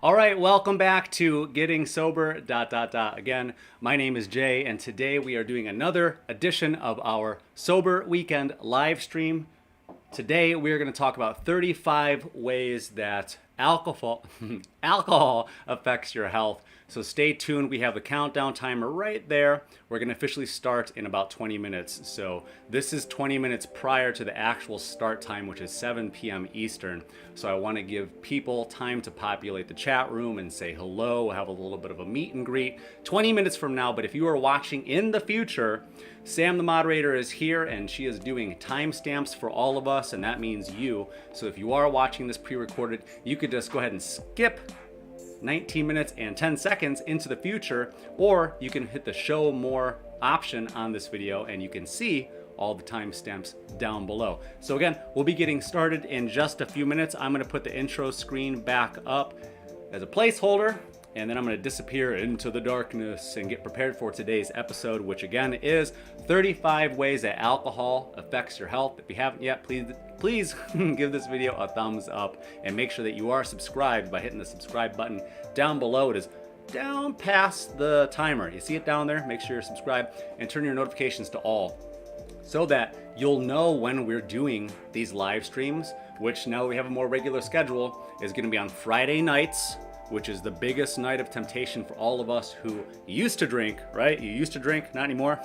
All right, welcome back to Getting Sober, Again, my name is Jay, and today we are doing another edition of our Sober Weekend live stream. Today we are going to talk about 35 ways that alcohol affects your health. So stay tuned. We have the countdown timer right there. We're going to officially start in about 20 minutes. So this is 20 minutes prior to the actual start time, which is 7 p.m. Eastern. So I want to give people time to populate the chat room and say hello, have a little bit of a meet and greet 20 minutes from now. But if you are watching in the future, Sam, the moderator, is here and she is doing timestamps for all of us, and that means you. So if you are watching this pre-recorded, you could just go ahead and skip 19 minutes and 10 seconds into the future, or you can hit the show more option on this video and you can see all the timestamps down below. So again, we'll be getting started in just a few minutes. I'm going to put the intro screen back up as a placeholder, and then I'm going to disappear into the darkness and get prepared for today's episode, which again is 35 ways that alcohol affects your health. If you haven't yet, please give this video a thumbs up and make sure that you are subscribed by hitting the subscribe button down below. It is down past the timer. You see it down there? Make sure you're subscribed and turn your notifications to all so that you'll know when we're doing these live streams, which now that we have a more regular schedule is going to be on Friday nights, which is the biggest night of temptation for all of us who used to drink, right? You used to drink, not anymore.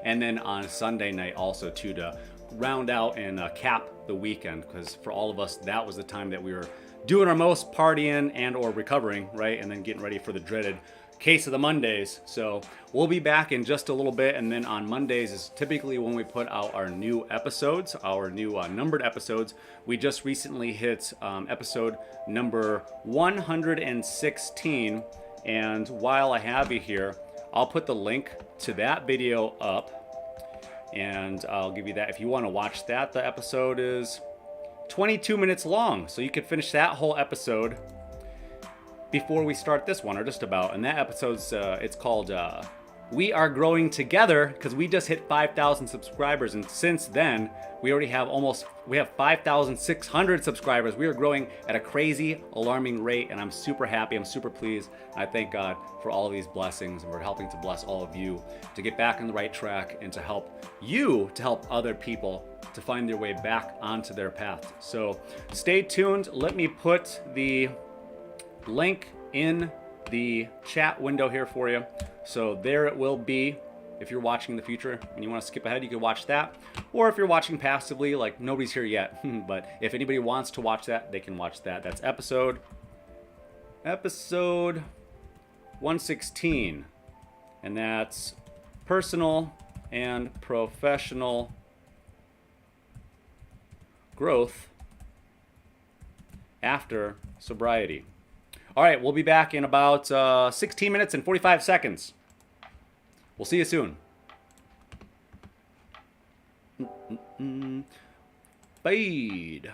And then on Sunday night also too, to round out and cap the weekend, because for all of us, that was the time that we were doing our most partying and or recovering, right? And then getting ready for the dreaded case of the Mondays. So we'll be back in just a little bit, and then on Mondays is typically when we put out our new episodes, our new numbered episodes. We just recently hit episode number 116, and while I have you here, I'll put the link to that video up, and I'll give you that if you want to watch that. The episode is 22 minutes long, so you could finish that whole episode before we start this one, or just about. And that episode's it's called We Are Growing Together, because we just hit 5,000 subscribers, and since then we already have 5,600 subscribers. We are growing at a crazy, alarming rate, and I'm super happy. I'm super pleased. I thank God for all of these blessings, and we're helping to bless all of you to get back on the right track and to help you to help other people to find their way back onto their path. So stay tuned. Let me put the link in the chat window here for you. So there it will be. If you're watching in the future and you want to skip ahead, you can watch that. Or if you're watching passively, like nobody's here yet, but if anybody wants to watch that, they can watch that. That's episode 116. And that's personal and professional growth after sobriety. All right, we'll be back in about 16 minutes and 45 seconds. We'll see you soon. Fade.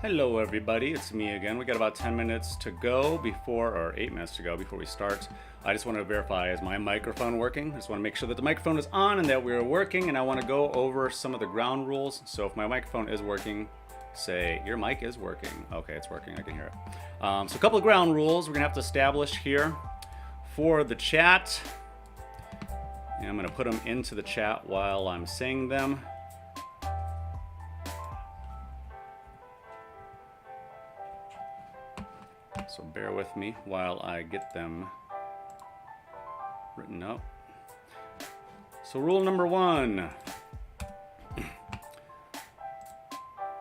Hello everybody, it's me again. We got about 10 minutes to go before, or 8 minutes to go before we start. I just want to verify, is my microphone working? I just want to make sure that the microphone is on and that we're working, and I want to go over some of the ground rules. So if my microphone is working, say, your mic is working. Okay, it's working, I can hear it. So a couple of ground rules we're gonna have to establish here for the chat. And I'm gonna put them into the chat while I'm saying them. So bear with me while I get them written up. So rule number 1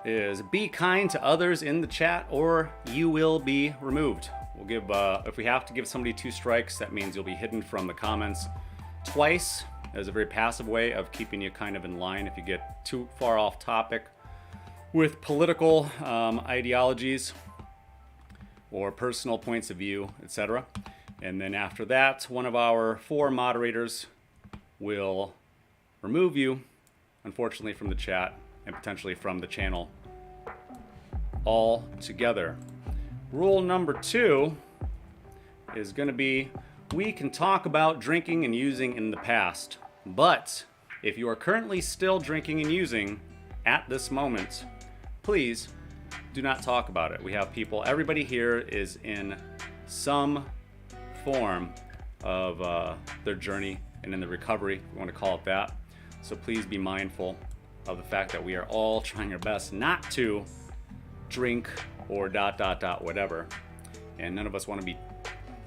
is be kind to others in the chat or you will be removed. We'll give, if we have to give somebody 2 strikes, that means you'll be hidden from the comments twice as a very passive way of keeping you kind of in line if you get too far off topic with political ideologies or personal points of view, etc. And then after that, one of our 4 moderators will remove you, unfortunately, from the chat and potentially from the channel altogether. Rule number 2 is going to be, we can talk about drinking and using in the past, but if you are currently still drinking and using at this moment, please do not talk about it. We have people, everybody here is in some form of their journey and in the recovery, if you want to call it that. So please be mindful of the fact that we are all trying our best not to drink or ... whatever. And none of us want to be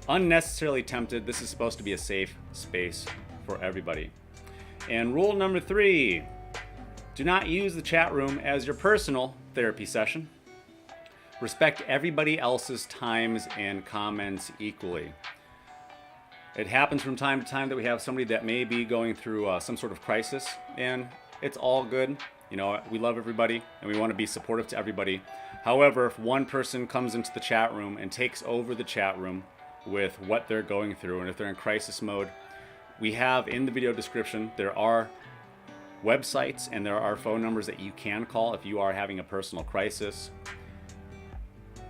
unnecessarily tempted. This is supposed to be a safe space for everybody. And rule number 3, do not use the chat room as your personal therapy session. Respect everybody else's times and comments equally. It happens from time to time that we have somebody that may be going through some sort of crisis, and it's all good. You know, we love everybody and we want to be supportive to everybody. However, if one person comes into the chat room and takes over the chat room with what they're going through, and if they're in crisis mode, we have in the video description, there are websites and there are phone numbers that you can call if you are having a personal crisis.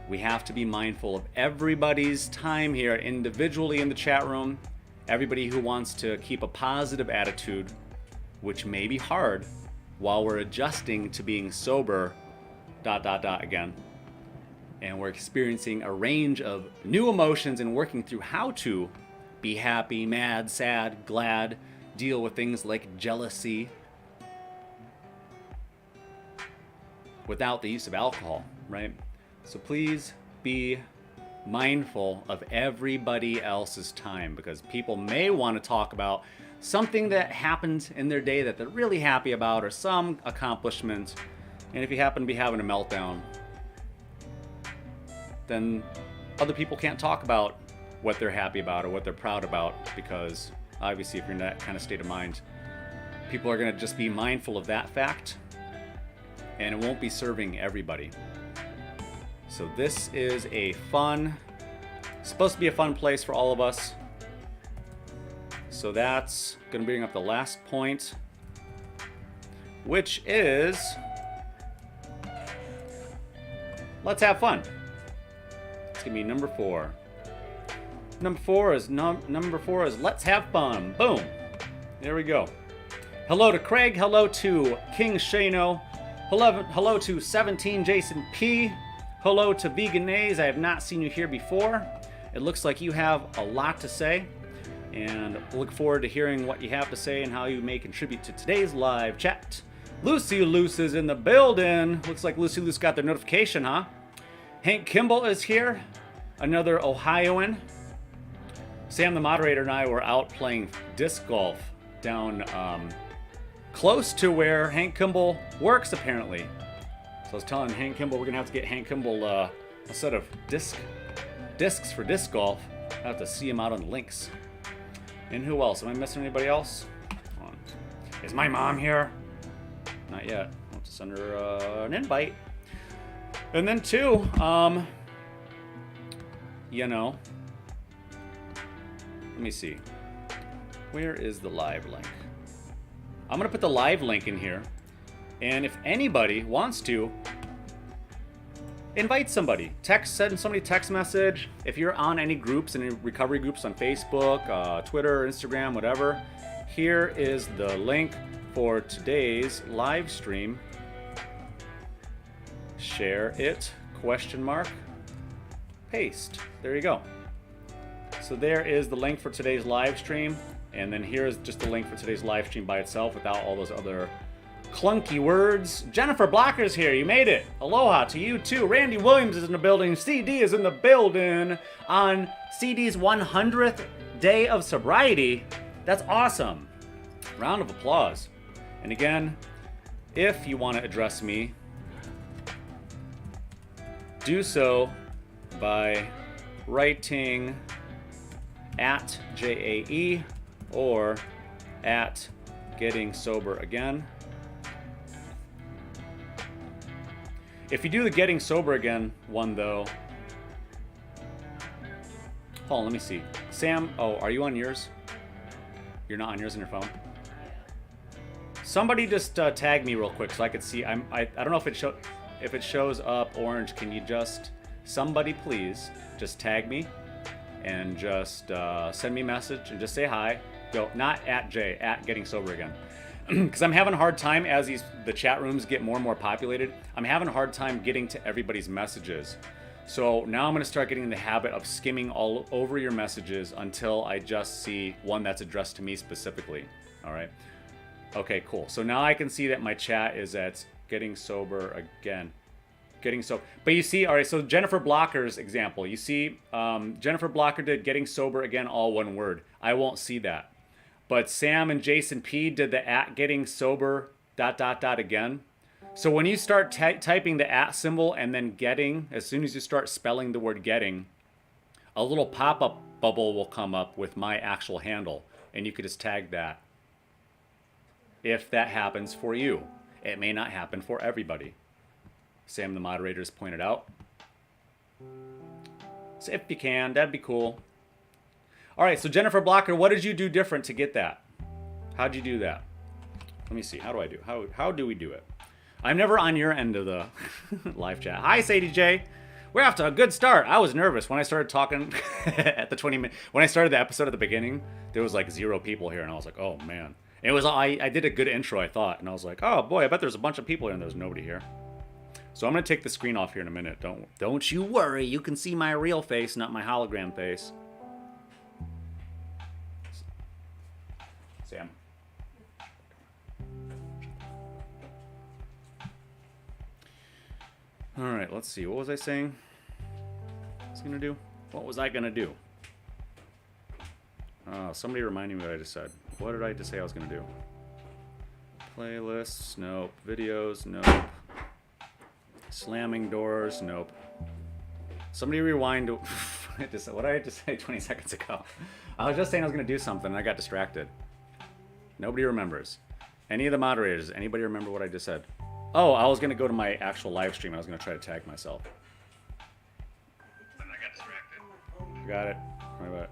We have to be mindful of everybody's time here individually in the chat room. Everybody who wants to keep a positive attitude, which may be hard while we're adjusting to being sober, ... again. And we're experiencing a range of new emotions and working through how to be happy, mad, sad, glad, deal with things like jealousy without the use of alcohol, right? So please be mindful of everybody else's time, because people may want to talk about something that happened in their day that they're really happy about, or some accomplishment. And if you happen to be having a meltdown, then other people can't talk about what they're happy about or what they're proud about, because obviously if you're in that kind of state of mind, people are going to just be mindful of that fact, and it won't be serving everybody. So this is a supposed to be a fun place for all of us. So that's going to bring up the last point, which is, let's have fun. It's going to be number 4. Number 4 is let's have fun. Boom. There we go. Hello to Craig. Hello to King Shano. Hello to 17 Jason P. Hello to Veganese. I have not seen you here before. It looks like you have a lot to say, and look forward to hearing what you have to say and how you may contribute to today's live chat. Lucy Luce is in the building. Looks like Lucy Luce got their notification, huh? Hank Kimball is here, another Ohioan. Sam, the moderator, and I were out playing disc golf down close to where Hank Kimball works, apparently. So I was telling Hank Kimball we're gonna have to get Hank Kimball a set of discs for disc golf. I have to see him out on the links. And who else? Am I missing anybody else? Hold on. Is my mom here? Not yet. I'll have to send her an invite. And then 2, you know, let me see. Where is the live link? I'm gonna put the live link in here. And if anybody wants to invite somebody. Send somebody a text message. If you're on any groups, any recovery groups on Facebook, Twitter, Instagram, whatever, here is the link for today's live stream. Share it, ? Paste. There you go. So there is the link for today's live stream. And then here is just the link for today's live stream by itself without all those other clunky words. Jennifer Blocker's here. You made it. Aloha to you too. Randy Williams is in the building. CD is in the building on CD's 100th day of sobriety. That's awesome. Round of applause. And again, if you want to address me, do so by writing at JAE or at Getting Sober Again. If you do the Getting Sober Again one though, hold on, let me see. Sam, oh, are you on yours? You're not on yours on your phone? Somebody just tag me real quick so I could see. I don't know if it shows up orange. Can you just, somebody please, just tag me and just send me a message and just say hi. Go, not at J, at Getting Sober Again. Because I'm having a hard time as the chat rooms get more and more populated. I'm having a hard time getting to everybody's messages. So now I'm going to start getting in the habit of skimming all over your messages until I just see one that's addressed to me specifically. All right. Okay, cool. So now I can see that my chat is at Getting Sober Again. Getting sober. But you see, all right, so Jennifer Blocker's example, you see, Jennifer Blocker did Getting Sober Again, all one word. I won't see that. But Sam and Jason P did the at Getting Sober ... again. So when you start typing the at symbol and then getting, as soon as you start spelling the word getting, a little pop-up bubble will come up with my actual handle. And you could just tag that if that happens for you. It may not happen for everybody. Sam, the moderator, has pointed out. So if you can, that'd be cool. All right, so Jennifer Blocker, what did you do different to get that? How'd you do that? Let me see. How do I do? How do we do it? I'm never on your end of the live chat. Hi, Sadie J. We're off to a good start. I was nervous when I started talking at the 20 minute. When I started the episode at the beginning, there was like 0 people here, and I was like, oh man. It was I did a good intro, I thought, and I was like, oh boy, I bet there's a bunch of people here, and there's nobody here. So I'm gonna take the screen off here in a minute. Don't you worry. You can see my real face, not my hologram face. Sam. All right, let's see. What was I saying? What was I gonna do? Somebody reminded me what I just said. What did I just say I was gonna do? Playlists, nope. Videos, nope. Slamming doors, nope. Somebody rewind. What did I just say 20 seconds ago? I was just saying I was gonna do something and I got distracted. Nobody remembers. Any of the moderators, anybody remember what I just said? Oh, I was going to go to my actual live stream. I was going to try to tag myself. And I got distracted. Got it. My bad.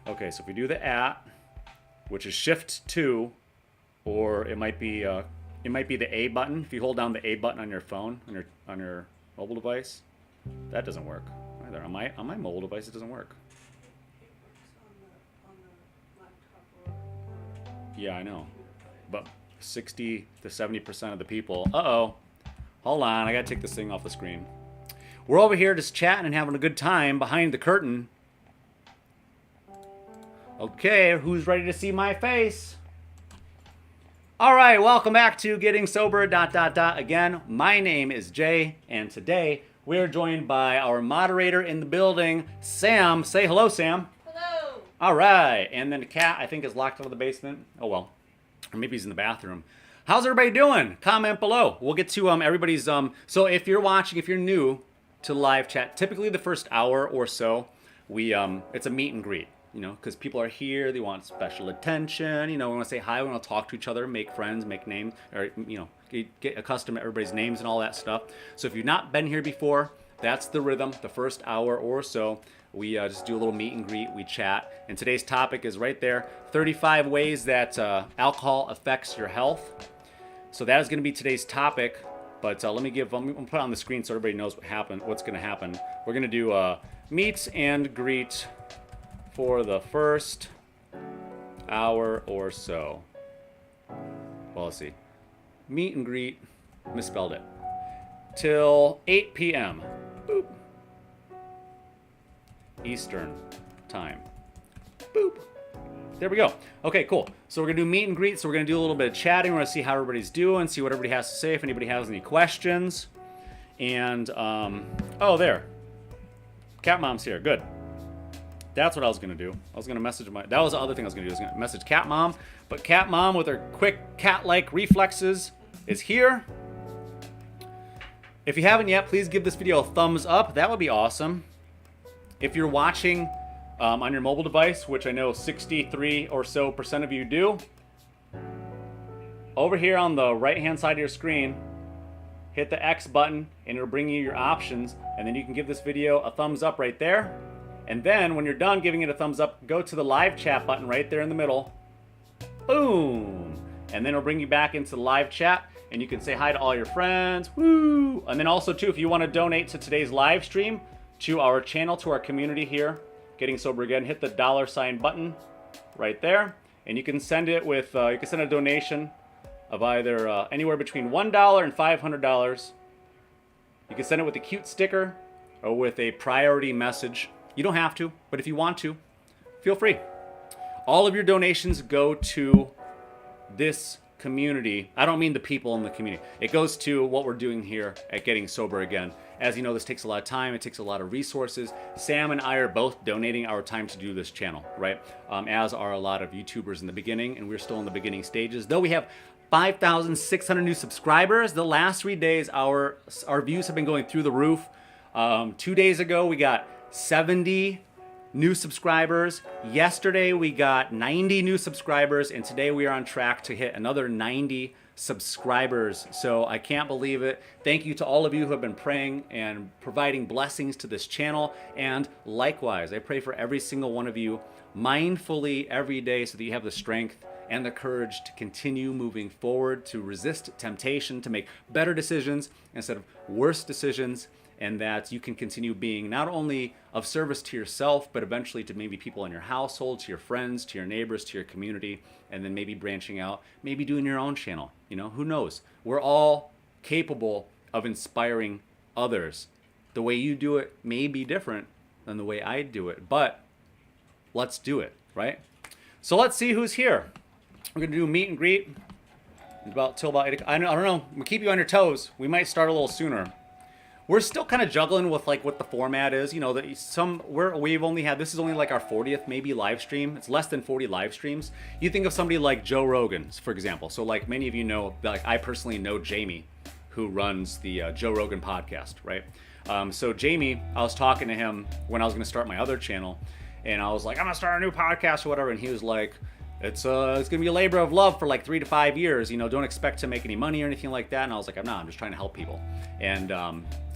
Okay, so if we do the at, which is Shift 2, or it might be the A button. If you hold down the A button on your phone, on your mobile device, that doesn't work either. On my mobile device, it doesn't work. Yeah, I know. But 60 to 70% of the people. Uh-oh. Hold on, I gotta take this thing off the screen. We're over here just chatting and having a good time behind the curtain. Okay, who's ready to see my face? All right, welcome back to Getting Sober ... Again, my name is Jay, and today we're joined by our moderator in the building, Sam. Say hello, Sam. Hello. All right, and then the cat, I think, is locked out of the basement. Oh, well. Or maybe he's in the bathroom. How's everybody doing? Comment below. We'll get to everybody's... So if you're watching, if you're new to live chat, typically the first hour or so, it's a meet and greet, you know, because people are here, they want special attention, you know, we want to say hi, we want to talk to each other, make friends, make names, or, you know, get accustomed to everybody's names and all that stuff. So if you've not been here before, that's the rhythm, the first hour or so. We just do a little meet and greet, we chat. And today's topic is right there, 35 ways that alcohol affects your health. So that is going to be today's topic. But let me put it on the screen so everybody knows what's going to happen. We're going to do meet and greet for the first hour or so. Well, let's see. Meet and greet, misspelled it, till 8 p.m. Boop. Eastern time. Boop. There we go. Okay, cool. So we're going to do meet and greet. So we're going to do a little bit of chatting. We're going to see how everybody's doing, see what everybody has to say, if anybody has any questions. And, oh, there. Cat Mom's here. Good. That's what I was going to do. I was going to message that was the other thing I was going to do. I was going to message Cat Mom. But Cat Mom, with her quick cat-like reflexes, is here. If you haven't yet, please give this video a thumbs up. That would be awesome. If you're watching on your mobile device, which I know 63% or so of you do, over here on the right-hand side of your screen, hit the X button, and it'll bring you your options, and then you can give this video a thumbs up right there. And then, when you're done giving it a thumbs up, go to the live chat button right there in the middle. Boom! And then it'll bring you back into the live chat, and you can say hi to all your friends. Woo! And then also, too, if you want to donate to today's live stream, to our channel, to our community here, Getting Sober Again, hit the $ button right there, and you can send it with, you can send a donation of either anywhere between $1 and $500. You can send it with a cute sticker or with a priority message. You don't have to, but if you want to, feel free. All of your donations go to this community. I don't mean the people in the community. It goes to what we're doing here at Getting Sober Again. As you know, this takes a lot of time. It takes a lot of resources. Sam and I are both donating our time to do this channel, right? As are a lot of YouTubers in the beginning, and we're still in the beginning stages. Though we have 5,600 new subscribers, the last 3 days, our views have been going through the roof. 2 days ago, we got 70 new subscribers. Yesterday, we got 90 new subscribers, and today we are on track to hit another 90 subscribers. So I can't believe it. Thank you to all of you who have been praying and providing blessings to this channel. And likewise, I pray for every single one of you mindfully every day so that you have the strength and the courage to continue moving forward, to resist temptation, to make better decisions instead of worse decisions, and that you can continue being not only of service to yourself, but eventually to maybe people in your household, to your friends, to your neighbors, to your community, and then maybe branching out, maybe doing your own channel. You know, who knows? We're all capable of inspiring others. The way you do it may be different than the way I do it, but let's do it, right? So let's see who's here. We're gonna do a meet and greet till about 8 o'clock. I don't know. We'll keep you on your toes. We might start a little sooner. We're still kind of juggling with like what the format is. You know, that we've only had, this is only like our 40th maybe live stream. It's less than 40 live streams. You think of somebody like Joe Rogan, for example. So like many of you know, like I personally know Jamie, who runs the Joe Rogan podcast, right? So Jamie, I was talking to him when I was going to start my other channel, and I was like, I'm going to start a new podcast or whatever, and he was like, it's going to be a labor of love for like 3 to 5 years. You know, don't expect to make any money or anything like that. And I was like, I'm just trying to help people. And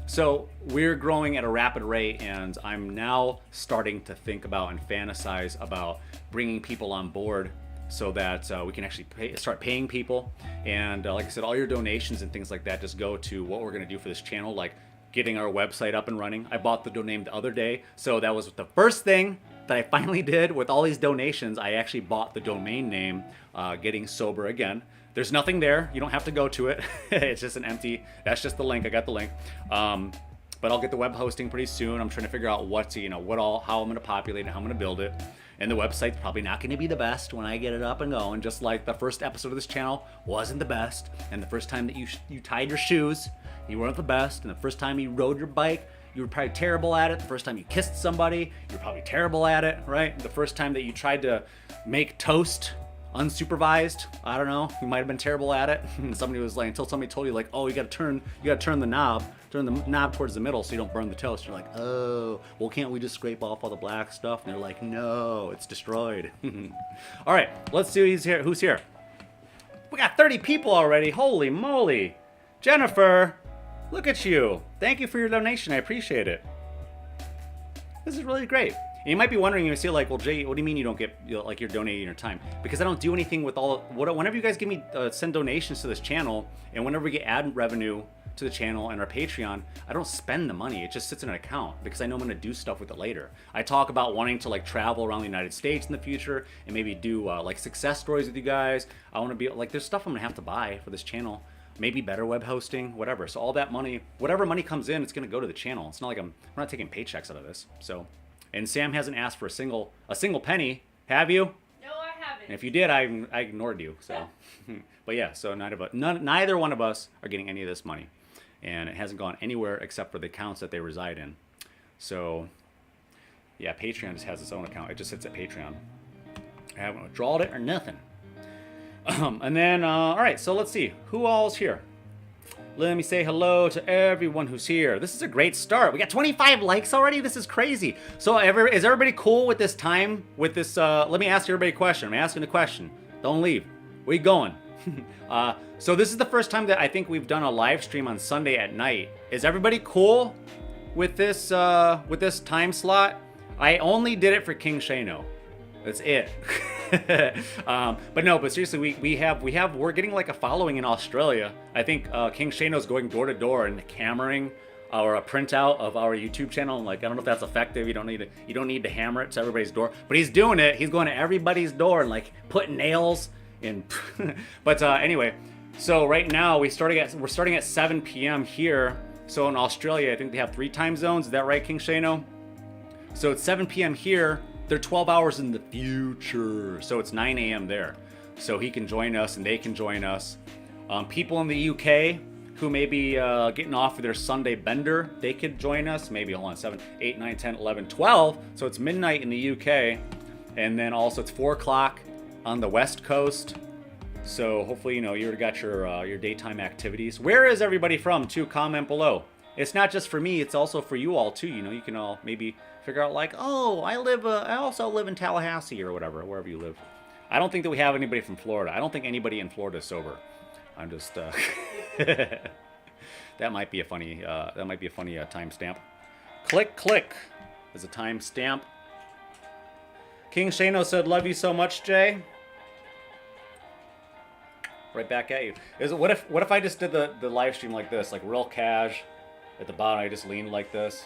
so we're growing at a rapid rate, and I'm now starting to think about and fantasize about bringing people on board so that we can actually start paying people. And like I said, all your donations and things like that just go to what we're going to do for this channel, like getting our website up and running. I bought the domain the other day, so that was the first thing that I finally did with all these donations. I actually bought the domain name, Getting Sober Again. There's nothing there. You don't have to go to it. It's just an empty, that's just the link. I got the link. But I'll get the web hosting pretty soon. I'm trying to figure out how I'm going to populate it, how I'm going to build it. And the website's probably not going to be the best when I get it up and going, just like the first episode of this channel wasn't the best. And the first time that you tied your shoes, you weren't the best. And the first time you rode your bike, you were probably terrible at it. The first time you kissed somebody, you were probably terrible at it, right? The first time that you tried to make toast unsupervised, I don't know, you might have been terrible at it. And somebody was like, until somebody told you like, oh, you got to turn the knob towards the middle so you don't burn the toast. You're like, oh, well, can't we just scrape off all the black stuff? And they're like, no, it's destroyed. All right, let's see who's here. We got 30 people already. Holy moly. Jennifer, look at you. Thank you for your donation. I appreciate it. This is really great. And you might be wondering, you see, like, well, Jay, what do you mean you don't get, like, you're donating your time? Because I don't do anything with whenever you guys send donations to this channel, and whenever we get ad revenue to the channel and our Patreon, I don't spend the money. It just sits in an account because I know I'm gonna do stuff with it later. I talk about wanting to like travel around the United States in the future and maybe do like success stories with you guys. I want to be like, there's stuff I'm gonna have to buy for this channel. Maybe better web hosting, whatever. So all that money, whatever money comes in, it's gonna go to the channel. It's not like we're not taking paychecks out of this. So, and Sam hasn't asked for a single penny, have you? No, I haven't. And if you did, I ignored you. So, but yeah, so neither one of us are getting any of this money, and it hasn't gone anywhere except for the accounts that they reside in. So, yeah, Patreon just has its own account. It just sits at Patreon. I haven't withdrawed it or nothing. And then, all right, so let's see who all's here. Let me say hello to everyone who's here. This is a great start. We got 25 likes already. This is crazy. So is everybody cool with this time? With this, let me ask everybody a question. I'm asking a question. Don't leave. Where you going? So this is the first time that I think we've done a live stream on Sunday at night. Is everybody cool with this time slot? I only did it for King Shano. That's it. But seriously, we're getting like a following in Australia. I think King Shano's going door to door and hammering a printout of our YouTube channel. And like, I don't know if that's effective. You don't need to hammer it to everybody's door, but he's doing it. He's going to everybody's door and like putting nails in. But anyway, so right now we're starting at 7 p.m. here. So in Australia, I think they have 3 time zones. Is that right, King Shano? So it's 7 p.m. here. They're 12 hours in the future, so it's 9 a.m. there. So he can join us and they can join us. People in the UK who may be getting off of their Sunday bender, they could join us. Maybe, hold on, 7, 8, 9, 10, 11, 12. So it's midnight in the UK. And then also it's 4 o'clock on the West Coast. So hopefully, you already got your daytime activities. Where is everybody from, too? Comment below. It's not just for me, it's also for you all, too. You can all maybe figure out like, oh, I also live in Tallahassee or whatever, wherever you live. I don't think that we have anybody from Florida. I don't think anybody in Florida is sober. I'm just, that might be a funny timestamp. Click is a timestamp. King Shano said, love you so much, Jay. Right back at you. What if I just did the live stream like this, like real cash at the bottom? I just leaned like this.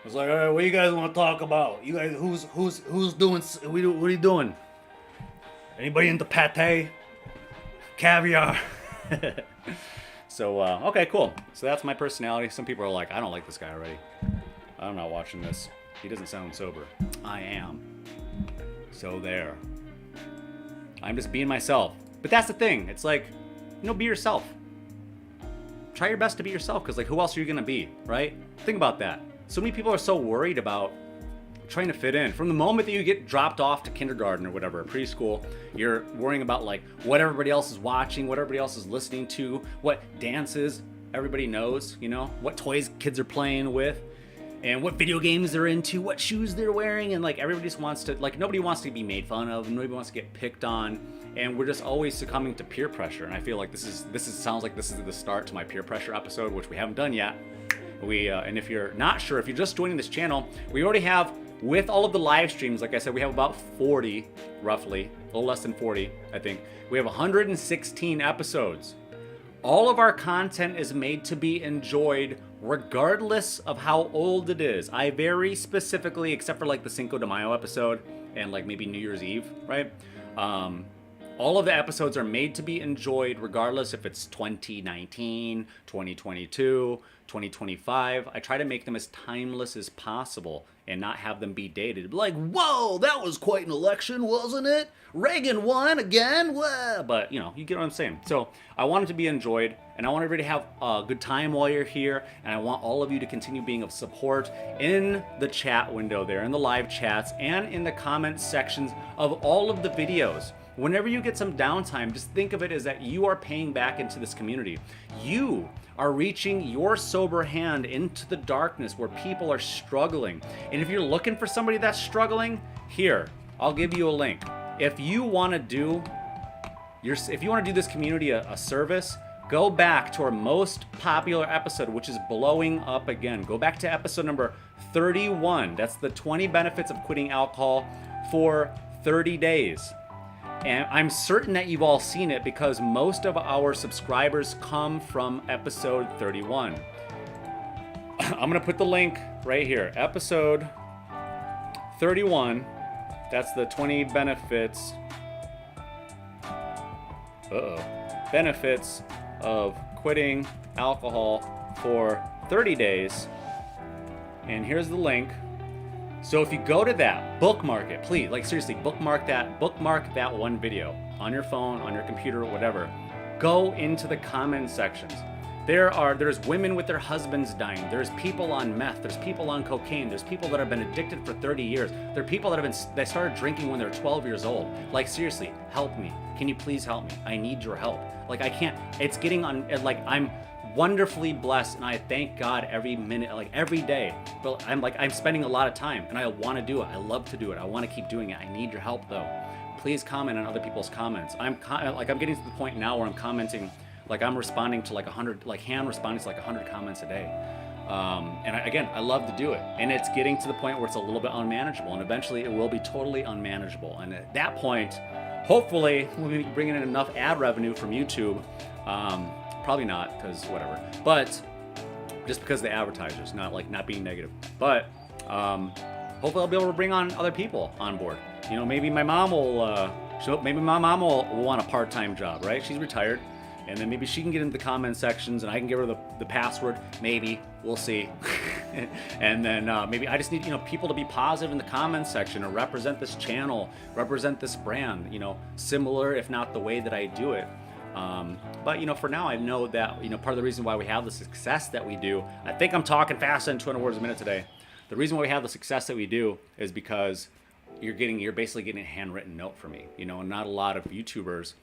I was like, all right, what do you guys want to talk about? You guys, who's doing? What are you doing? Anybody into pate, caviar? So okay, cool. So that's my personality. Some people are like, I don't like this guy already. I'm not watching this. He doesn't sound sober. I am. So there. I'm just being myself. But that's the thing. It's like, be yourself. Try your best to be yourself, because like, who else are you gonna be, right? Think about that. So many people are so worried about trying to fit in. From the moment that you get dropped off to kindergarten or whatever, preschool, you're worrying about like what everybody else is watching, what everybody else is listening to, what dances everybody knows, what toys kids are playing with, and what video games they're into, what shoes they're wearing, and like everybody just wants to, like, nobody wants to be made fun of, nobody wants to get picked on, and we're just always succumbing to peer pressure. And I feel like sounds like this is the start to my peer pressure episode, which we haven't done yet. And if you're not sure, if you're just joining this channel, we already have, with all of the live streams, like I said, we have about 40, roughly, a little less than 40, I think. We have 116 episodes. All of our content is made to be enjoyed regardless of how old it is. I very specifically, except for like the Cinco de Mayo episode and like maybe New Year's Eve, right? All of the episodes are made to be enjoyed regardless if it's 2019, 2022, 2025. I try to make them as timeless as possible and not have them be dated. Like, whoa, that was quite an election, wasn't it? Reagan won again? Whoa. But, you get what I'm saying. So I want it to be enjoyed, and I want everybody to have a good time while you're here, and I want all of you to continue being of support in the chat window there, in the live chats, and in the comment sections of all of the videos. Whenever you get some downtime, just think of it as that you are paying back into this community. You are reaching your sober hand into the darkness where people are struggling. And if you're looking for somebody that's struggling, here, I'll give you a link. If you want to do this community a service, go back to our most popular episode, which is Blowing Up Again. Go back to episode number 31. That's the 20 benefits of quitting alcohol for 30 days. And I'm certain that you've all seen it because most of our subscribers come from episode 31. I'm going to put the link right here. Episode 31. That's the 20 benefits. Benefits of quitting alcohol for 30 days. And here's the link. So if you go to that, bookmark it, please. Like seriously, bookmark that one video on your phone, on your computer, whatever. Go into the comment sections. There's women with their husbands dying. There's people on meth. There's people on cocaine. There's people that have been addicted for 30 years. There are people that started drinking when they were 12 years old. Like seriously, help me. Can you please help me? I need your help. Like I can't. It's getting on. Like I'm wonderfully blessed, and I thank God every minute, like every day. But I'm spending a lot of time, and I want to do it. I love to do it. I want to keep doing it. I need your help though. Please comment on other people's comments. I'm getting to the point now where I'm commenting, like I'm responding to like 100, like hand responding to like 100 comments a day. And I love to do it, and it's getting to the point where it's a little bit unmanageable, and eventually it will be totally unmanageable. And at that point, hopefully we'll be bringing in enough ad revenue from YouTube. Probably not, because whatever. But just because the advertisers, not being negative. But hopefully I'll be able to bring on other people on board. You know, maybe my mom will. Maybe my mom will want a part-time job, right? She's retired, and then maybe she can get into the comment sections, and I can give her the password. Maybe we'll see. And then maybe I just need people to be positive in the comment section, or represent this channel, represent this brand. Similar if not the way that I do it. But for now, I know that part of the reason why we have the success that we do. I think I'm talking faster than 200 words a minute today. The reason why we have the success that we do is because you're basically getting a handwritten note from me. And not a lot of YouTubers,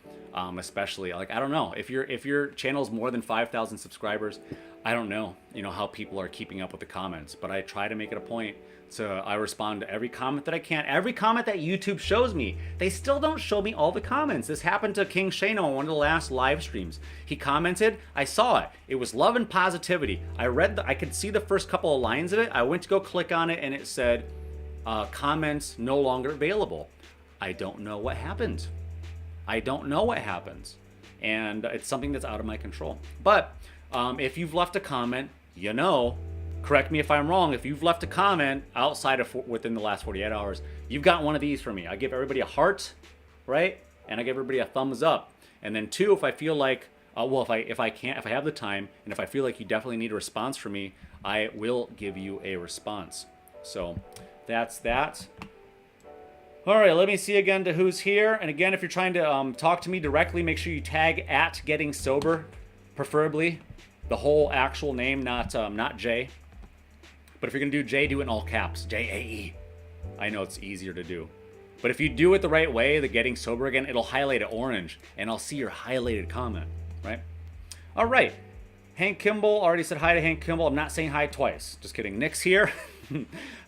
especially, like I don't know if your channel is more than 5,000 subscribers. I don't know how people are keeping up with the comments, but I try to make it a point. So I respond to every comment that I can. Every comment that YouTube shows me. They still don't show me all the comments. This happened to King Shano on one of the last live streams. He commented, I saw it. It was love and positivity. I could see the first couple of lines of it. I went to go click on it, and it said, comments no longer available. I don't know what happened. And it's something that's out of my control. But if you've left a comment, correct me if I'm wrong. If you've left a comment outside of within the last 48 hours, you've got one of these from me. I give everybody a heart, right? And I give everybody a thumbs up. And then 2, if I feel like, if I have the time, and if I feel like you definitely need a response from me, I will give you a response. So that's that. All right, let me see again to who's here. And again, if you're trying to talk to me directly, make sure you tag at Getting Sober, preferably the whole actual name, not J. But if you're going to do J, do it in all caps. J-A-E. I know it's easier to do. But if you do it the right way, the Getting Sober Again, it'll highlight it orange, and I'll see your highlighted comment, right? All right. Hank Kimball, already said hi to Hank Kimball. I'm not saying hi twice. Just kidding. Nick's here.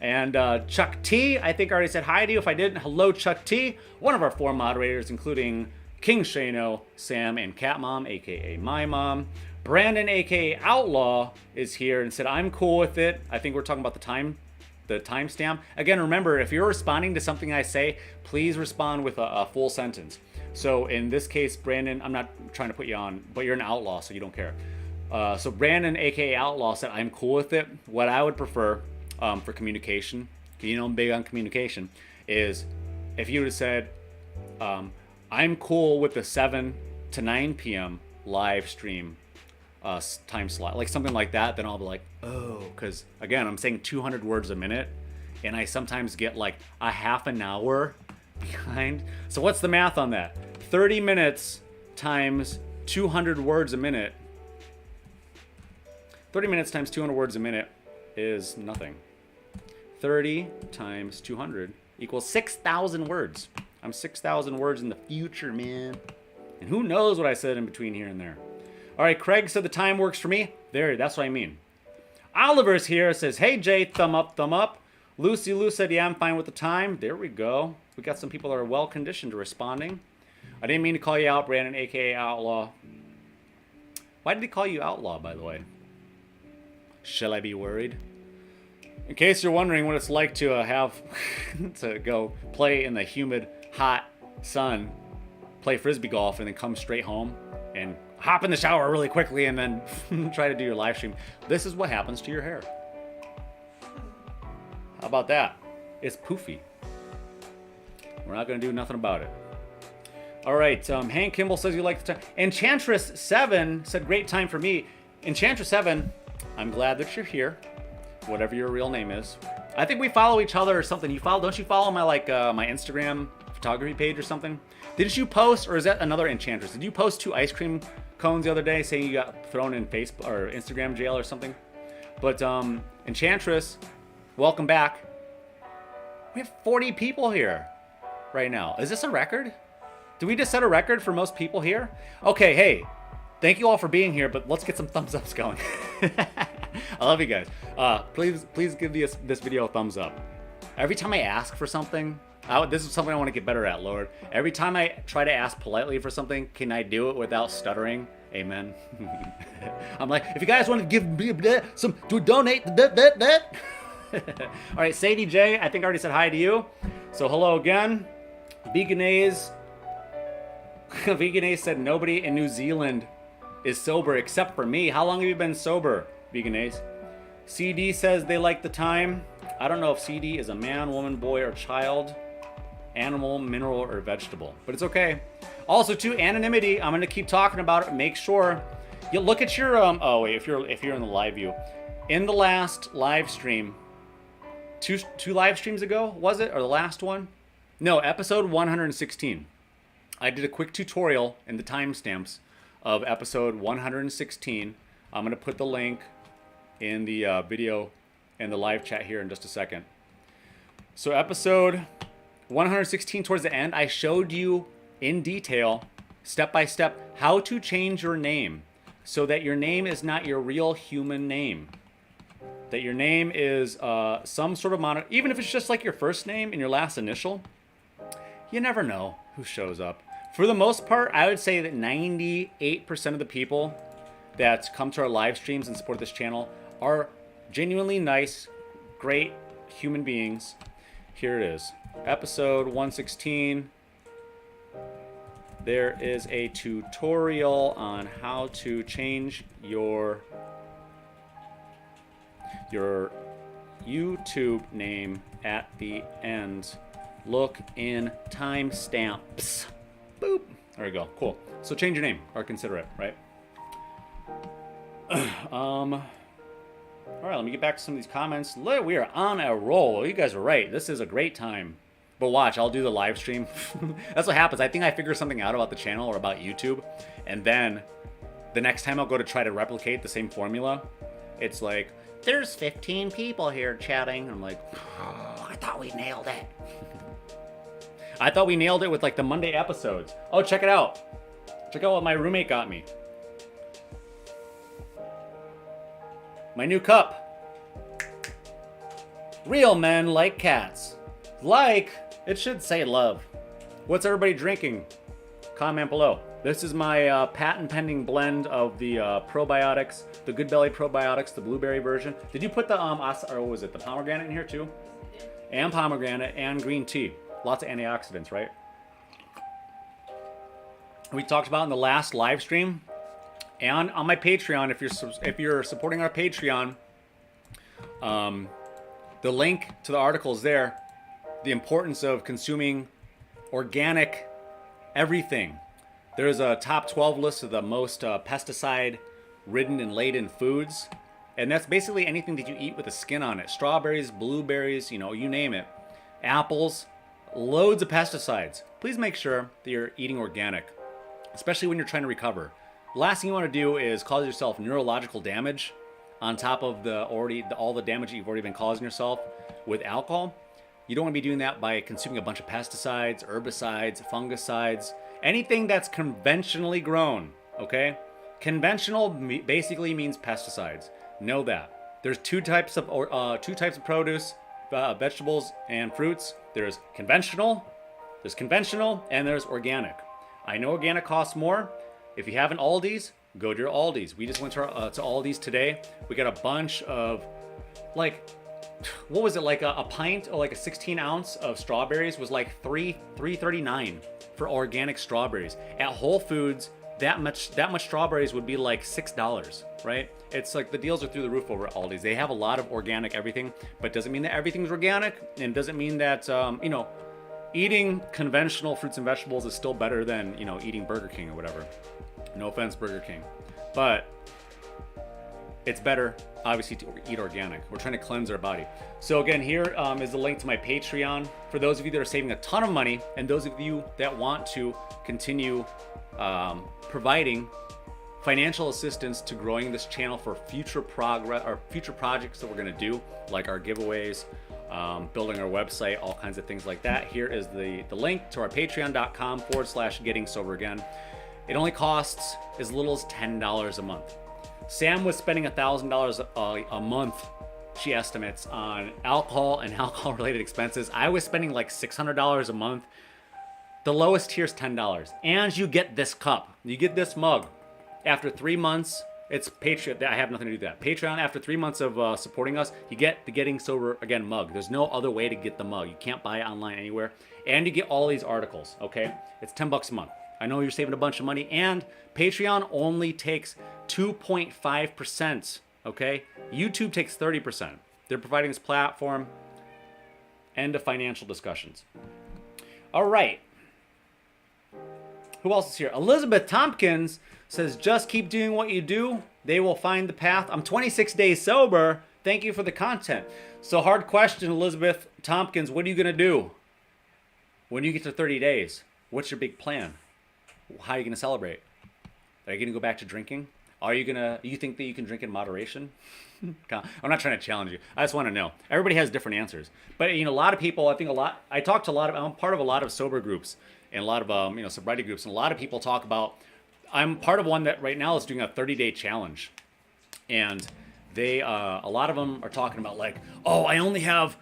And Chuck T, I think I already said hi to you. If I didn't, hello, Chuck T. One of our 4 moderators, including King Shano, Sam, and Cat Mom, a.k.a. my mom. Brandon, aka Outlaw, is here and said, I'm cool with it. I think we're talking about the timestamp. Again, remember, if you're responding to something I say, please respond with a full sentence. So in this case, Brandon, I'm not trying to put you on, but you're an outlaw, so you don't care. So Brandon, aka Outlaw, said, I'm cool with it. What I would prefer for communication, I'm big on communication, is if you would have said, I'm cool with the 7 to 9 p.m. live stream time slot, like something like that, then I'll be like, oh, because again, I'm saying 200 words a minute, and I sometimes get like a half an hour behind. So what's the math on that? 30 minutes times 200 words a minute. 30 minutes times 200 words a minute is nothing. 30 times 200 equals 6,000 words. I'm 6,000 words in the future, man. And who knows what I said in between here and there. All right, Craig said the time works for me. There, that's what I mean. Oliver's here, says, hey, Jay, thumb up, thumb up. Lucy Lou said, yeah, I'm fine with the time. There we go. We got some people that are well-conditioned to responding. I didn't mean to call you out, Brandon, a.k.a. Outlaw. Why did he call you Outlaw, by the way? Shall I be worried? In case you're wondering what it's like to have to go play in the humid, hot sun play frisbee golf and then come straight home and hop in the shower really quickly and then try to do your live stream. This is what happens to your hair. How about that? It's poofy. We're not going to do nothing about it. All right, Hank Kimball says you like the time. Enchantress7 said, great time for me. Enchantress7, I'm glad that you're here, whatever your real name is. I think we follow each other or something. Don't you follow my my Instagram photography page or something? Didn't you post, or is that another Enchantress? Did you post 2 ice cream cones the other day saying you got thrown in Facebook or Instagram jail or something? But Enchantress, welcome back. We have 40 people here right now. Is this a record? Did we just set a record for most people here? Okay, hey, thank you all for being here, but let's get some thumbs ups going. I love you guys. Please give this video a thumbs up. Every time I ask for something, this is something I want to get better at, Lord. Every time I try to ask politely for something, can I do it without stuttering? Amen. I'm like, if you guys want to give me some to donate, all right, Sadie J, I think I already said hi to you. So hello again. Veganese said nobody in New Zealand is sober except for me. How long have you been sober, Veganese? CD says they like the time. I don't know if CD is a man, woman, boy, or child, animal, mineral, or vegetable, but it's okay. Also, to anonymity, I'm going to keep talking about it. Make sure you look at your oh wait, if you're in the live view, in the last live stream, two live streams ago, was it, or the last one? No, episode 116. I did a quick tutorial in the timestamps of episode 116. I'm going to put the link in the video and the live chat here in just a second. So episode 116, towards the end, I showed you in detail, step by step, how to change your name so that your name is not your real human name. That your name is some sort of moniker, even if it's just like your first name and your last initial. You never know who shows up. For the most part, I would say that 98% of the people that come to our live streams and support this channel are genuinely nice, great human beings. Here it is. Episode 116. There is a tutorial on how to change your YouTube name at the end. Look in timestamps. Boop. There we go. Cool. So change your name or consider it, right? All right, let me get back to some of these comments. Look, we are on a roll. You guys are right. This is a great time. But watch, I'll do the live stream. That's what happens. I think I figure something out about the channel or about YouTube, and then the next time I'll go to try to replicate the same formula, it's like, there's 15 people here chatting. I'm like, oh, I thought we nailed it. I thought we nailed it with like the Monday episodes. Oh, check it out. Check out what my roommate got me. My new cup. Real men like cats. Like, it should say love. What's everybody drinking? Comment below. This is my patent pending blend of the probiotics, the Good Belly probiotics, the blueberry version. Did you put the or what was it, the pomegranate in here too? And pomegranate and green tea. Lots of antioxidants, right? We talked about in the last live stream and on my Patreon. If you're supporting our Patreon, the link to the article is there. The importance of consuming organic everything. There's a top 12 list of the most pesticide-ridden and laden foods, and that's basically anything that you eat with a skin on it. Strawberries, blueberries, you name it. Apples. Loads of pesticides. Please make sure that you're eating organic, especially when you're trying to recover. The last thing you want to do is cause yourself neurological damage on top of all the damage that you've already been causing yourself with alcohol. You don't want to be doing that by consuming a bunch of pesticides, herbicides, fungicides, anything that's conventionally grown, okay? Conventional basically means pesticides. Know that. There's two types of produce, vegetables and fruits. There's conventional, and there's organic. I know organic costs more. If you have an Aldi's, go to your Aldi's. We just went to Aldi's today. We got a bunch of, like, what was it, like a pint or like a 16 ounce of strawberries was like $3.39 for organic strawberries. At Whole Foods, that much strawberries would be like $6, right? It's like the deals are through the roof over at Aldi's. They have a lot of organic everything, but doesn't mean that everything's organic, and doesn't mean that you know, eating conventional fruits and vegetables is still better than, you know, eating Burger King or whatever. No offense, Burger King, but it's better, obviously, to eat organic. We're trying to cleanse our body. So again, here is the link to my Patreon for those of you that are saving a ton of money, and those of you that want to continue providing financial assistance to growing this channel for future progress or future projects that we're going to do, like our giveaways, building our website, all kinds of things like that. Here is the link to our patreon.com/gettingsoberagain. It only costs as little as $10 a month. Sam was spending $1,000 a month, she estimates, on alcohol and alcohol related expenses. I was spending like $600 a month. The lowest tier is $10, and you get this cup, you get this mug. After 3 months, it's Patreon. I have nothing to do with that. Patreon, after 3 months of supporting us, you get the Getting Sober Again mug. There's no other way to get the mug. You can't buy it online anywhere. And you get all these articles, okay? It's $10 a month. I know you're saving a bunch of money, and Patreon only takes 2.5%, okay? YouTube takes 30%. They're providing this platform. End of financial discussions. All right. Who else is here? Elizabeth Tompkins says, just keep doing what you do. They will find the path. I'm 26 days sober. Thank you for the content. So hard question, Elizabeth Tompkins. What are you going to do when you get to 30 days? What's your big plan? How are you going to celebrate? Are you going to go back to drinking? You think that you can drink in moderation? I'm not trying to challenge you. I just want to know. Everybody has different answers. But, you know, a lot of people, I talk to I'm part of a lot of sober groups and a lot of, you know, sobriety groups. And a lot of people talk about, I'm part of one that right now is doing a 30-day challenge. And they, a lot of them are talking about like, oh, I only have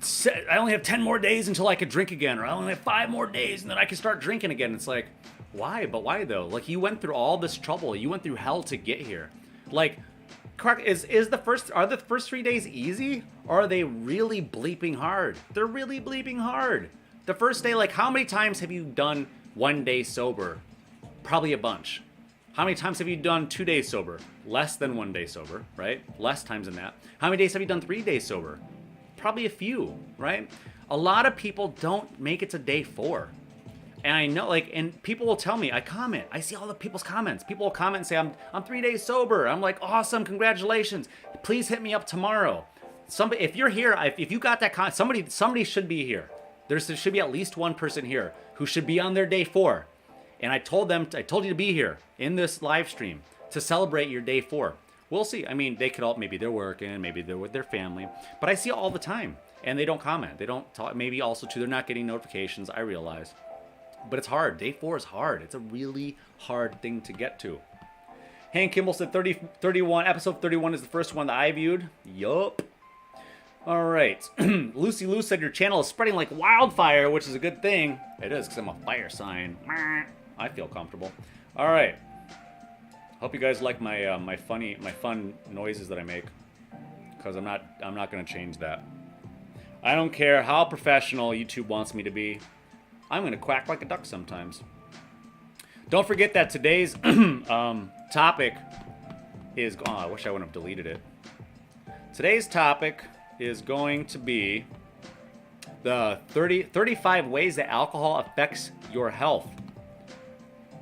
10 more days until I could drink again. Or I only have 5 more days and then I can start drinking again. It's like, why? But why though? Like, you went through all this trouble. You went through hell to get here. Like, correct, are the first 3 days easy? Or are they really bleeping hard? They're really bleeping hard. The first day, like, how many times have you done 1 day sober? Probably a bunch. How many times have you done 2 days sober? Less than 1 day sober, right? Less times than that. How many days have you done 3 days sober? Probably a few, right? A lot of people don't make it to day 4. And I know, like, and people will tell me, I see all the people's comments. People will comment and say, I'm 3 days sober. I'm like, awesome, congratulations. Please hit me up tomorrow. Somebody, if you're here, if you got that comment, somebody should be here. There should be at least one person here who should be on their day 4. And I told you to be here in this live stream to celebrate your day 4. We'll see. I mean, they could all, maybe they're working, maybe they're with their family, but I see it all the time and they don't comment. They don't talk, maybe also too, they're not getting notifications. I realize. But it's hard. Day 4 is hard. It's a really hard thing to get to. Hank Kimball said episode 31 is the first one that I viewed. Yup. All right. Lucy Lou said your channel is spreading like wildfire, which is a good thing. It is, because I'm a fire sign. I feel comfortable. All right. Hope you guys like my fun noises that I make, because I'm not going to change that. I don't care how professional YouTube wants me to be. I'm going to quack like a duck sometimes. Don't forget that today's topic is... Oh, I wish I wouldn't have deleted it. Today's topic is going to be the 35 ways that alcohol affects your health.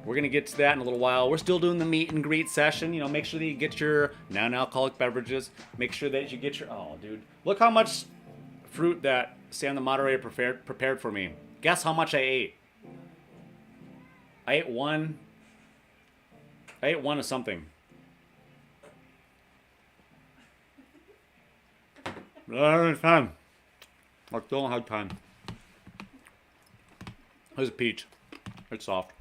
We're going to get to that in a little while. We're still doing the meet and greet session. You know, make sure that you get your non-alcoholic beverages. Make sure that you get your... Oh, dude. Look how much fruit that Sam the moderator prepared for me. Guess how much I ate? I ate one of something. I don't have time. I don't have time. There's a peach. It's soft.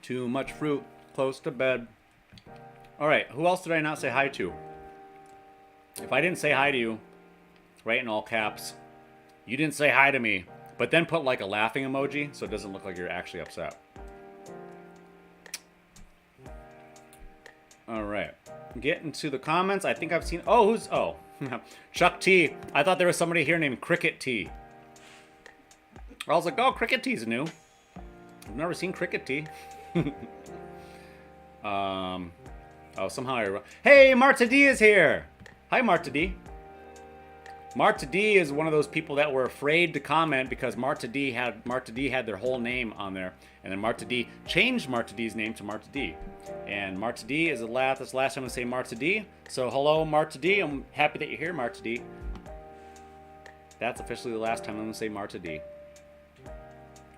Too much fruit. Close to bed. All right. Who else did I not say hi to? If I didn't say hi to you, right in all caps, you didn't say hi to me, but then put like a laughing emoji so it doesn't look like you're actually upset. All right, get into the comments. I think I've seen, Chuck T. I thought there was somebody here named Cricket T. I was like, oh, cricket tea's new. I've never seen cricket tea. Oh, somehow I... Hey, Marta D is here. Hi, Marta D. Marta D is one of those people that were afraid to comment because Marta D had their whole name on there, and then Marta D changed Marta D's name to Marta D, and Marta D is that's the last time I say Marta D. So hello, Marta D. I'm happy that you're here, Marta D. That's officially the last time I'm gonna say Marta D.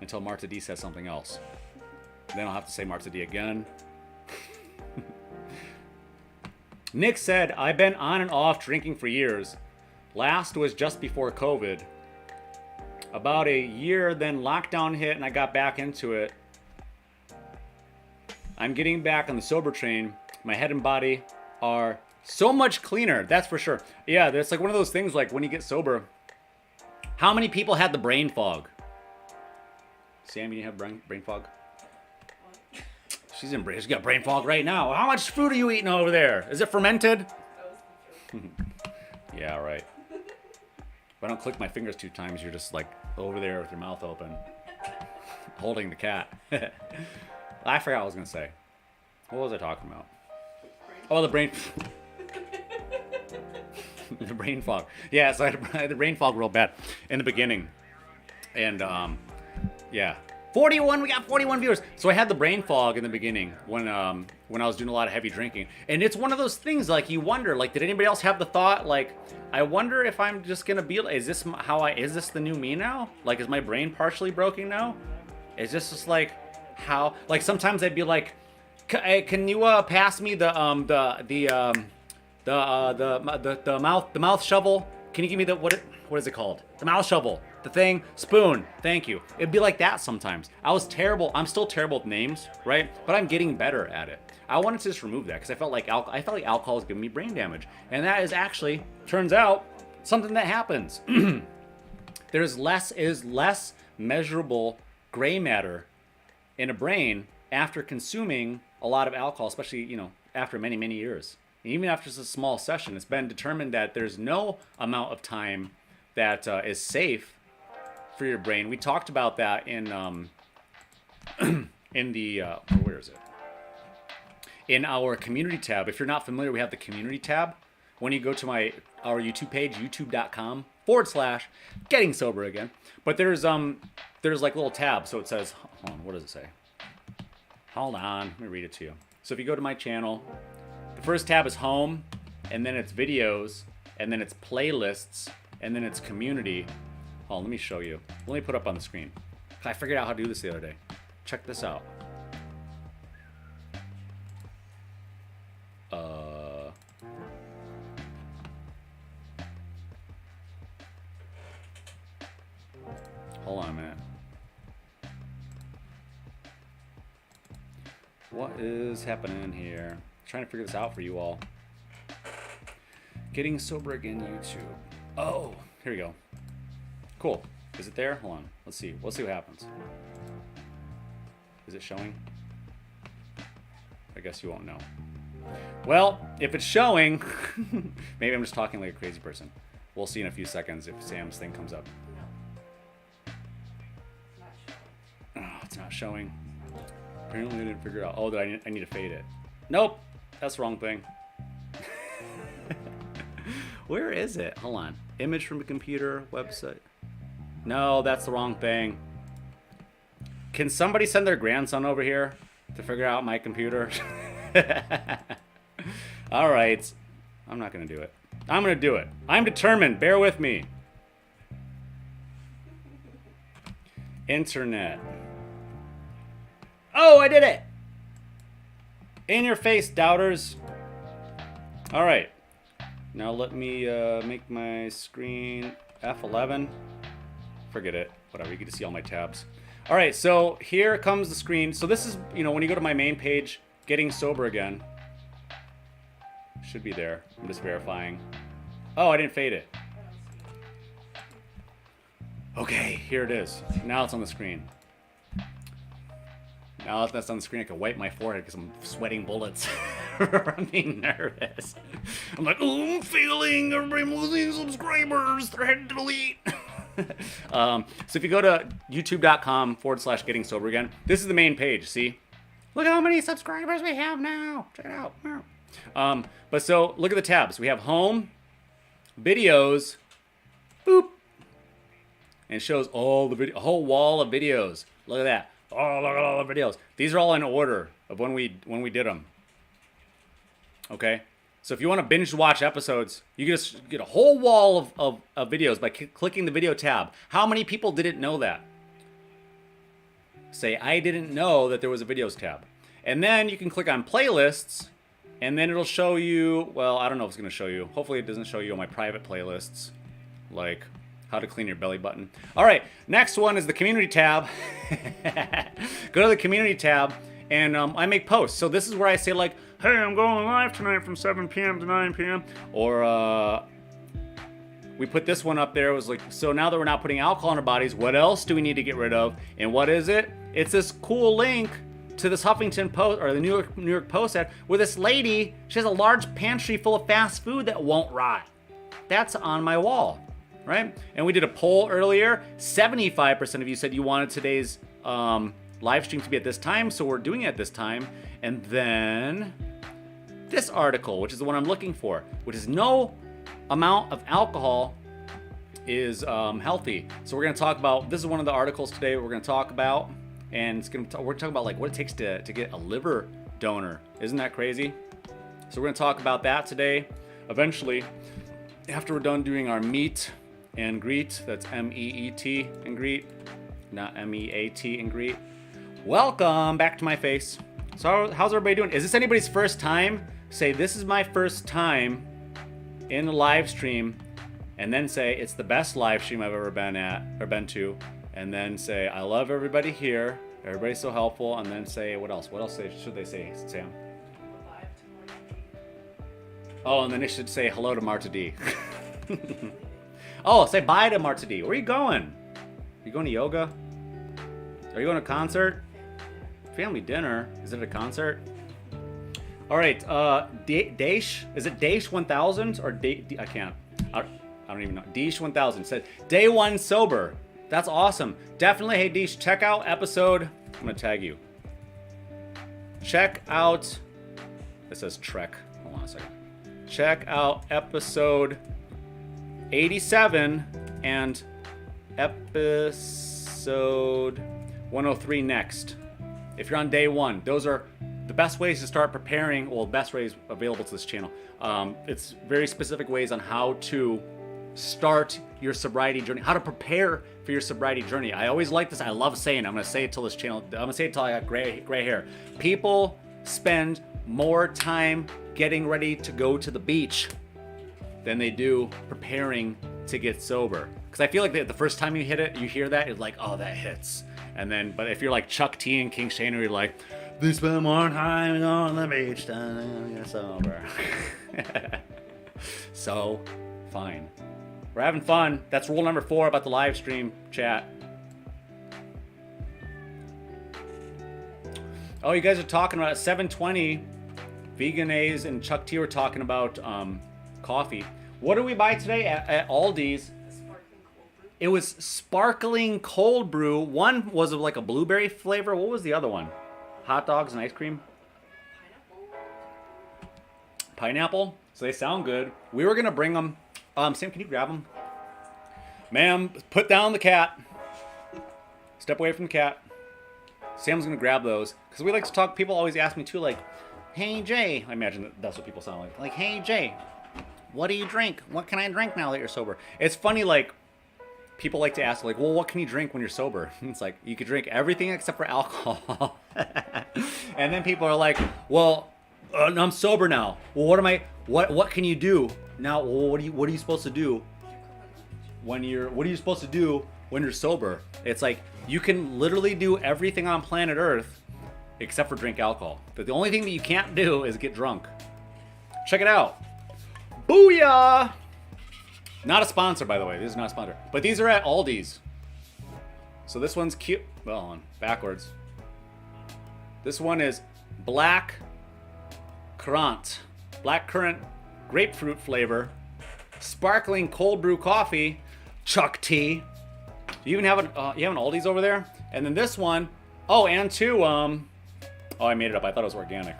Until Marta D says something else. Then I'll have to say Marta D again. Nick said, I've been on and off drinking for years. Last was just before COVID. About a year, then lockdown hit and I got back into it. I'm getting back on the sober train. My head and body are so much cleaner, that's for sure. Yeah, it's like one of those things like when you get sober. How many people had the brain fog? Sam, you have brain fog? She's got brain fog right now. How much food are you eating over there? Is it fermented? Yeah, right. If I don't click my fingers 2 times, you're just like over there with your mouth open, holding the cat. I forgot what I was gonna say. What was I talking about? Oh, the brain. The brain fog. Yeah, so I had the brain fog real bad in the beginning, and yeah. 41, we got 41 viewers. So I had the brain fog in the beginning when I was doing a lot of heavy drinking. And it's one of those things like you wonder, like, did anybody else have the thought, like, I wonder if I'm just gonna be, is this the new me now? Like, is my brain partially broken now? Is this just like, how, like sometimes I'd be like, can you pass me the mouth shovel? Can you give me the, what is it called? The mouth shovel. The thing, spoon, thank you. It'd be like that sometimes. I was terrible. I'm still terrible with names, right? But I'm getting better at it. I wanted to just remove that because I felt like alcohol was giving me brain damage, and that is actually, turns out, something that happens. There's less measurable gray matter in a brain after consuming a lot of alcohol, especially after many years. And even after just a small session, it's been determined that there's no amount of time that is safe for your brain. We talked about that in the where is it? In our community tab. If you're not familiar, we have the community tab. When you go to our YouTube page, youtube.com/gettingsoberagain. But there's like little tabs. So it says, hold on, what does it say? Hold on, let me read it to you. So if you go to my channel, the first tab is home, and then it's videos, and then it's playlists, and then it's community. Oh, let me show you. Let me put up on the screen. I figured out how to do this the other day. Check this out. Hold on a minute. What is happening here? I'm trying to figure this out for you all. Getting Sober Again YouTube. Oh, here we go. Cool. Is it there? Hold on. Let's see. We'll see what happens. Is it showing? I guess you won't know. Well, if it's showing, maybe I'm just talking like a crazy person. We'll see in a few seconds if Sam's thing comes up. Oh, it's not showing. Apparently I didn't figure out. Oh, I need to fade it. Nope. That's the wrong thing. Where is it? Hold on. Image from a computer, website. No, that's the wrong thing. Can somebody send their grandson over here to figure out my computer? All right. I'm not going to do it. I'm going to do it. I'm determined. Bear with me. Internet. Oh, I did it. In your face, doubters. All right. Now let me make my screen F11. Forget it. Whatever. You get to see all my tabs. All right. So here comes the screen. So this is, when you go to my main page, Getting Sober Again. Should be there. I'm just verifying. Oh, I didn't fade it. Okay, here it is. Now it's on the screen. Now that that's on the screen, I can wipe my forehead because I'm sweating bullets. I'm being nervous. I'm like, oh, I'm failing. I'm losing subscribers. Thread delete. So if you go to youtube.com/gettingsoberagain, this is the main page. See, look how many subscribers we have now. Check it out. But so look at the tabs. We have home, videos, boop, and it shows all the video, a whole wall of videos. Look at that. Oh, look at all the videos. These are all in order of when we did them. Okay. So if you want to binge watch episodes, you just get a whole wall of videos by clicking the video tab. How many people didn't know that? Say, I didn't know that there was a videos tab. And then you can click on playlists, and then it'll show you, well, I don't know if it's going to show you. Hopefully it doesn't show you on my private playlists, like how to clean your belly button. All right, next one is the community tab. Go to the community tab, and I make posts. So this is where I say, like, hey, I'm going live tonight from 7 p.m. to 9 p.m. Or we put this one up there. It was like, so now that we're not putting alcohol in our bodies, what else do we need to get rid of? And what is it? It's this cool link to this Huffington Post, or the New York Post ad, where this lady, she has a large pantry full of fast food that won't rot. That's on my wall, right? And we did a poll earlier. 75% of you said you wanted today's live stream to be at this time, so we're doing it at this time. And then this article, which is the one I'm looking for, which is no amount of alcohol is healthy. So we're going to talk about, this is one of the articles today we're going to talk about, and we're talking about like what it takes to get a liver donor. Isn't that crazy? So we're going to talk about that today. Eventually, after we're done doing our meet and greet, that's M-E-E-T and greet, not M-E-A-T and greet. Welcome back to my face. So how's everybody doing? Is this anybody's first time? Say, this is my first time in the live stream, and then say, it's the best live stream I've ever been at, or been to, and then say, I love everybody here. Everybody's so helpful, and then say, what else? What else should they say, Sam? Oh, and then they should say hello to Marta D. Oh, say bye to Marta D. Where are you going? Are you going to yoga? Are you going to a concert? Family dinner. Is it a concert? All right. Daesh. Is it Daesh 1000 or I can't. I don't even know. Daesh 1000 said day one sober. That's awesome. Definitely. Hey Daesh, check out episode. I'm gonna tag you. Check out. It says Trek. Hold on a second. Check out episode 87 and episode 103 next. If you're on day one, those are the best ways to start preparing. Well, best ways available to this channel. It's very specific ways on how to start your sobriety journey, how to prepare for your sobriety journey. I always like this. I love saying it. I'm going to say it till this channel. I'm going to say it till I got gray hair. People spend more time getting ready to go to the beach than they do preparing to get sober. Because I feel like the first time you hit it, you hear that, it's like, oh, that hits. And then, but if you're like Chuck T and King Shane, you're like, they spend more time on the beach than they get sober. So, fine. We're having fun. That's rule number 4 about the live stream chat. Oh, you guys are talking about 720. Vegan A's and Chuck T were talking about coffee. What did we buy today at Aldi's? It was sparkling cold brew. One was of like a blueberry flavor. What was the other one? Hot dogs and ice cream? Pineapple? So they sound good. We were going to bring them. Sam, can you grab them? Ma'am, put down the cat. Step away from the cat. Sam's going to grab those. Because we like to talk. People always ask me too, like, hey, Jay. I imagine that's what people sound like. Like, hey, Jay, what do you drink? What can I drink now that you're sober? It's funny, like, people like to ask, like, well, what can you drink when you're sober? It's like, you could drink everything except for alcohol. And then people are like, well, I'm sober now. Well, what can you do now? Well, what are you supposed to do what are you supposed to do when you're sober? It's like, you can literally do everything on planet Earth except for drink alcohol. But the only thing that you can't do is get drunk. Check it out. Booyah! Not a sponsor, by the way. This is not a sponsor. But these are at Aldi's. So this one's cute. Well, hold on. Backwards. This one is black currant. Black currant grapefruit flavor. Sparkling cold brew coffee. Chuck T. You even have you have an Aldi's over there? And then this one, oh, and two, oh, I made it up. I thought it was organic.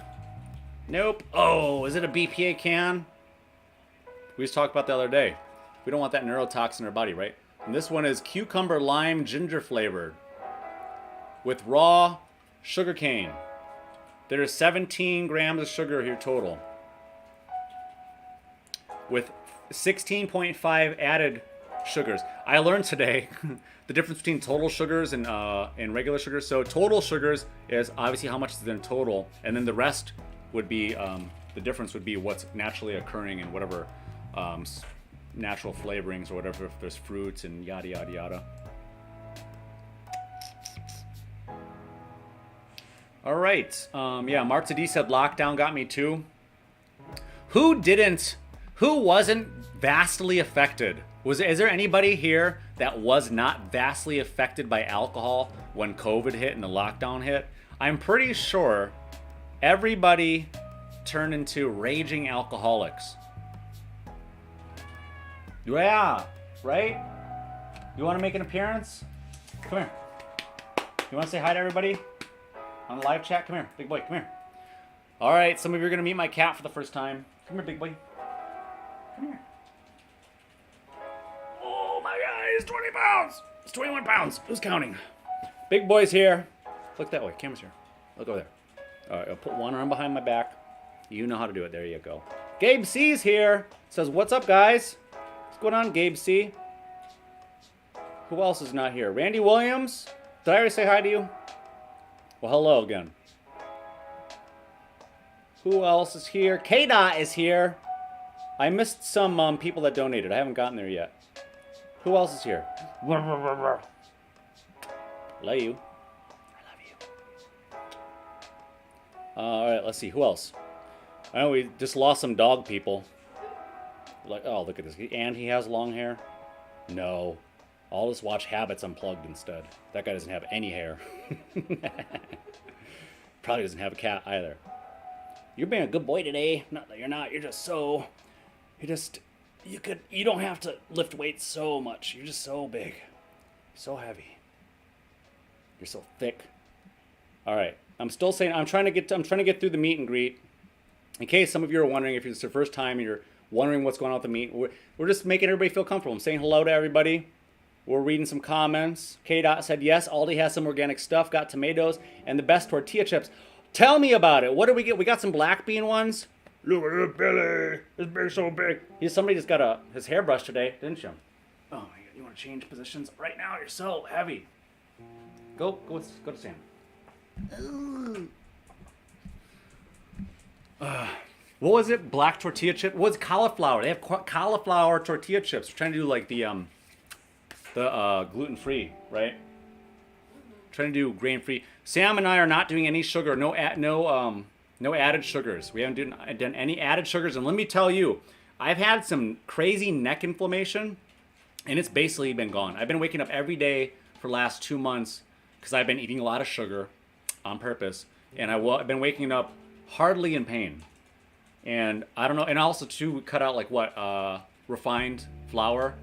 Nope. Oh, is it a BPA can? We just talked about that the other day. We don't want that neurotoxin in our body, right? And this one is cucumber, lime, ginger flavored with raw sugar cane. There's 17 grams of sugar here total, with 16.5 added sugars. I learned today the difference between total sugars and regular sugars. So total sugars is obviously how much is in total, and then the rest would be the difference would be what's naturally occurring in whatever natural flavorings or whatever, if there's fruits and yada yada yada. All right. Yeah, Marta D said lockdown got me too. Who wasn't vastly affected? Is there anybody here that was not vastly affected by alcohol when COVID hit and the lockdown hit? I'm pretty sure everybody turned into raging alcoholics. Yeah, right? You want to make an appearance? Come here. You want to say hi to everybody? On the live chat? Come here, big boy, come here. All right, some of you are going to meet my cat for the first time. Come here, big boy. Come here. Oh my God, he's 20 pounds. It's 21 pounds. Who's counting? Big boy's here. Look that way, camera's here. Look over there. All right, I'll put one arm behind my back. You know how to do it, there you go. Gabe C's here. Says, what's up, guys? What's going on, Gabe C? Who else is not here? Randy Williams? Did I already say hi to you? Well, hello again. Who else is here? K-Dot is here. I missed some people that donated. I haven't gotten there yet. Who else is here? Love you. I love you. All right, let's see. Who else? I know we just lost some dog people. Like, oh, look at this. And he has long hair? No. I'll just watch Habits Unplugged instead. That guy doesn't have any hair. Probably doesn't have a cat either. You're being a good boy today. Not that you're not. You're just so... You don't have to lift weights so much. You're just so big. So heavy. You're so thick. All right. I'm still saying... I'm trying to get through the meet and greet. In case some of you are wondering, if it's your first time and you're wondering what's going on with the meet, we're just making everybody feel comfortable. I'm saying hello to everybody. We're reading some comments. K-Dot said, yes, Aldi has some organic stuff. Got tomatoes and the best tortilla chips. Tell me about it. What did we get? We got some black bean ones. Look at this belly. This bear's so big. Somebody just got his hair brushed today, didn't you? Oh my God. You want to change positions? Right now, you're so heavy. Go to Sam. What was it? Black tortilla chip? What's cauliflower? They have cauliflower tortilla chips. We're trying to do like the gluten-free, right? Trying to do grain-free. Sam and I are not doing any sugar, no added sugars. We haven't done any added sugars. And let me tell you, I've had some crazy neck inflammation, and it's basically been gone. I've been waking up every day for the last 2 months because I've been eating a lot of sugar on purpose, and I've been waking up hardly in pain. And I don't know, and also too, cut out like refined flour,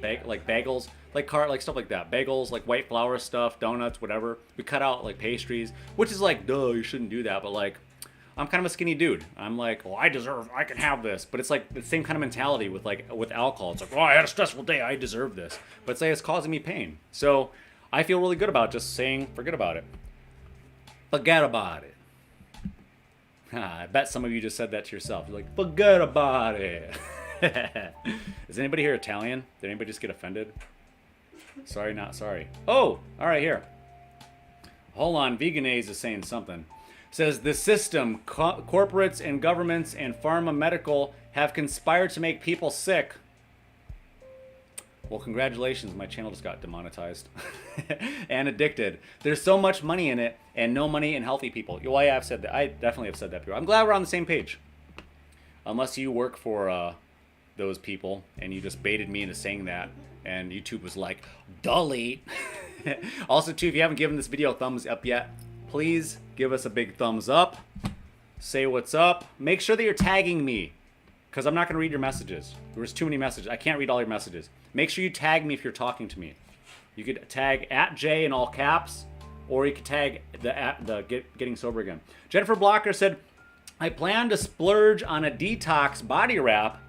like bagels, like stuff like that. Bagels, like white flour stuff, donuts, whatever. We cut out like pastries, which is like, duh, you shouldn't do that. But like, I'm kind of a skinny dude. I'm like, well, I can have this. But it's like the same kind of mentality with alcohol. It's like, oh, I had a stressful day, I deserve this. But it's like, it's causing me pain. So I feel really good about just saying, forget about it. Forget about it. I bet some of you just said that to yourself. You're like, forget about it. Is anybody here Italian? Did anybody just get offended? Sorry, not sorry. Oh, all right, here. Hold on, Veganese is saying something. Says the system, corporates and governments and pharma medical have conspired to make people sick. Well, congratulations, my channel just got demonetized and addicted. There's so much money in it and no money in healthy people. Well, yeah, I've said that. I definitely have said that before. I'm glad we're on the same page. Unless you work for those people and you just baited me into saying that and YouTube was like, delete. Also, too, if you haven't given this video a thumbs up yet, please give us a big thumbs up. Say what's up. Make sure that you're tagging me because I'm not going to read your messages. There's too many messages. I can't read all your messages. Make sure you tag me if you're talking to me. You could tag @J in all caps, or you could tag the Getting Sober Again. Jennifer Blocker said, I plan to splurge on a detox body wrap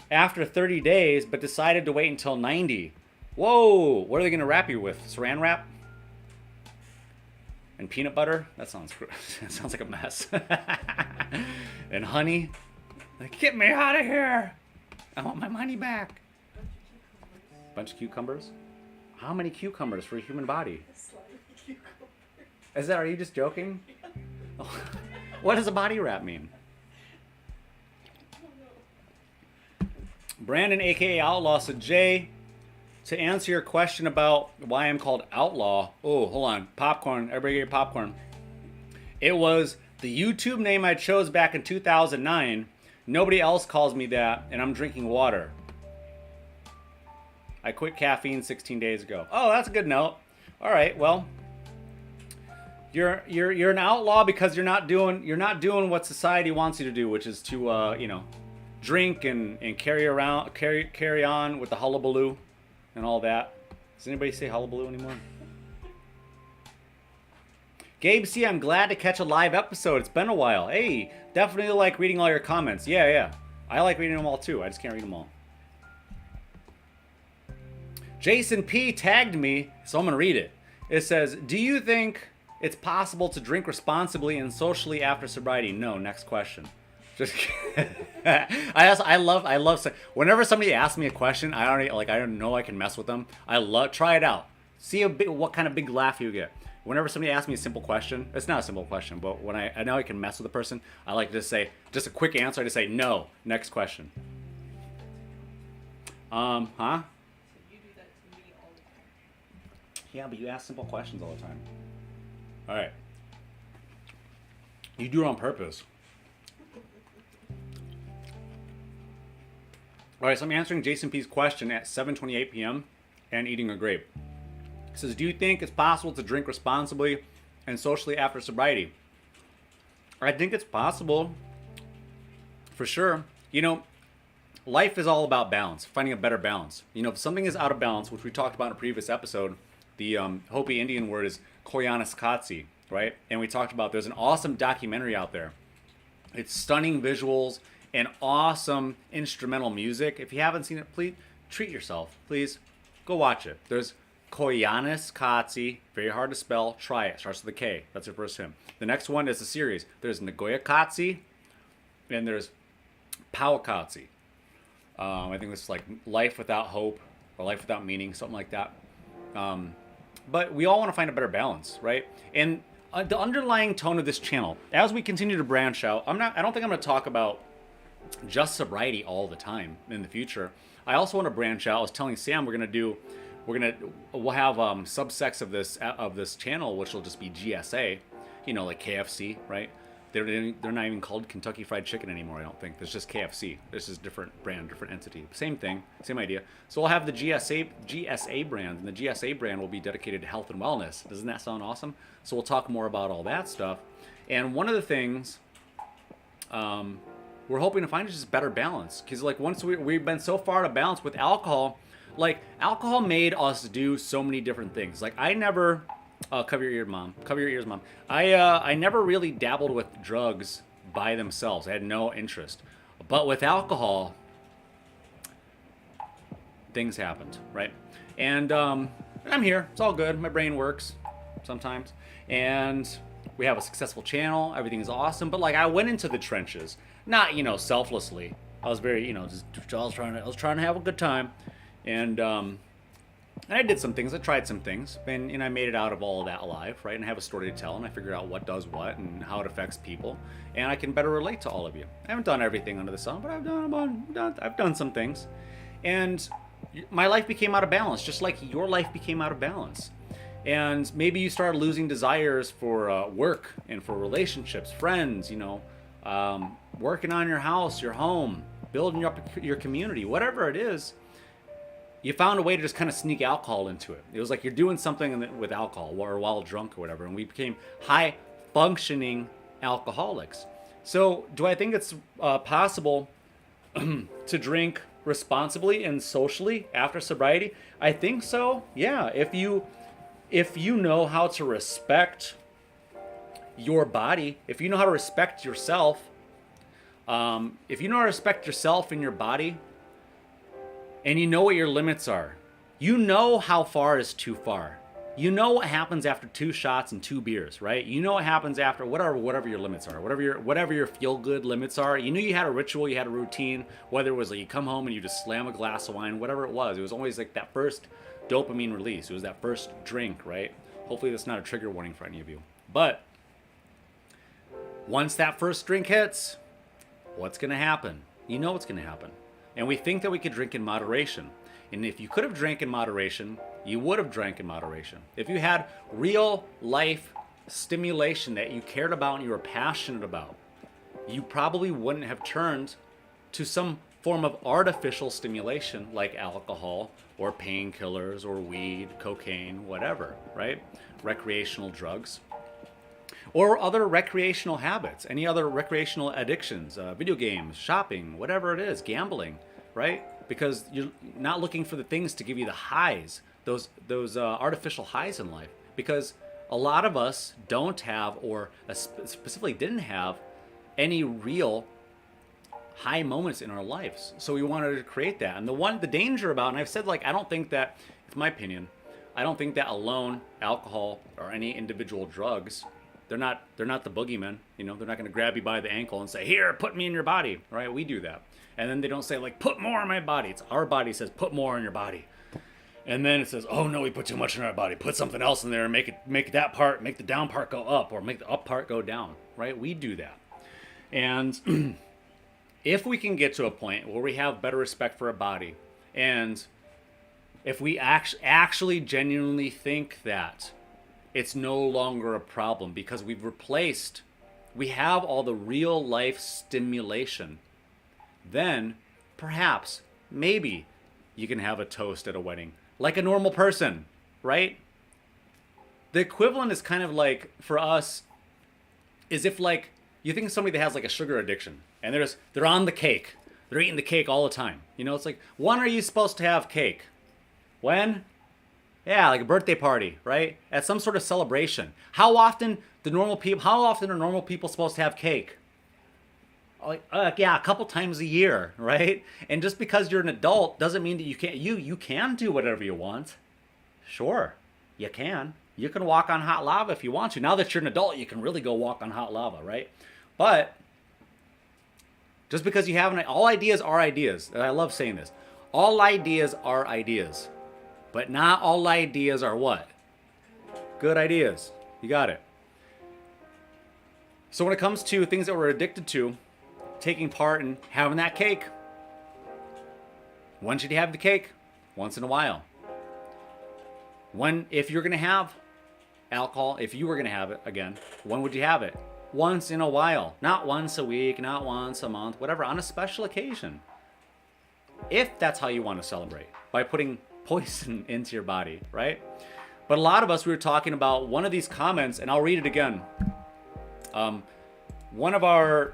after 30 days, but decided to wait until 90. Whoa, what are they going to wrap you with? Saran wrap? And peanut butter? That sounds like a mess. And honey? Like, get me out of here. I want my money back. Bunch of cucumbers? How many cucumbers for a human body? Are you just joking? What does a body wrap mean? Brandon, aka Outlaw, said, Jay, to answer your question about why I'm called Outlaw. Oh, hold on. Popcorn. Everybody get your popcorn. It was the YouTube name I chose back in 2009. Nobody else calls me that, and I'm drinking water. I quit caffeine 16 days ago. Oh, that's a good note. All right, well, you're an outlaw because you're not doing what society wants you to do, which is to drink and carry on with the hullabaloo and all that. Does anybody say hullabaloo anymore? Gabe C, I'm glad to catch a live episode. It's been a while. Hey, definitely like reading all your comments. Yeah. I like reading them all too. I just can't read them all. Jason P tagged me, so I'm going to read it. It says, do you think it's possible to drink responsibly and socially after sobriety? No, next question. Just I love whenever somebody asks me a question, I don't know I can mess with them. Try it out. See what kind of big laugh you get. Whenever somebody asks me a simple question, it's not a simple question, but when I know I can mess with a person, I like to just say, just a quick answer, I just say, no, next question. Huh? You do that to me all the time. Yeah, but you ask simple questions all the time. All right. You do it on purpose. All right, so I'm answering Jason P's question at 7:28 p.m. and eating a grape. He says, do you think it's possible to drink responsibly and socially after sobriety? I think it's possible, for sure. Life is all about balance, finding a better balance. If something is out of balance, which we talked about in a previous episode, the Hopi Indian word is Koyaanisqatsi, right? And we talked about there's an awesome documentary out there. It's stunning visuals and awesome instrumental music. If you haven't seen it, please treat yourself. Please go watch it. There's Koyaanisqatsi, very hard to spell. Try it. Starts with a K. That's your first hymn. The next one is a series. There's Nagoya-katsi, and there's Powakatsi. I think it's like life without hope or life without meaning, something like that. But we all want to find a better balance, right? And the underlying tone of this channel, as we continue to branch out, I don't think I'm going to talk about just sobriety all the time in the future. I also want to branch out. I was telling Sam we'll have subsects of this channel, which will just be GSA, like KFC, right? They're not even called Kentucky Fried Chicken anymore, I don't think. There's just KFC. This is different brand, different entity. Same thing, same idea. So we'll have the GSA brand, and the GSA brand will be dedicated to health and wellness. Doesn't that sound awesome? So we'll talk more about all that stuff. And one of the things we're hoping to find is just better balance. Because once we've been so far out of balance with alcohol, alcohol made us do so many different things. I never... cover your ears, mom. Cover your ears, mom. I never really dabbled with drugs by themselves. I had no interest. But with alcohol, things happened, right? And I'm here. It's all good. My brain works sometimes. And we have a successful channel. Everything is awesome. But I went into the trenches, not selflessly. I was very I was trying to have a good time, and I did some things. I tried some things, and I made it out of all of that alive, right? And I have a story to tell, and I figured out what does what and how it affects people, and I can better relate to all of you. I haven't done everything under the sun, but I've done some things, and my life became out of balance, just like your life became out of balance. And maybe you started losing desires for work and for relationships, friends, working on your house, your home, building up your community, whatever it is. You found a way to just kind of sneak alcohol into it. It was like you're doing something with alcohol or while drunk or whatever, and we became high-functioning alcoholics. So do I think it's possible to drink responsibly and socially after sobriety? I think so. Yeah, if you know how to respect your body, if you know how to respect yourself, if you know how to respect yourself and your body, and you know what your limits are, you know how far is too far. You know what happens after 2 shots and 2 beers, right? You know what happens after whatever your limits are, whatever your feel good limits are. You knew you had a ritual, you had a routine, whether it was like you come home and you just slam a glass of wine, whatever it was. It was always like that first dopamine release. It was that first drink, right? Hopefully that's not a trigger warning for any of you. But once that first drink hits, what's going to happen? You know what's going to happen. And we think that we could drink in moderation. And if you could have drank in moderation, you would have drank in moderation. If you had real life stimulation that you cared about and you were passionate about, you probably wouldn't have turned to some form of artificial stimulation like alcohol or painkillers or weed, cocaine, whatever, right? Recreational drugs. Or other recreational habits, any other recreational addictions, video games, shopping, whatever it is, gambling, right? Because you're not looking for the things to give you the highs, those artificial highs in life. Because a lot of us don't have, or specifically didn't have, any real high moments in our lives. So we wanted to create that. And the danger about, and I've said, like, I don't think that, it's my opinion, I don't think that alone, alcohol or any individual drugs, they're not the boogeymen, you know. They're not going to grab you by the ankle and say, "Here, put me in your body," right? We do that, and then they don't say like, "Put more in my body." It's our body says, "Put more in your body," and then it says, "Oh no, we put too much in our body. Put something else in there and make that part, make the down part go up, or make the up part go down," right? We do that, and if we can get to a point where we have better respect for our body, and if we actually genuinely think that it's no longer a problem because we have all the real life stimulation, then perhaps, maybe you can have a toast at a wedding like a normal person, right? The equivalent is kind of like, for us, is if like you think of somebody that has like a sugar addiction and they're on the cake, they're eating the cake all the time. You know, it's like, when are you supposed to have cake? When? Yeah, like a birthday party, right? At some sort of celebration. How often are normal people supposed to have cake? Like, yeah, a couple times a year, right? And just because you're an adult doesn't mean that you can't. You can do whatever you want. Sure, you can. You can walk on hot lava if you want to. Now that you're an adult, you can really go walk on hot lava, right? But just because you have all ideas are ideas. And I love saying this. All ideas are ideas. But not all ideas are what? Good ideas. You got it. So when it comes to things that we're addicted to, taking part in having that cake, when should you have the cake? Once in a while. If you're going to have alcohol, if you were going to have it, again, when would you have it? Once in a while. Not once a week, not once a month, whatever, on a special occasion. If that's how you want to celebrate, by putting poison into your body, right? But a lot of us, we were talking about one of these comments, and I'll read it again. One of our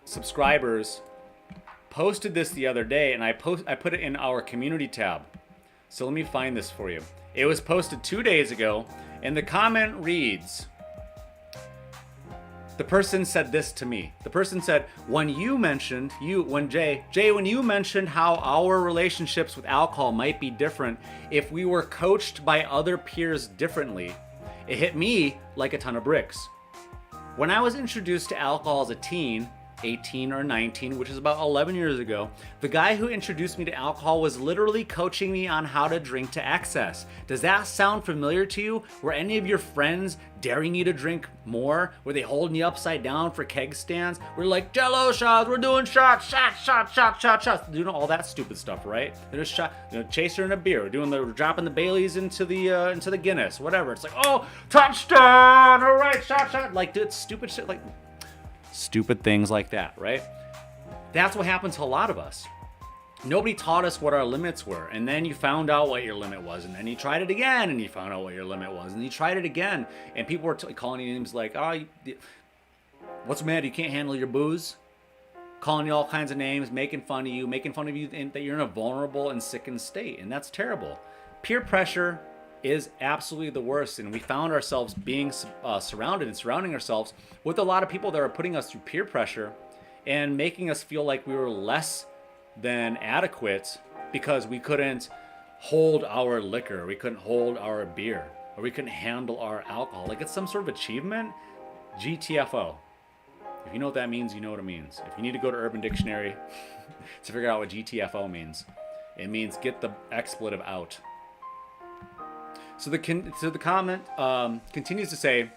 subscribers posted this the other day, and I put it in our community tab. So let me find this for you. It was posted 2 days ago, and the comment reads, the person said this to me. The person said, when you mentioned how our relationships with alcohol might be different if we were coached by other peers differently, it hit me like a ton of bricks. When I was introduced to alcohol as a teen, 18 or 19, which is about 11 years ago, the guy who introduced me to alcohol was literally coaching me on how to drink to excess. Does that sound familiar to you? Were any of your friends daring you to drink more? Were they holding you upside down for keg stands? We're like, Jello shots, we're doing shots, doing all that stupid stuff, right? They're just chasing a beer, we're dropping the Baileys into the Guinness, whatever. It's like, oh, touchdown, all right, shot, like, dude, stupid shit, like stupid things like that, right? That's what happened to a lot of us. Nobody taught us what our limits were, and then you found out what your limit was, and then you tried it again, and you found out what your limit was, and you tried it again, and people were calling you names like, oh, what's the matter, you can't handle your booze? calling you all kinds of names, making fun of you that you're in a vulnerable and sickened state. And that's terrible. Peer pressure is absolutely the worst. And we found ourselves being surrounding ourselves with a lot of people that are putting us through peer pressure and making us feel like we were less than adequate because we couldn't hold our liquor, we couldn't hold our beer, or we couldn't handle our alcohol. Like it's some sort of achievement. GTFO. If you know what that means, you know what it means. If you need to go to Urban Dictionary to figure out what GTFO means, it means get the expletive out. So the comment continues to say,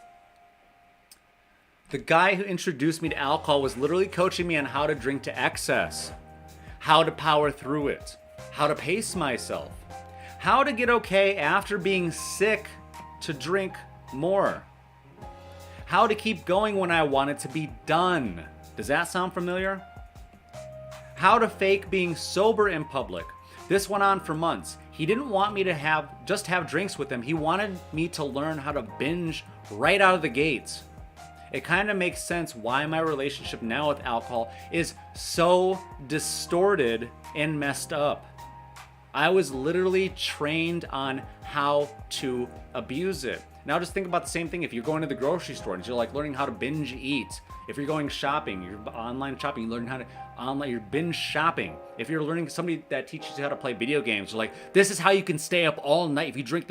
the guy who introduced me to alcohol was literally coaching me on how to drink to excess, how to power through it, how to pace myself, how to get okay after being sick to drink more, how to keep going when I want it to be done. Does that sound familiar? How to fake being sober in public. This went on for months. He didn't want me to just have drinks with him. He wanted me to learn how to binge right out of the gates. It kind of makes sense why my relationship now with alcohol is so distorted and messed up. I was literally trained on how to abuse it. Now just think about the same thing if you're going to the grocery store and you're like learning how to binge eat. If you're going shopping, you're online shopping, you learn how to you're binge shopping. If you're learning somebody that teaches you how to play video games, you're like, this is how you can stay up all night. If you drink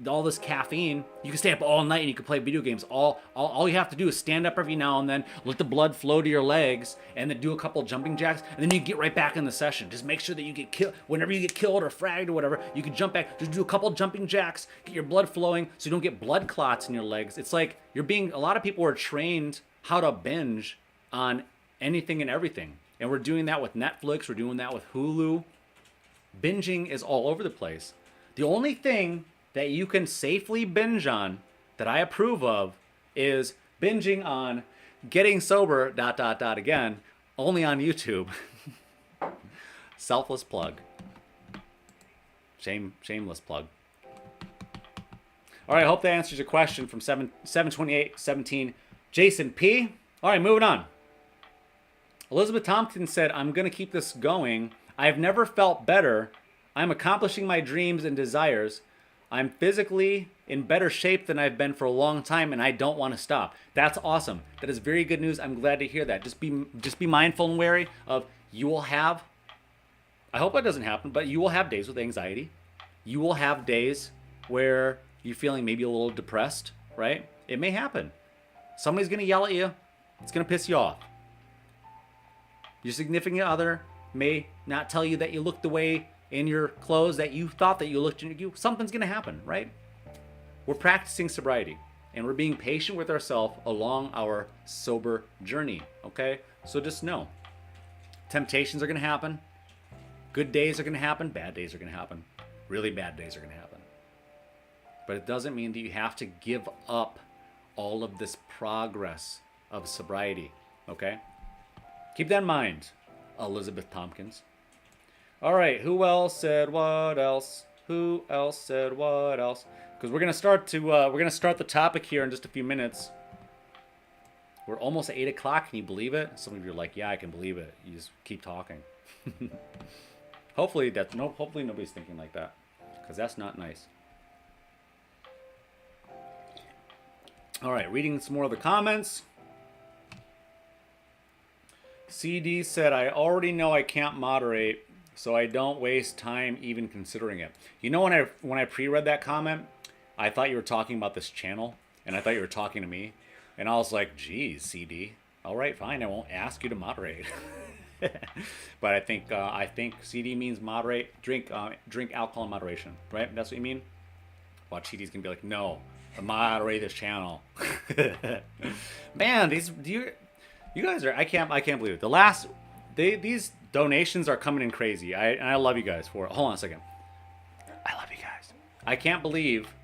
all this caffeine, you can stay up all night and you can play video games. All you have to do is stand up every now and then, let the blood flow to your legs, and then do a couple jumping jacks, and then you get right back in the session. Just make sure that you get killed. Whenever you get killed or fragged or whatever, you can jump back, just do a couple jumping jacks, get your blood flowing so you don't get blood clots in your legs. It's like a lot of people are trained how to binge on anything and everything. And we're doing that with Netflix. We're doing that with Hulu. Binging is all over the place. The only thing that you can safely binge on that I approve of is binging on Getting Sober, again, only on YouTube. Selfless plug. Shameless plug. All right, I hope that answers your question from 72817 Jason P. All right, moving on. Elizabeth Tompkins said, I'm going to keep this going. I've never felt better. I'm accomplishing my dreams and desires. I'm physically in better shape than I've been for a long time, and I don't want to stop. That's awesome. That is very good news. I'm glad to hear that. Just be mindful and wary of you will have, I hope that doesn't happen, but you will have days with anxiety. You will have days where you're feeling maybe a little depressed, right? It may happen. Somebody's going to yell at you. It's going to piss you off. Your significant other may not tell you that you look the way in your clothes that you thought that you looked in your. Something's going to happen, right? We're practicing sobriety, and we're being patient with ourselves along our sober journey, okay? So just know, temptations are going to happen. Good days are going to happen. Bad days are going to happen. Really bad days are going to happen. But it doesn't mean that you have to give up all of this progress of sobriety, okay? Keep that in mind, Elizabeth Tompkins. All right, who else said what else? Who else said what else? Because we're gonna start the topic here in just a few minutes. We're almost at 8 o'clock. Can you believe it? Some of you are like, yeah, I can believe it. You just keep talking. Hopefully nobody's thinking like that, because that's not nice. All right, reading some more of the comments. CD said, I already know I can't moderate, so I don't waste time even considering it. You know, when I pre-read that comment, I thought you were talking about this channel, and I thought you were talking to me, and I was like, geez, CD. All right, fine, I won't ask you to moderate. But I think CD means moderate, drink alcohol in moderation, right? That's what you mean? Watch, CD's gonna be like, no, moderate this channel. Man, you guys are, I can't believe it. These donations are coming in crazy. I love you guys for it. Hold on a second. I love you guys. I can't believe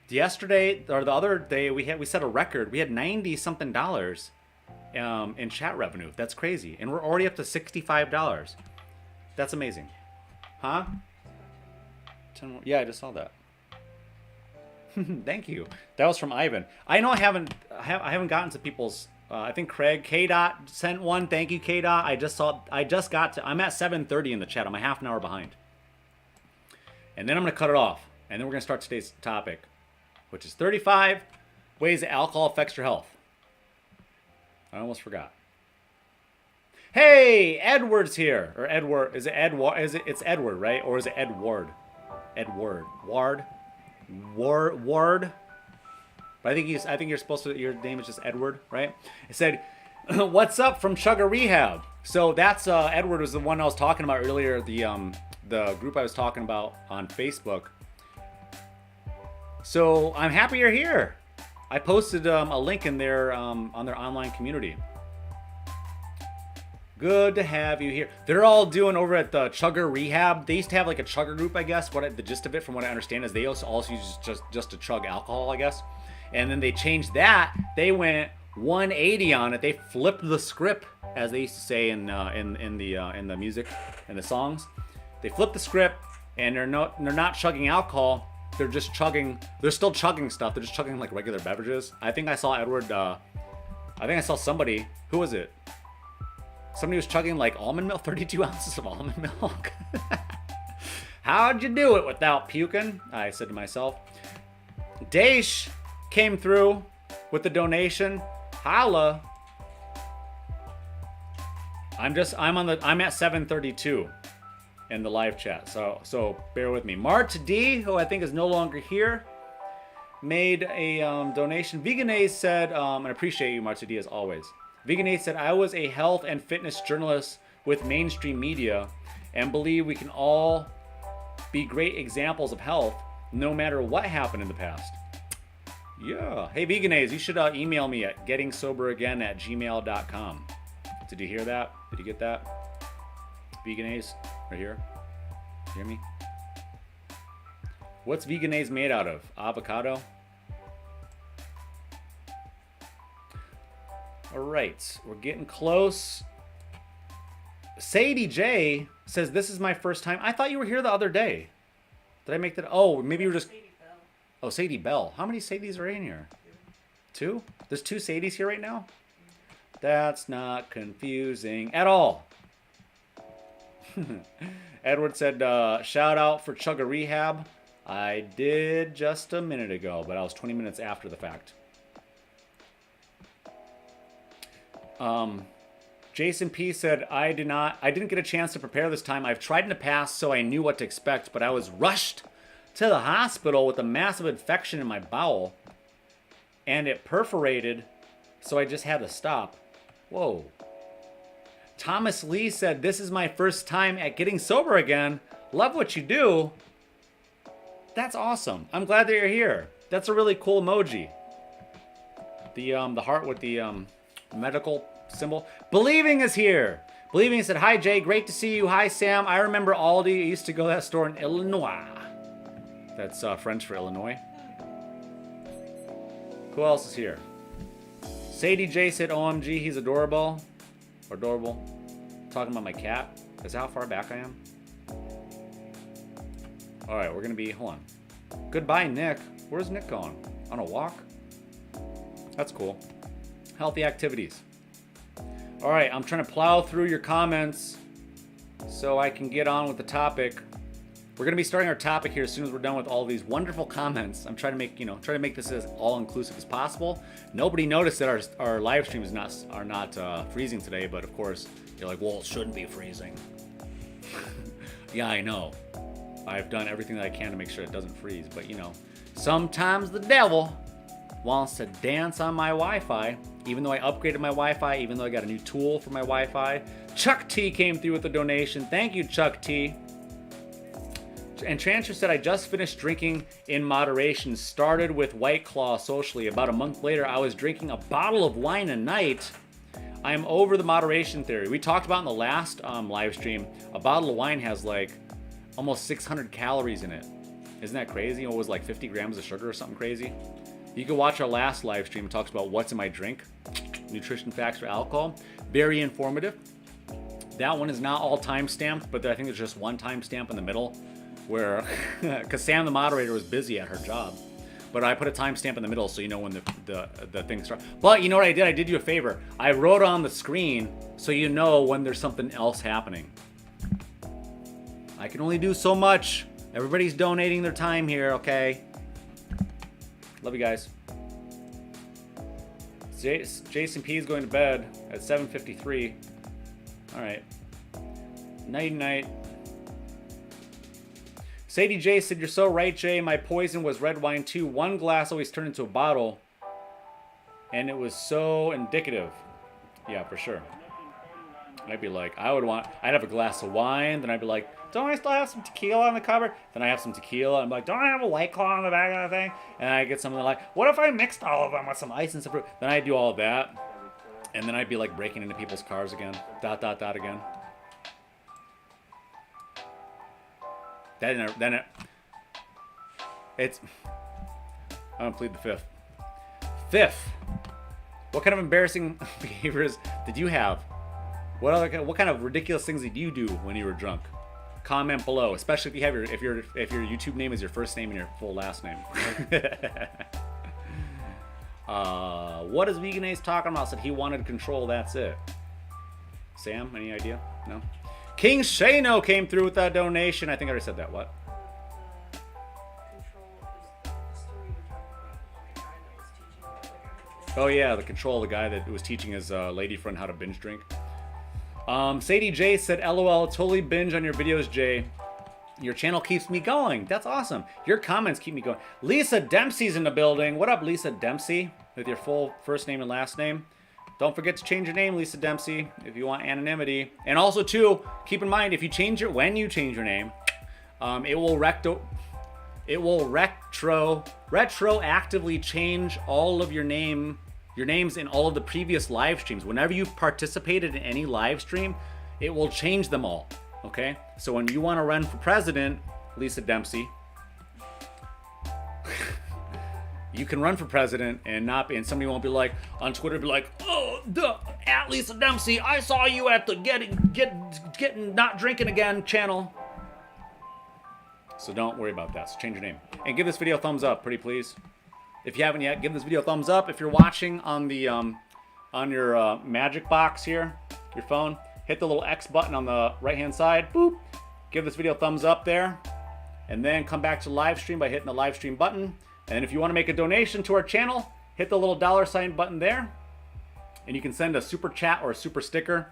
yesterday or the other day we set a record. We had $90-something in chat revenue. That's crazy. And we're already up to $65. That's amazing. Huh? 10 more. Yeah, I just saw that. Thank you. That was from Ivan. I know I haven't gotten to people's I think Craig K. Dot sent one. Thank you, K. Dot. I'm at 7:30 in the chat. I'm a half an hour behind. And then I'm going to cut it off. And then we're going to start today's topic, which is 35 ways that alcohol affects your health. I almost forgot. Hey, Edward's here. Or Edward. Is it Edward? It's Edward, right? Or is it Edward? Edward. Ward. But I think you're supposed to, your name is just Edward, right? It said, what's up from Chugger Rehab? So that's, Edward was the one I was talking about earlier, the group I was talking about on Facebook. So I'm happy you're here. I posted a link in there on their online community. Good to have you here. They're all doing over at the Chugger Rehab. They used to have like a Chugger group, I guess. The gist of it, from what I understand, is they also use just to chug alcohol, I guess. And then they changed that. They went 180 on it. They flipped the script, as they used to say in the music and the songs. They flipped the script, and they're not chugging alcohol. They're just chugging. They're still chugging stuff. They're just chugging like regular beverages. I think I saw Edward. I think I saw somebody. Who was it? Somebody was chugging like almond milk, 32 ounces of almond milk. How'd you do it without puking? I said to myself. Daesh came through with the donation. Holla. I'm at 7:32 in the live chat, so bear with me. Mart D, who I think is no longer here, made a donation. Veganese said, and I appreciate you, Mart D, as always. Veganese said, I was a health and fitness journalist with mainstream media and believe we can all be great examples of health no matter what happened in the past. Yeah. Hey, Veganese, you should email me at gettingsoberagain@gmail.com. Did you hear that? Did you get that? Veganese, right here. You hear me? What's Veganese made out of? Avocado? All right, we're getting close. Sadie J says, this is my first time. I thought you were here the other day. Did I make that? Oh, maybe you were just... Oh, Sadie Bell. How many Sadies are in here? Two? There's two Sadies here right now? That's not confusing at all. Edward said, shout out for Chugger Rehab. I did just a minute ago, but I was 20 minutes after the fact. Jason P said, I didn't get a chance to prepare this time. I've tried in the past, so I knew what to expect, but I was rushed to the hospital with a massive infection in my bowel, and it perforated, so I just had to stop. Whoa. Thomas Lee said, this is my first time at Getting Sober Again. Love what you do. That's awesome. I'm glad that you're here. That's a really cool emoji. The heart with the medical symbol. Believing is here. Believing said, hi Jay, great to see you. Hi Sam, I remember Aldi. I used to go to that store in Illinois. That's French for Illinois. Who else is here? Sadie J said, OMG, he's adorable. Adorable. Talking about my cat. Is that how far back I am? All right, we're gonna be, hold on. Goodbye, Nick. Where's Nick going? On a walk? That's cool. Healthy activities. All right, I'm trying to plow through your comments so I can get on with the topic. We're gonna be starting our topic here as soon as we're done with all these wonderful comments. I'm trying to make, this as all-inclusive as possible. Nobody noticed that our live streams are not freezing today, but of course, you're like, well, it shouldn't be freezing. Yeah, I know. I've done everything that I can to make sure it doesn't freeze, but sometimes the devil wants to dance on my Wi-Fi, even though I upgraded my Wi-Fi, even though I got a new tool for my Wi-Fi. Chuck T came through with a donation. Thank you, Chuck T. And Transfer said, I just finished drinking in moderation. Started with White Claw socially. About a month later, I was drinking a bottle of wine a night. I am over the moderation theory. We talked about in the last live stream, a bottle of wine has like almost 600 calories in it. Isn't that crazy? It was like 50 grams of sugar or something crazy. You can watch our last live stream. It talks about what's in my drink. Nutrition facts for alcohol. Very informative. That one is not all time-stamped, but I think there's just one time-stamp in the middle where, because Sam the moderator was busy at her job. but I put a timestamp in the middle so you know when the thing starts. But you know what I did? I did you a favor. I wrote on the screen so you know when there's something else happening. I can only do so much. Everybody's donating their time here, okay? Love you guys. Jason P is going to bed at 7:53. All right. Night night. Sadie J said, "You're so right, Jay. My poison was red wine too. One glass always turned into a bottle, and it was so indicative." Yeah, for sure. I'd be like, I'd have a glass of wine, then I'd be like, don't I still have some tequila on the cupboard? Then I have some tequila, I'm like, don't I have a White Claw on the back of the thing? And I get something like, what if I mixed all of them with some ice and some fruit? Then I'd do all of that, and then I'd be like breaking into people's cars again. ... again. It's... I'm gonna plead the fifth. Fifth! What kind of embarrassing behaviors did you have? What kind of ridiculous things did you do when you were drunk? Comment below, especially if you have if your YouTube name is your first name and your full last name. What is Vegan Ace talking about? Said he wanted control. That's it. Sam, any idea? No. King Shano came through with that donation. I think I already said that. What? Oh yeah, the control, the guy that was teaching his lady friend how to binge drink. Sadie J said, LOL, totally binge on your videos, Jay. Your channel keeps me going. That's awesome. Your comments keep me going. Lisa Dempsey's in the building. What up, Lisa Dempsey? With your full first name and last name. Don't forget to change your name, Lisa Dempsey, if you want anonymity. And also, too, keep in mind, if you change when you change your name, it will retroactively change all of your names in all of the previous live streams. Whenever you've participated in any live stream, it will change them all, okay? So when you want to run for president, Lisa Dempsey, you can run for president and somebody won't be like, on Twitter, be like, oh, at Lisa Dempsey, I saw you at the getting not drinking again channel. So don't worry about that, so change your name. And give this video a thumbs up, pretty please. If you haven't yet, give this video a thumbs up. If you're watching on the on your magic box here, your phone, hit the little X button on the right-hand side. Boop. Give this video a thumbs up there, and then come back to live stream by hitting the live stream button. And if you want to make a donation to our channel, hit the little $ button there, and you can send a super chat or a super sticker.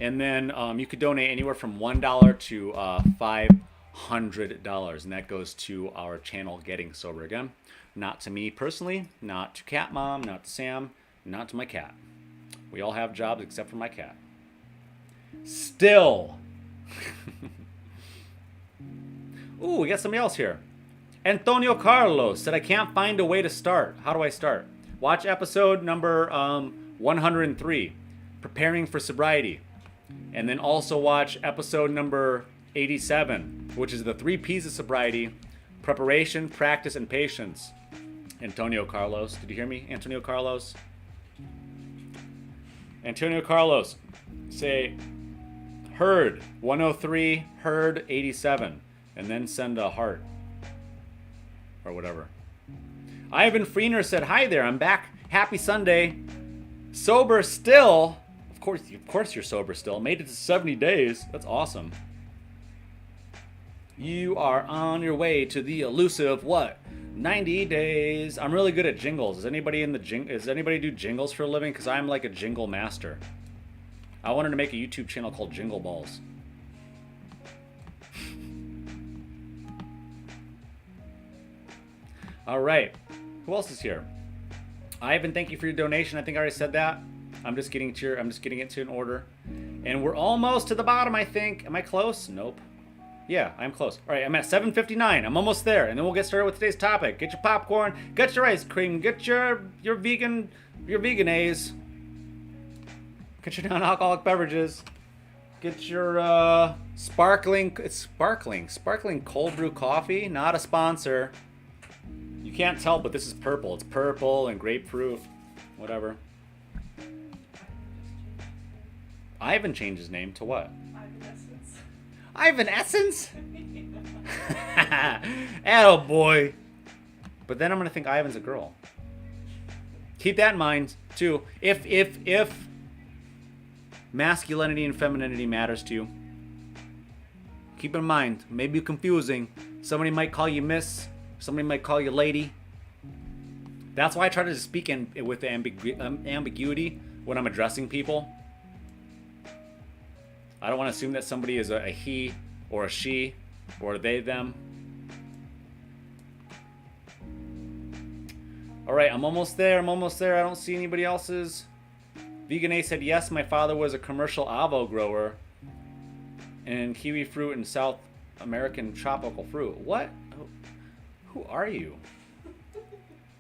And then you could donate anywhere from $1 to $500, and that goes to our channel, Getting Sober Again. Not to me personally, not to Cat Mom, not to Sam, not to my cat. We all have jobs except for my cat. Still. Ooh, we got somebody else here. Antonio Carlos said, I can't find a way to start. How do I start? Watch episode number 103, Preparing for Sobriety. And then also watch episode number 87, which is the 3 P's of sobriety: preparation, practice, and patience. Antonio Carlos. Did you hear me, Antonio Carlos? Antonio Carlos, say heard 103, heard 87, and then send a heart or whatever. Ivan Freener said, hi there, I'm back. Happy Sunday. Sober still. Of course you're sober still. Made it to 70 days. That's awesome. You are on your way to the elusive what? 90 days. I'm really good at jingles. Does anybody do jingles for a living? Because I'm like a jingle master. I wanted to make a YouTube channel called Jingle Balls. All right. Who else is here? Ivan, thank you for your donation. I think I already said that. I'm just getting it to an order. And we're almost to the bottom, I think. Am I close? Nope. Yeah, I'm close. All right, I'm at 7:59. I'm almost there, and then we'll get started with today's topic. Get your popcorn, get your ice cream, get your vegan-A's, get your non-alcoholic beverages, get your sparkling cold brew coffee. Not a sponsor. You can't tell, but this is purple. It's purple and grapefruit, whatever. Ivan changed his name to what? Ivan Essence? Attaboy. But then I'm gonna think Ivan's a girl. Keep that in mind too. If masculinity and femininity matters to you, keep in mind, maybe confusing. Somebody might call you miss, somebody might call you lady. That's why I try to speak in with the ambiguity when I'm addressing people. I don't want to assume that somebody is a he or a she or they, them. All right, I'm almost there. I don't see anybody else's. Vegan A said, yes, my father was a commercial avo grower and kiwi fruit and South American tropical fruit. What? Who are you?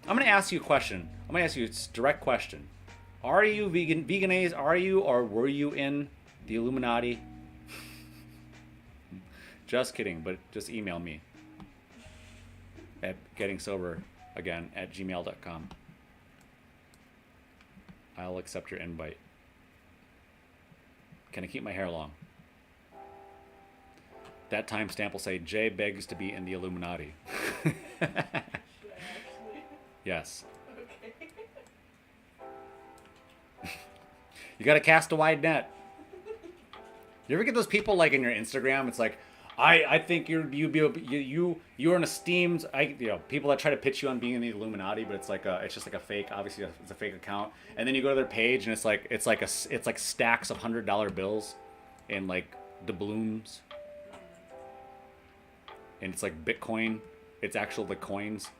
I'm going to ask you a question. I'm going to ask you a direct question. Are you vegan A's? Are you or were you in the Illuminati? Just kidding, but just email me at gettingsoberagain@gmail.com. I'll accept your invite. Can I keep my hair long? That timestamp will say Jay begs to be in the Illuminati. Yes. Okay. You gotta cast a wide net. You ever get those people like in your Instagram? It's like, I think you're an esteemed, people that try to pitch you on being in the Illuminati, but it's like it's just like a fake. Obviously, it's a fake account. And then you go to their page, and it's like stacks of $100 bills, and like doubloons, and it's like Bitcoin. It's actual the coins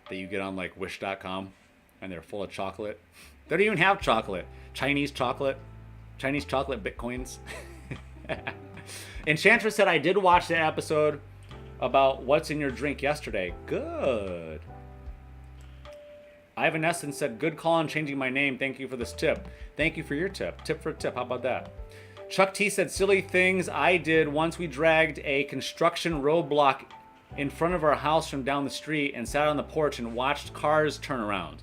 that you get on like Wish.com, and they're full of chocolate. They don't even have chocolate. Chinese chocolate Bitcoins. Enchantress said, I did watch the episode about what's in your drink yesterday. Good. Ivan Essen said, good call on changing my name. Thank you for this tip. Thank you for your tip. Tip for a tip. How about that? Chuck T said, silly things I did once we dragged a construction roadblock in front of our house from down the street and sat on the porch and watched cars turn around.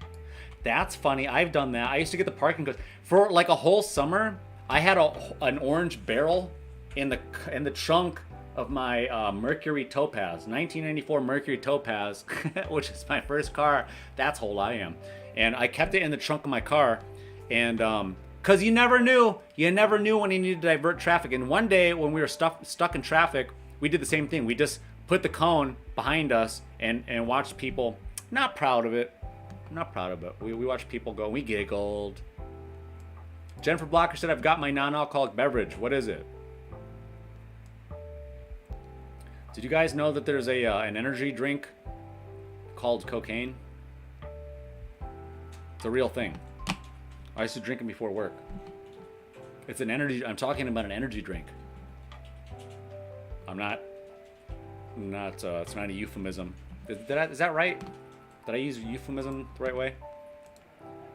That's funny. I've done that. I used to get the parking codes. For like a whole summer, I had an orange barrel in the trunk of my Mercury Topaz, 1994 Mercury Topaz, which is my first car. That's how old I am. And I kept it in the trunk of my car, and because you never knew when you needed to divert traffic. And one day when we were stuck in traffic, we did the same thing. We just put the cone behind us and watched people. Not proud of it. We watched people go. We giggled. Jennifer Blocker said, I've got my non-alcoholic beverage. What is it? Did you guys know that there's an energy drink called cocaine? It's a real thing. I used to drink it before work. It's an energy. I'm talking about an energy drink. I'm not. It's not a euphemism. Is that right? Did I use euphemism the right way?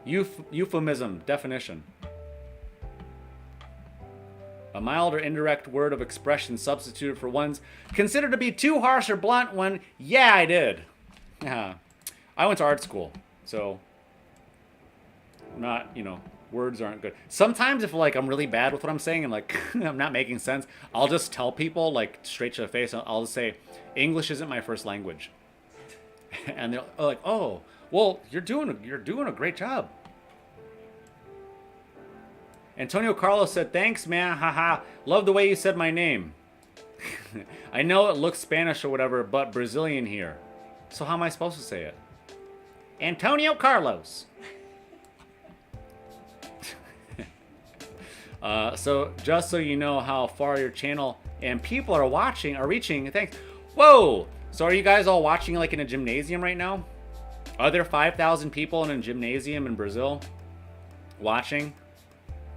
Euphemism definition. A mild or indirect word of expression substituted for ones considered to be too harsh or blunt when, yeah, I did. Yeah. I went to art school, so words aren't good. Sometimes if like I'm really bad with what I'm saying and like I'm not making sense, I'll just tell people like straight to the face. I'll just say, English isn't my first language. And they're like, oh, well, you're doing a great job. Antonio Carlos said, thanks, man. Haha. Love the way you said my name. I know it looks Spanish or whatever, but Brazilian here. So how am I supposed to say it? Antonio Carlos. So just so you know how far your channel and people are reaching, thanks. Whoa! So are you guys all watching like in a gymnasium right now? Are there 5,000 people in a gymnasium in Brazil watching?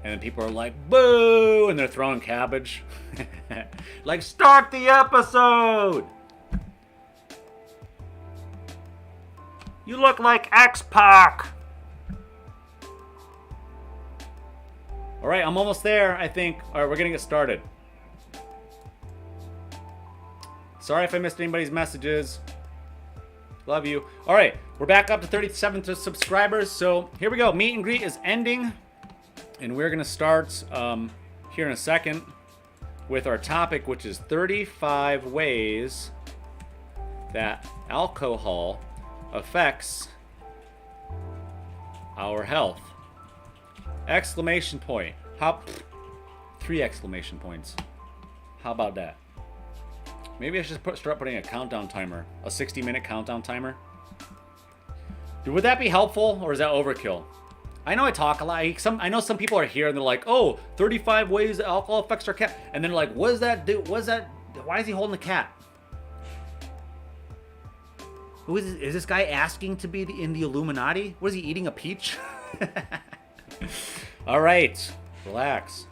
And then people are like, boo! And they're throwing cabbage. Like, start the episode! You look like X-Pac! Alright, I'm almost there, I think. Alright, we're gonna get started. Sorry if I missed anybody's messages. Love you. Alright, we're back up to 37 subscribers. So, here we go. Meet and greet is ending. And we're going to start here in a second with our topic, which is 35 ways that alcohol affects our health? Exclamation point. How? 3 exclamation points. How about that? Maybe I should start putting a countdown timer, a 60-minute countdown timer. Would that be helpful, or is that overkill? I know I talk a lot. I know some people are here and they're like, "Oh, 35 ways that alcohol affects our cat," and then like, "What does that do? What is that? Why is he holding the cat?" Who is this guy asking to be in the Illuminati? What is he eating, a peach? All right, relax.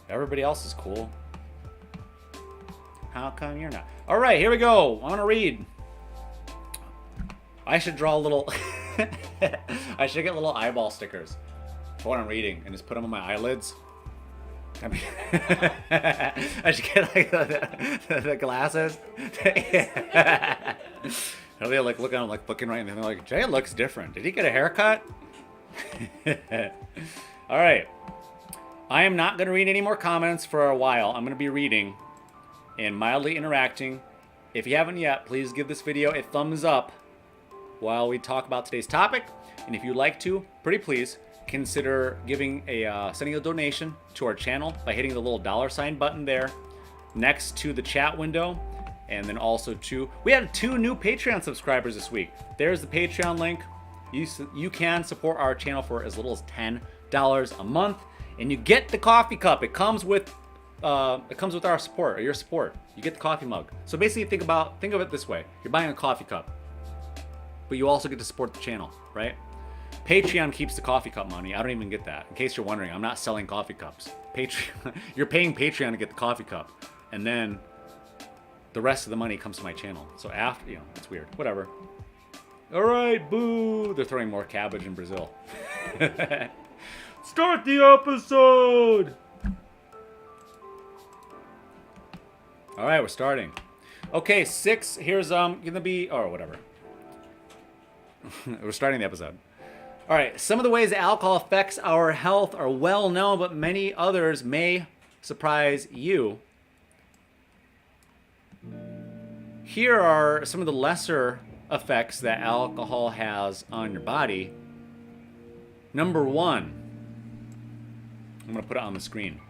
Everybody else is cool. How come you're not? All right, here we go. I want to read. I should draw a little. I should get little eyeball stickers for what I'm reading and just put them on my eyelids. I mean, I should get like the glasses. And they like looking right, and they're like, "Jay looks different. Did he get a haircut?" All right. I am not going to read any more comments for a while. I'm going to be reading and mildly interacting. If you haven't yet, please give this video a thumbs up while we talk about today's topic. And if you'd like to, pretty please consider giving sending a donation to our channel by hitting the little $ button there next to the chat window. And then also we had 2 new Patreon subscribers this week. There's the Patreon link. You can support our channel for as little as $10 a month, and you get the coffee cup. It comes with our support, or your support. You get the coffee mug. So basically, think of it this way: you're buying a coffee cup, but you also get to support the channel, right? Patreon keeps the coffee cup money. I don't even get that. In case you're wondering, I'm not selling coffee cups. You're paying Patreon to get the coffee cup, and then the rest of the money comes to my channel. So after, it's weird. Whatever. All right, boo. They're throwing more cabbage in Brazil. Start the episode. All right, we're starting. Okay, 6. Here's gonna be, or whatever. We're starting the episode. All right, some of the ways that alcohol affects our health are well known, but many others may surprise you. Here are some of the lesser effects that alcohol has on your body. Number 1, I'm going to put it on the screen.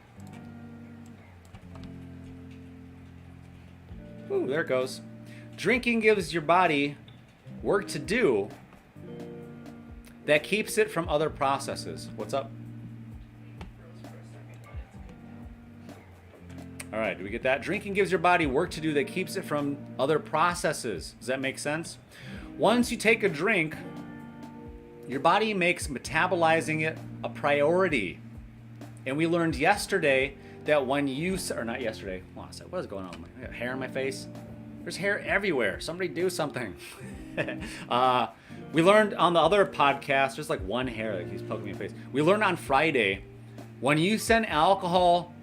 Ooh, there it goes. Drinking gives your body work to do that keeps it from other processes. What's up? All right, do we get that? Drinking gives your body work to do that keeps it from other processes. Does that make sense? Once you take a drink, your body makes metabolizing it a priority. And we learned yesterday that when you, or not yesterday, hold on a second, what is going on? I got hair in my face? There's hair everywhere. Somebody do something. We learned on the other podcast, there's like one hair that keeps poking me in the face. We learned on Friday, when you send alcohol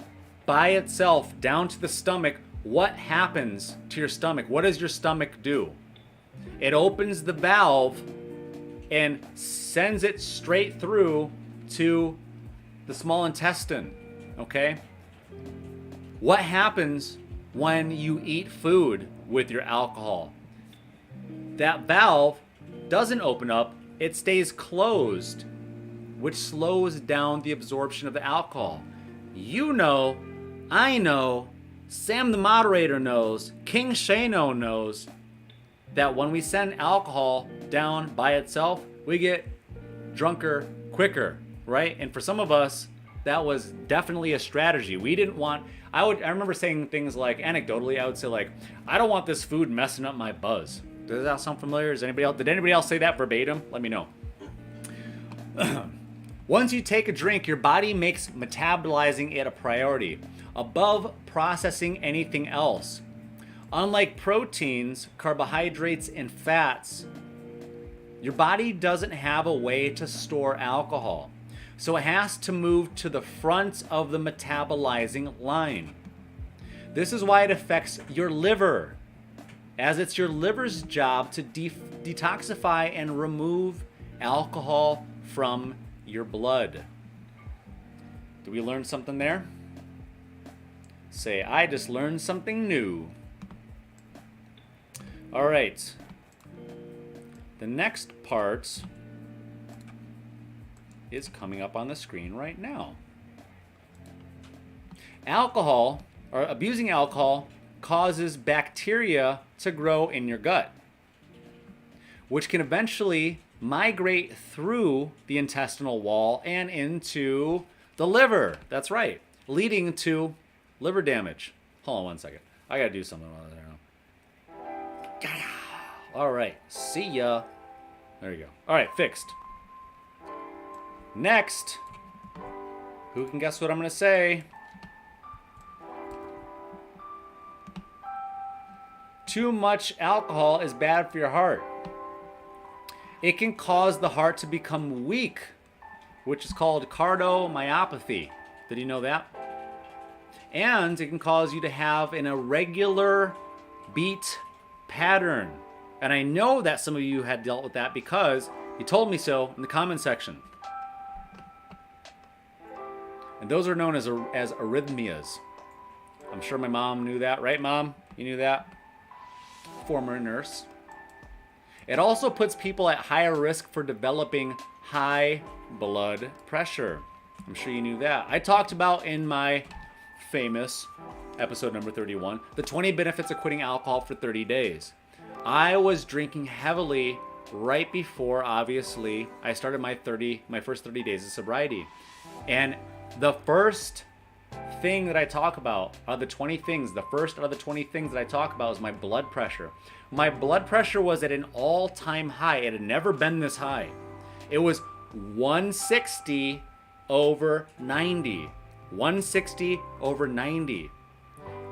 by itself down to the stomach, what happens to your stomach? What does your stomach do? It opens the valve and sends it straight through to the small intestine, okay? What happens when you eat food with your alcohol? That valve doesn't open up, it stays closed, which slows down the absorption of the alcohol. You know, I know, Sam the moderator knows, King Shano knows that when we send alcohol down by itself, we get drunker quicker, right? And for some of us, that was definitely a strategy. We didn't want, I remember saying things like, anecdotally, I would say like, I don't want this food messing up my buzz. Does that sound familiar? Did anybody else say that verbatim? Let me know. Once you take a drink, your body makes metabolizing it a priority, above processing anything else. Unlike proteins, carbohydrates, and fats, your body doesn't have a way to store alcohol. So it has to move to the front of the metabolizing line. This is why it affects your liver, as it's your liver's job to detoxify and remove alcohol from your blood. Did we learn something there? Say, I just learned something new. All right. The next part is coming up on the screen right now. Alcohol, or abusing alcohol, causes bacteria to grow in your gut, which can eventually migrate through the intestinal wall and into the liver. That's right, leading to liver damage. Hold on one second. I gotta do something while there now. All right, see ya. There you go. All right, fixed. Next, who can guess what I'm gonna say? Too much alcohol is bad for your heart. It can cause the heart to become weak, which is called cardiomyopathy. Did you know that? And it can cause you to have an irregular beat pattern. And I know that some of you had dealt with that because you told me so in the comment section. And those are known as arrhythmias. I'm sure my mom knew that, right, Mom? You knew that? Former nurse. It also puts people at higher risk for developing high blood pressure. I'm sure you knew that. I talked about in my famous episode number 31, the 20 benefits of quitting alcohol for 30 days. I was drinking heavily right before, obviously, I started my first 30 days of sobriety. And the first thing that I talk about are the 20 things. The first out of the 20 things that I talk about is my blood pressure. My blood pressure was at an all-time high. It had never been this high. It was 160 over 90. 160 over 90.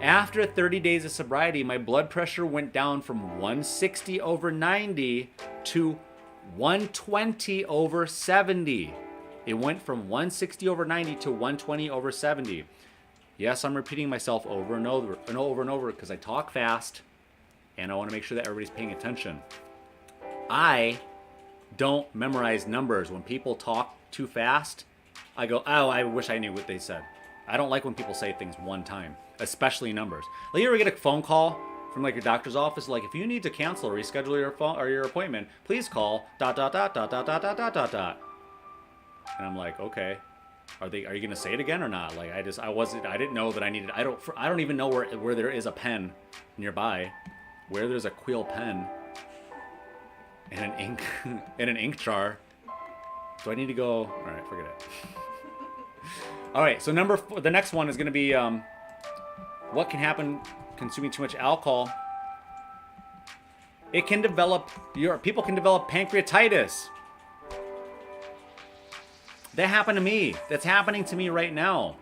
After 30 days of sobriety, my blood pressure went down from 160 over 90 to 120 over 70. It went from 160 over 90 to 120 over 70. Yes, I'm repeating myself over and over and over and over because I talk fast and I want to make sure that everybody's paying attention. I don't memorize numbers. When people talk too fast, I go, oh, I wish I knew what they said. I don't like when people say things one time, especially numbers. Like, you ever get a phone call from like your doctor's office, like, if you need to cancel or reschedule your phone or your appointment, please call ... And I'm like, okay, are you gonna say it again or not? Like, I didn't know that I needed. I don't even know where there is a pen nearby, where there's a quill pen and an ink and an ink jar. Do I need to go? All right, forget it. All right, so the next one is gonna be what can happen consuming too much alcohol. People can develop pancreatitis. That happened to me. That's happening to me right now.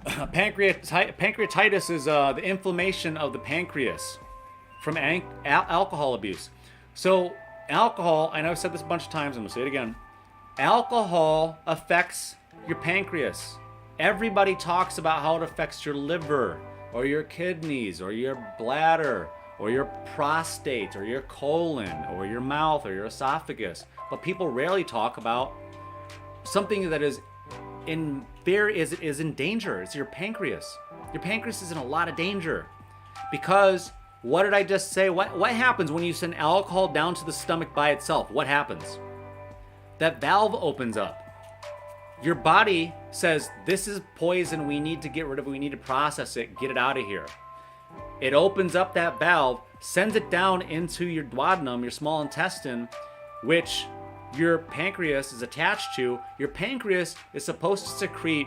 Pancreatitis is the inflammation of the pancreas from alcohol abuse. So alcohol, I know I've said this a bunch of times, I'm going to say it again. Alcohol affects your pancreas. Everybody talks about how it affects your liver or your kidneys or your bladder or your prostate or your colon or your mouth or your esophagus. But people rarely talk about something that is in danger. It's your pancreas. Your pancreas is in a lot of danger because what did I just say? What happens when you send alcohol down to the stomach by itself? What happens? That valve opens up. Your body says, this is poison. We need to get rid of it. We need to process it. Get it out of here. It opens up that valve, sends it down into your duodenum, your small intestine, which your pancreas is attached to. Your pancreas is supposed to secrete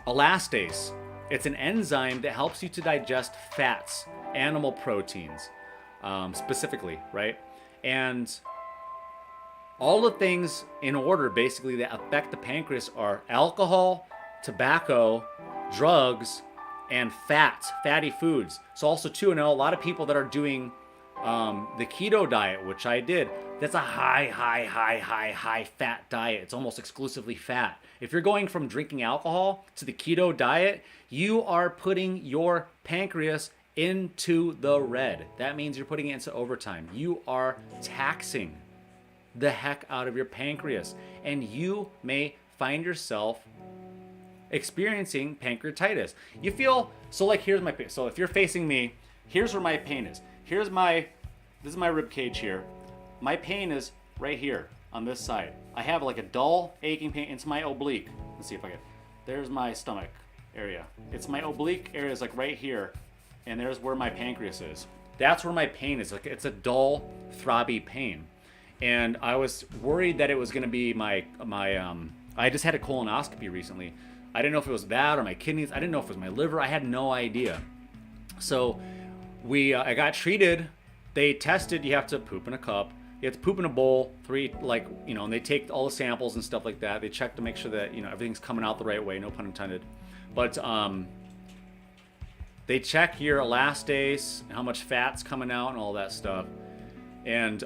elastase. It's an enzyme that helps you to digest fats, animal proteins, specifically, right? And all the things in order, basically, that affect the pancreas are alcohol, tobacco, drugs, and fatty foods. So also, too, I know a lot of people that are doing the keto diet, which I did, that's a high fat diet. It's almost exclusively fat. If you're going from drinking alcohol to the keto diet, you are putting your pancreas into the red. That means you're putting it into overtime. You are taxing the heck out of your pancreas. And you may find yourself experiencing pancreatitis. You feel, so like here's my pain. So if you're facing me, here's where my pain is. This is my rib cage here. My pain is right here on this side. I have like a dull aching pain. It's my oblique. Let's see if I can. There's my stomach area. It's my oblique area is like right here. And there's where my pancreas is. That's where my pain is. Like it's a dull, throbby pain. And I was worried that it was going to be I just had a colonoscopy recently. I didn't know if it was that or my kidneys. I didn't know if it was my liver. I had no idea. So I got treated. They tested, you have to poop in a cup. You have to poop in a bowl, and they take all the samples and stuff like that. They check to make sure that, everything's coming out the right way, no pun intended. But they check your elastase, how much fat's coming out and all that stuff. And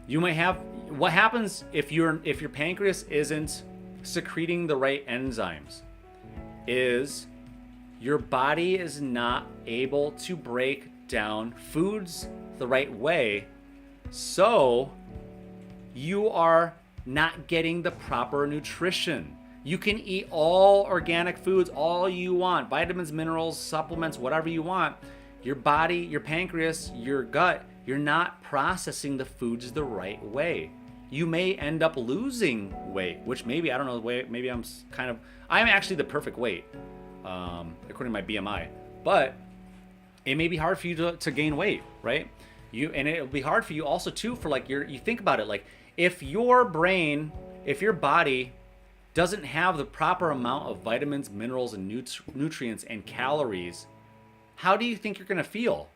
you might have, what happens if your pancreas isn't secreting the right enzymes is your body is not able to break down foods the right way, so you are not getting the proper nutrition. You can eat all organic foods all you want, vitamins, minerals, supplements, whatever you want. Your body, your pancreas, your gut, you're not processing the foods the right way. You may end up losing weight, which maybe, I don't know, maybe I'm actually the perfect weight, according to my BMI. But it may be hard for you to gain weight, right? And it'll be hard for you also too for you think about it, like if your body doesn't have the proper amount of vitamins, minerals, and nutrients and calories, how do you think you're gonna feel?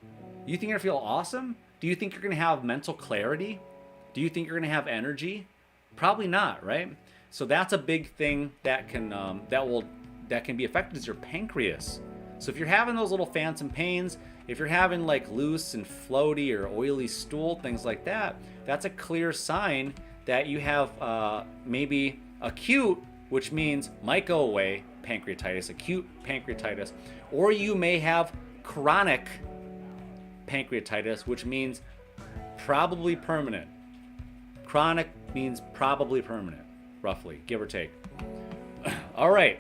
Do you think you're gonna feel awesome? Do you think you're gonna have mental clarity? Do you think you're gonna have energy? Probably not, right? So that's a big thing that can be affected is your pancreas. So if you're having those little phantom pains, if you're having like loose and floaty or oily stool, things like that, that's a clear sign that you have maybe acute, which means might go away, pancreatitis, acute pancreatitis, or you may have chronic pancreatitis, which means probably permanent. Chronic means probably permanent, roughly, give or take. All right,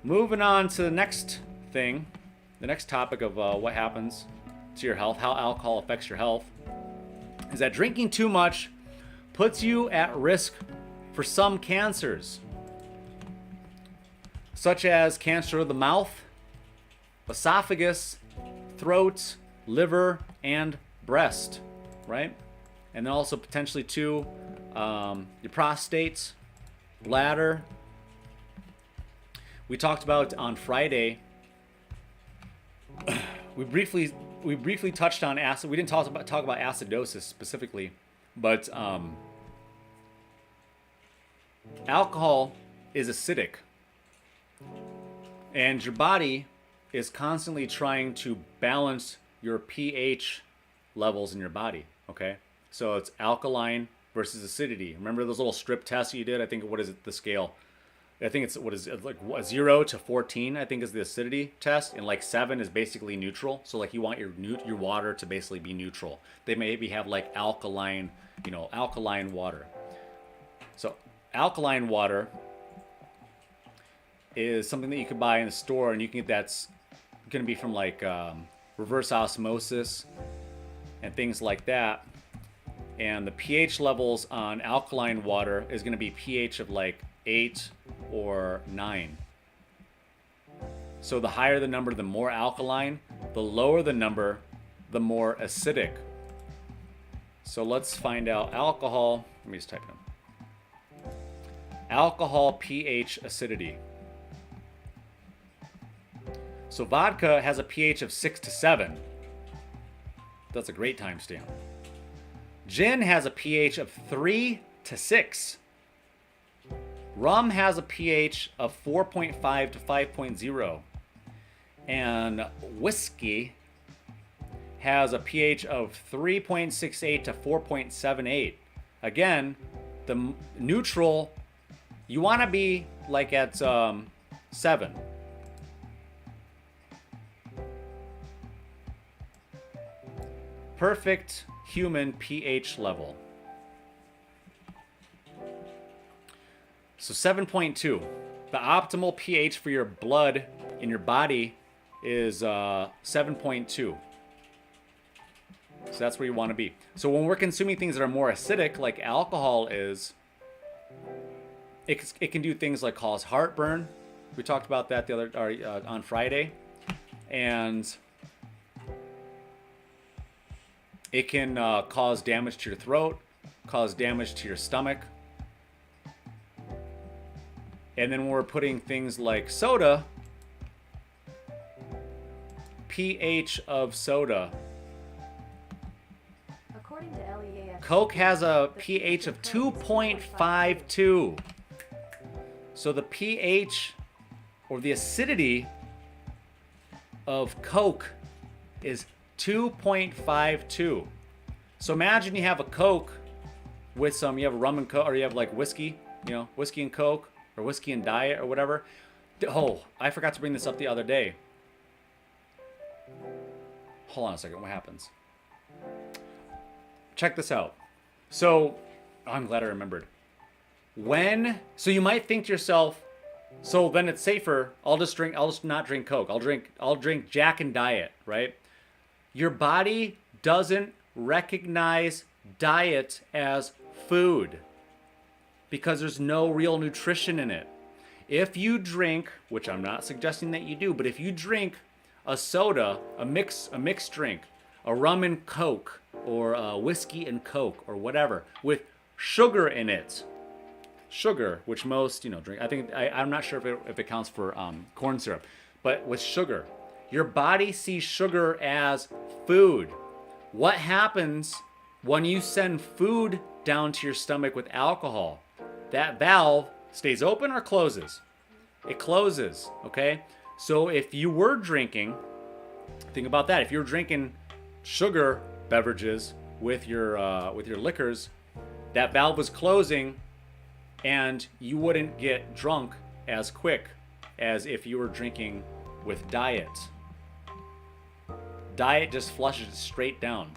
moving on to the next thing, the next topic of what happens to your health, how alcohol affects your health, is that drinking too much puts you at risk for some cancers, such as cancer of the mouth, esophagus, throat, liver, and breast, right? And then also potentially too, your prostate, bladder. We talked about on Friday. We briefly touched on acid. We didn't talk about acidosis specifically, but alcohol is acidic, and your body is constantly trying to balance your pH levels in your body. Okay, so it's alkaline versus acidity. Remember those little strip tests you did? I think, what is it, the scale? I think it's, what is it, like 0 to 14, I think is the acidity test, and like 7 is basically neutral. So like you want your water to basically be neutral. They maybe have like alkaline water. So alkaline water is something that you could buy in the store, and you can get, that's going to be from like reverse osmosis and things like that. And the pH levels on alkaline water is going to be pH of like 8 or 9. So the higher the number, the more alkaline. The lower the number, the more acidic. So let's find out alcohol. Let me just type it in. Alcohol pH acidity. So vodka has a pH of 6 to 7. That's a great timestamp. Gin has a pH of 3 to 6. Rum has a pH of 4.5 to 5.0. And whiskey has a pH of 3.68 to 4.78. Again, the neutral, you want to be like at 7. Perfect human pH level. So 7.2. The optimal pH for your blood in your body is 7.2. So that's where you want to be. So when we're consuming things that are more acidic, like alcohol is, it can do things like cause heartburn. We talked about that on Friday. And it can cause damage to your throat, cause damage to your stomach. And then when we're putting things like soda, pH of soda. According to LEAF, Coke has a pH of 2.52. So the pH or the acidity of Coke is 2.52. So imagine you have a Coke with you have a rum and Coke, or you have like whiskey, whiskey and Coke, or whiskey and diet, or whatever. Oh, I forgot to bring this up the other day. Hold on a second, what happens? Check this out. So, I'm glad I remembered. So you might think to yourself, so then it's safer, I'll just not drink Coke. I'll drink Jack and Diet, right? Your body doesn't recognize diet as food because there's no real nutrition in it. If you drink, which I'm not suggesting that you do, but if you drink a soda, a mixed drink, a rum and Coke, or a whiskey and Coke, or whatever, with sugar in it, which most drink. I'm not sure if it counts for corn syrup, but with sugar, your body sees sugar as food. What happens when you send food down to your stomach with alcohol? That valve stays open or closes? It closes, okay? So if you were drinking, think about that. If you're drinking sugar beverages with your liquors, that valve was closing, and you wouldn't get drunk as quick as if you were drinking with diet. Diet just flushes it straight down.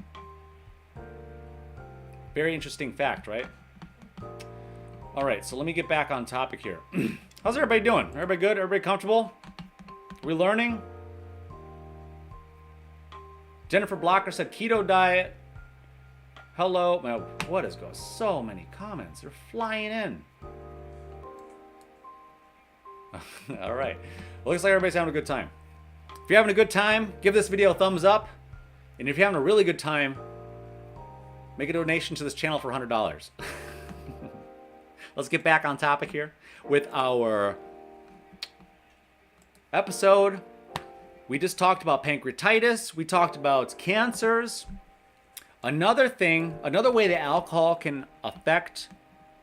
Very interesting fact, right? All right, so let me get back on topic here. How's everybody doing? Everybody good? Everybody comfortable? We learning? Jennifer Blocker said keto diet. Hello. Now, what is going? So many comments. They're flying in. All right. Well, looks like everybody's having a good time. If you're having a good time, give this video a thumbs up. And if you're having a really good time, make a donation to this channel for $100. Let's get back on topic here with our episode. We just talked about pancreatitis. We talked about cancers. Another way that alcohol can affect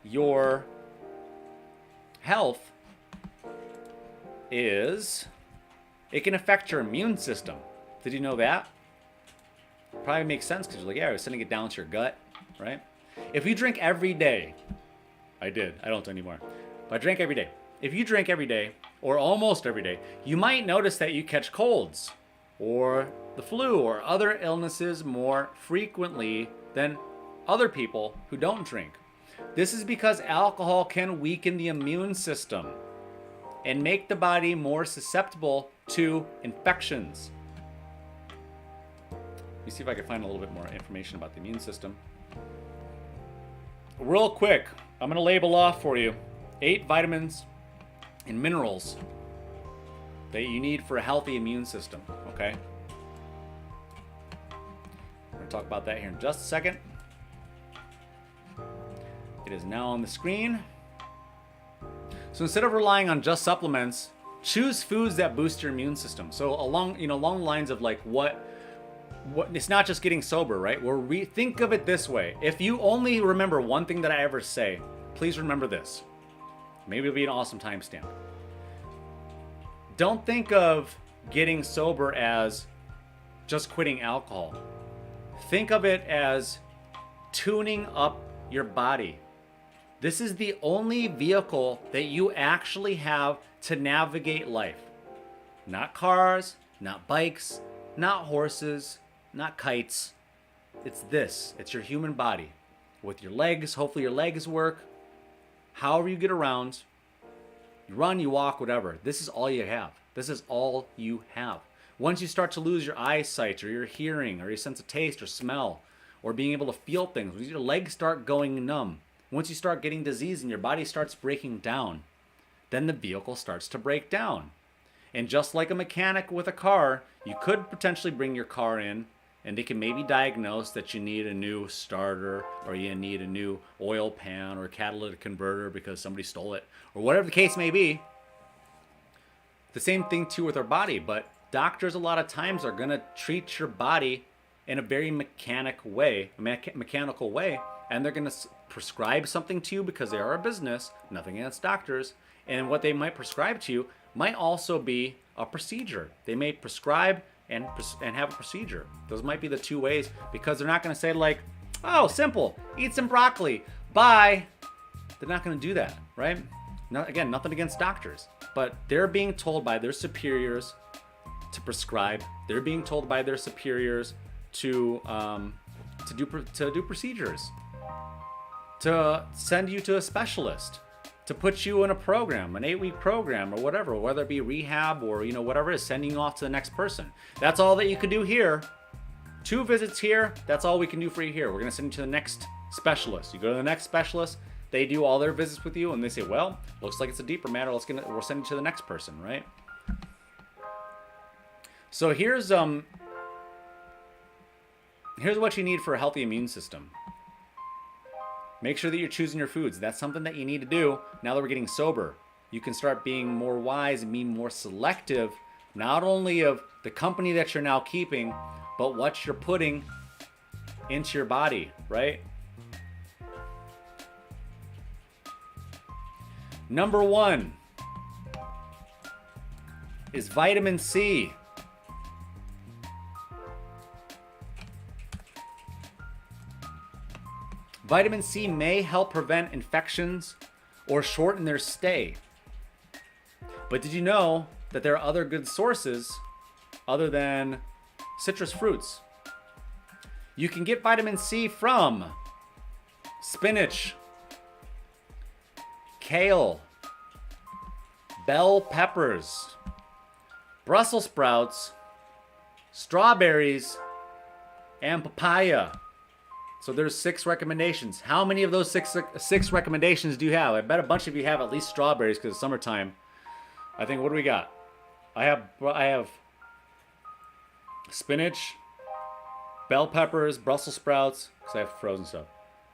your health is it can affect your immune system. Did you know that? Probably makes sense because you're like, yeah, I was sending it down to your gut, right? If you drink every day, I don't anymore, but I drink every day. If you drink every day, or almost every day, you might notice that you catch colds, or the flu, or other illnesses more frequently than other people who don't drink. This is because alcohol can weaken the immune system and make the body more susceptible to infections. Let me see if I can find a little bit more information about the immune system. Real quick, I'm going to label off for you 8 vitamins and minerals that you need for a healthy immune system, okay? We're going to talk about that here in just a second. It is now on the screen. So instead of relying on just supplements, choose foods that boost your immune system. So along the lines of like what it's not just getting sober, right? Think of it this way. If you only remember one thing that I ever say, please remember this. Maybe it'll be an awesome timestamp. Don't think of getting sober as just quitting alcohol. Think of it as tuning up your body. This is the only vehicle that you actually have to navigate life. Not cars, not bikes, not horses, not kites. It's this. It's your human body. With your legs, hopefully your legs work. However you get around, You run, you walk, whatever. This is all you have. This is all you have. Once you start to lose your eyesight or your hearing or your sense of taste or smell or being able to feel things, when your legs start going numb, once you start getting disease and your body starts breaking down, then the vehicle starts to break down. And just like a mechanic with a car, you could potentially bring your car in and they can maybe diagnose that you need a new starter or you need a new oil pan or a catalytic converter because somebody stole it or whatever the case may be. The same thing too with our body, but doctors a lot of times are going to treat your body in a very mechanical way, and they're going to prescribe something to you because they are a business, nothing against doctors, and what they might prescribe to you might also be a procedure. They may prescribe and have a procedure. Those might be the two ways, because they're not going to say like, oh, simple, eat some broccoli, bye. They're not going to do that, right? Again, nothing against doctors, but they're being told by their superiors to prescribe. They're being told by their superiors to do procedures, to send you to a specialist, to put you in a program, an 8-week program or whatever, whether it be rehab or whatever it is, sending you off to the next person. That's all that you could do here. 2 visits here, that's all we can do for you here. We're gonna send you to the next specialist. You go to the next specialist, they do all their visits with you, and they say, well, looks like it's a deeper matter. We'll send you to the next person, right? So here's what you need for a healthy immune system. Make sure that you're choosing your foods. That's something that you need to do now that we're getting sober. You can start being more wise and being more selective, not only of the company that you're now keeping, but what you're putting into your body, right? Number 1 is vitamin C. Vitamin C may help prevent infections or shorten their stay. But did you know that there are other good sources other than citrus fruits? You can get vitamin C from spinach, kale, bell peppers, Brussels sprouts, strawberries, and papaya. So there's 6 recommendations. How many of those six recommendations do you have? I bet a bunch of you have at least strawberries because it's summertime. I think, what do we got? I have spinach, bell peppers, Brussels sprouts, because I have frozen stuff,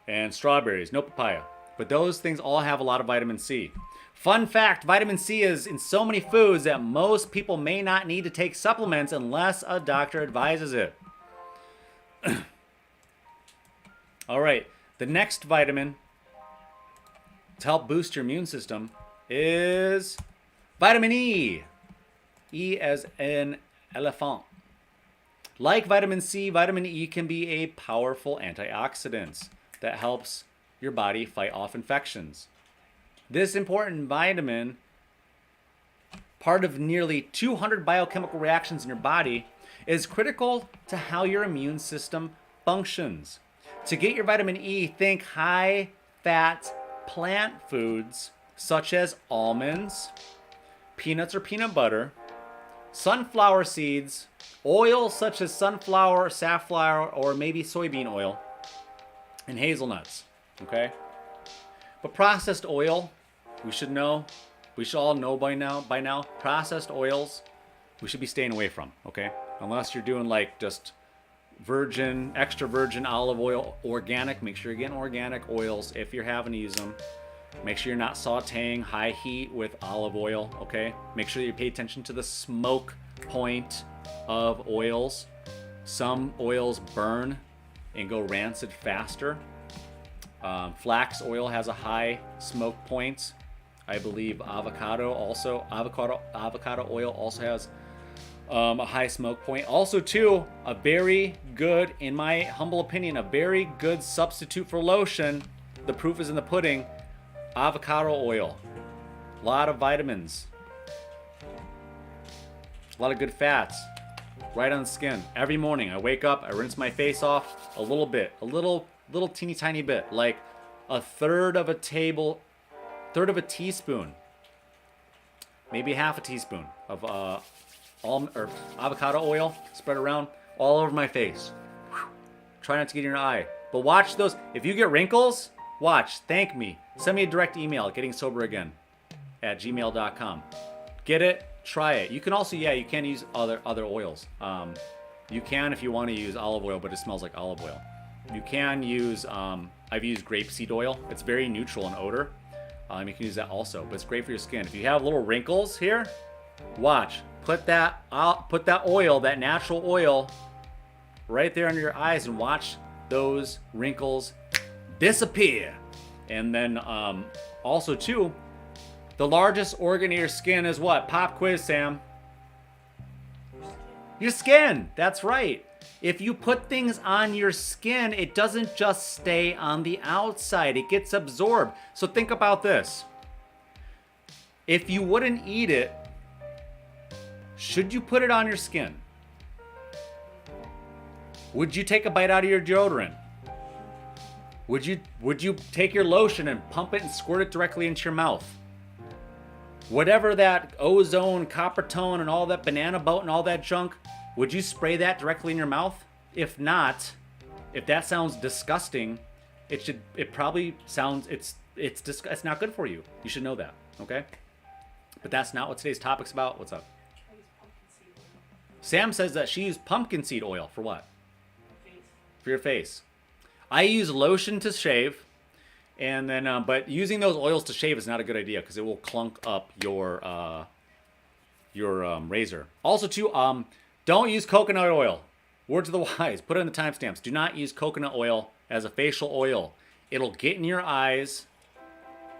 and strawberries, no papaya. But those things all have a lot of vitamin C. Fun fact, vitamin C is in so many foods that most people may not need to take supplements unless a doctor advises it. All right, the next vitamin to help boost your immune system is vitamin E. E as in elephant. Like vitamin C, vitamin E can be a powerful antioxidant that helps your body fight off infections. This important vitamin, part of nearly 200 biochemical reactions in your body, is critical to how your immune system functions. To get your vitamin E, think high-fat plant foods such as almonds, peanuts or peanut butter, sunflower seeds, oils such as sunflower, safflower, or maybe soybean oil, and hazelnuts, okay? But processed oil, we should all know by now, processed oils, we should be staying away from, okay? Unless you're doing like just virgin, extra virgin olive oil, organic. Make sure you're getting organic oils if you're having to use them. Make sure you're not sauteing high heat with olive oil, okay? Make sure that you pay attention to the smoke point of oils. Some oils burn and go rancid faster. Flax oil has a high smoke point. I believe avocado oil also has a high smoke point. Also too, a very good, in my humble opinion, a very good substitute for lotion. The proof is in the pudding. Avocado oil. A lot of vitamins. A lot of good fats. Right on the skin. Every morning I wake up, I rinse my face off a little bit. A little teeny tiny bit. Like a third of a teaspoon maybe half a teaspoon of avocado oil, spread around all over my face. Whew. Try not to get in your eye. But watch those. If you get wrinkles, watch. Thank me. Send me a direct email at gettingsoberagain@gmail.com. Get it. Try it. You can also, you can use other oils. You can if you want to use olive oil, but it smells like olive oil. You can use, I've used grapeseed oil. It's very neutral in odor. You can use that also, but it's great for your skin. If you have little wrinkles here, watch. Put that oil, that natural oil, right there under your eyes and watch those wrinkles disappear. And then also too, the largest organ of your skin is what? Pop quiz, Sam. Your skin. That's right. If you put things on your skin, it doesn't just stay on the outside. It gets absorbed. So think about this. If you wouldn't eat it, should you put it on your skin? Would you take a bite out of your deodorant? Would you take your lotion and pump it and squirt it directly into your mouth? Whatever that ozone, copper tone, and all that banana boat and all that junk, would you spray that directly in your mouth? If not, if that sounds disgusting, it probably sounds, it's not good for you. You should know that, okay? But that's not what today's topic's about. What's up? I use pumpkin seed oil. Sam says that she used pumpkin seed oil for what? My face. For your face. I use lotion to shave. And then, but using those oils to shave is not a good idea because it will clunk up your razor. Also, too, don't use coconut oil. Words of the wise. Put it in the timestamps. Do not use coconut oil as a facial oil. It'll get in your eyes,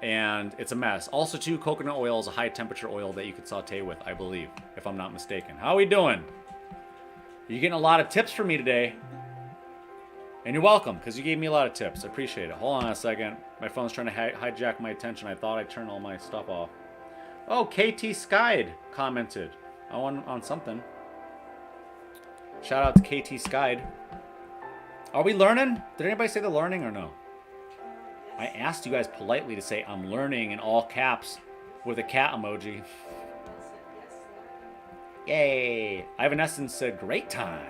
and it's a mess. Also, too, coconut oil is a high temperature oil that you could saute with, I believe, if I'm not mistaken. How are we doing? You're getting a lot of tips from me today. And you're welcome, because you gave me a lot of tips. I appreciate it. Hold on a second. My phone's trying to hijack my attention. I thought I turned all my stuff off. Oh, KT Skied commented on something. Shout out to KT Skied. Are we learning? Did anybody say they're learning or no? I asked you guys politely to say I'm learning in all caps with a cat emoji. Yay! Ivan Essen said great time.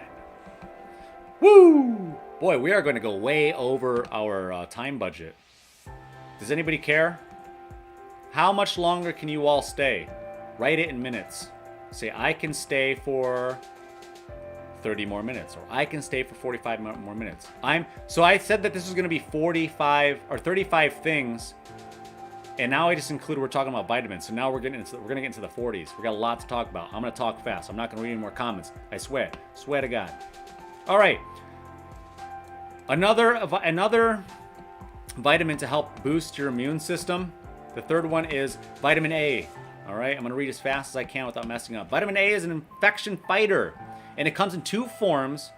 Woo! Boy, we are going to go way over our time budget. Does anybody care? How much longer can you all stay? Write it in minutes. Say, I can stay for 30 more minutes, or I can stay for 45 more minutes. So I said that this was going to be 45 or 35 things, and now I just included, we're talking about vitamins. So now we're going to get into the 40s. We got a lot to talk about. I'm going to talk fast. I'm not going to read any more comments. I swear to God. All right. Another vitamin to help boost your immune system. The third one is vitamin A. All right, I'm going to read as fast as I can without messing up. Vitamin A is an infection fighter, and it comes in two forms,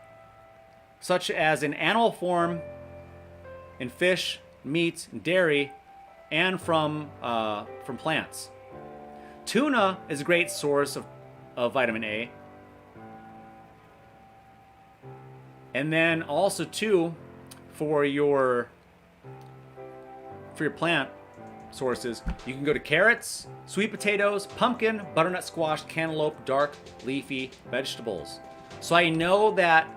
such as in animal form, in fish, meat, and dairy, and from plants. Tuna is a great source of vitamin A. And then also too, for your plant sources, you can go to carrots, sweet potatoes, pumpkin, butternut squash, cantaloupe, dark leafy vegetables. So I know that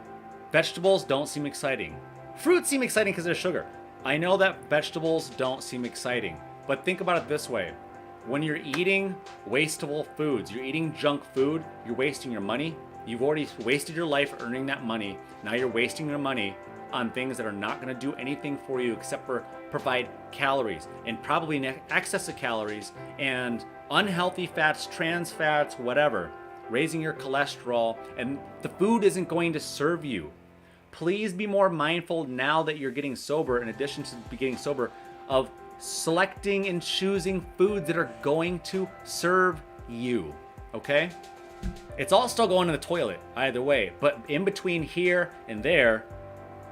vegetables don't seem exciting. Fruits seem exciting because there's sugar. I know that vegetables don't seem exciting, but think about it this way. When you're eating wasteful foods, you're eating junk food, you're wasting your money. You've already wasted your life earning that money. Now you're wasting your money on things that are not going to do anything for you except for provide calories, and probably in excess of calories and unhealthy fats, trans fats, whatever, raising your cholesterol, and the food isn't going to serve you. Please be more mindful now that you're getting sober, in addition to getting sober, of selecting and choosing foods that are going to serve you, okay? It's all still going in the toilet either way, but in between here and there,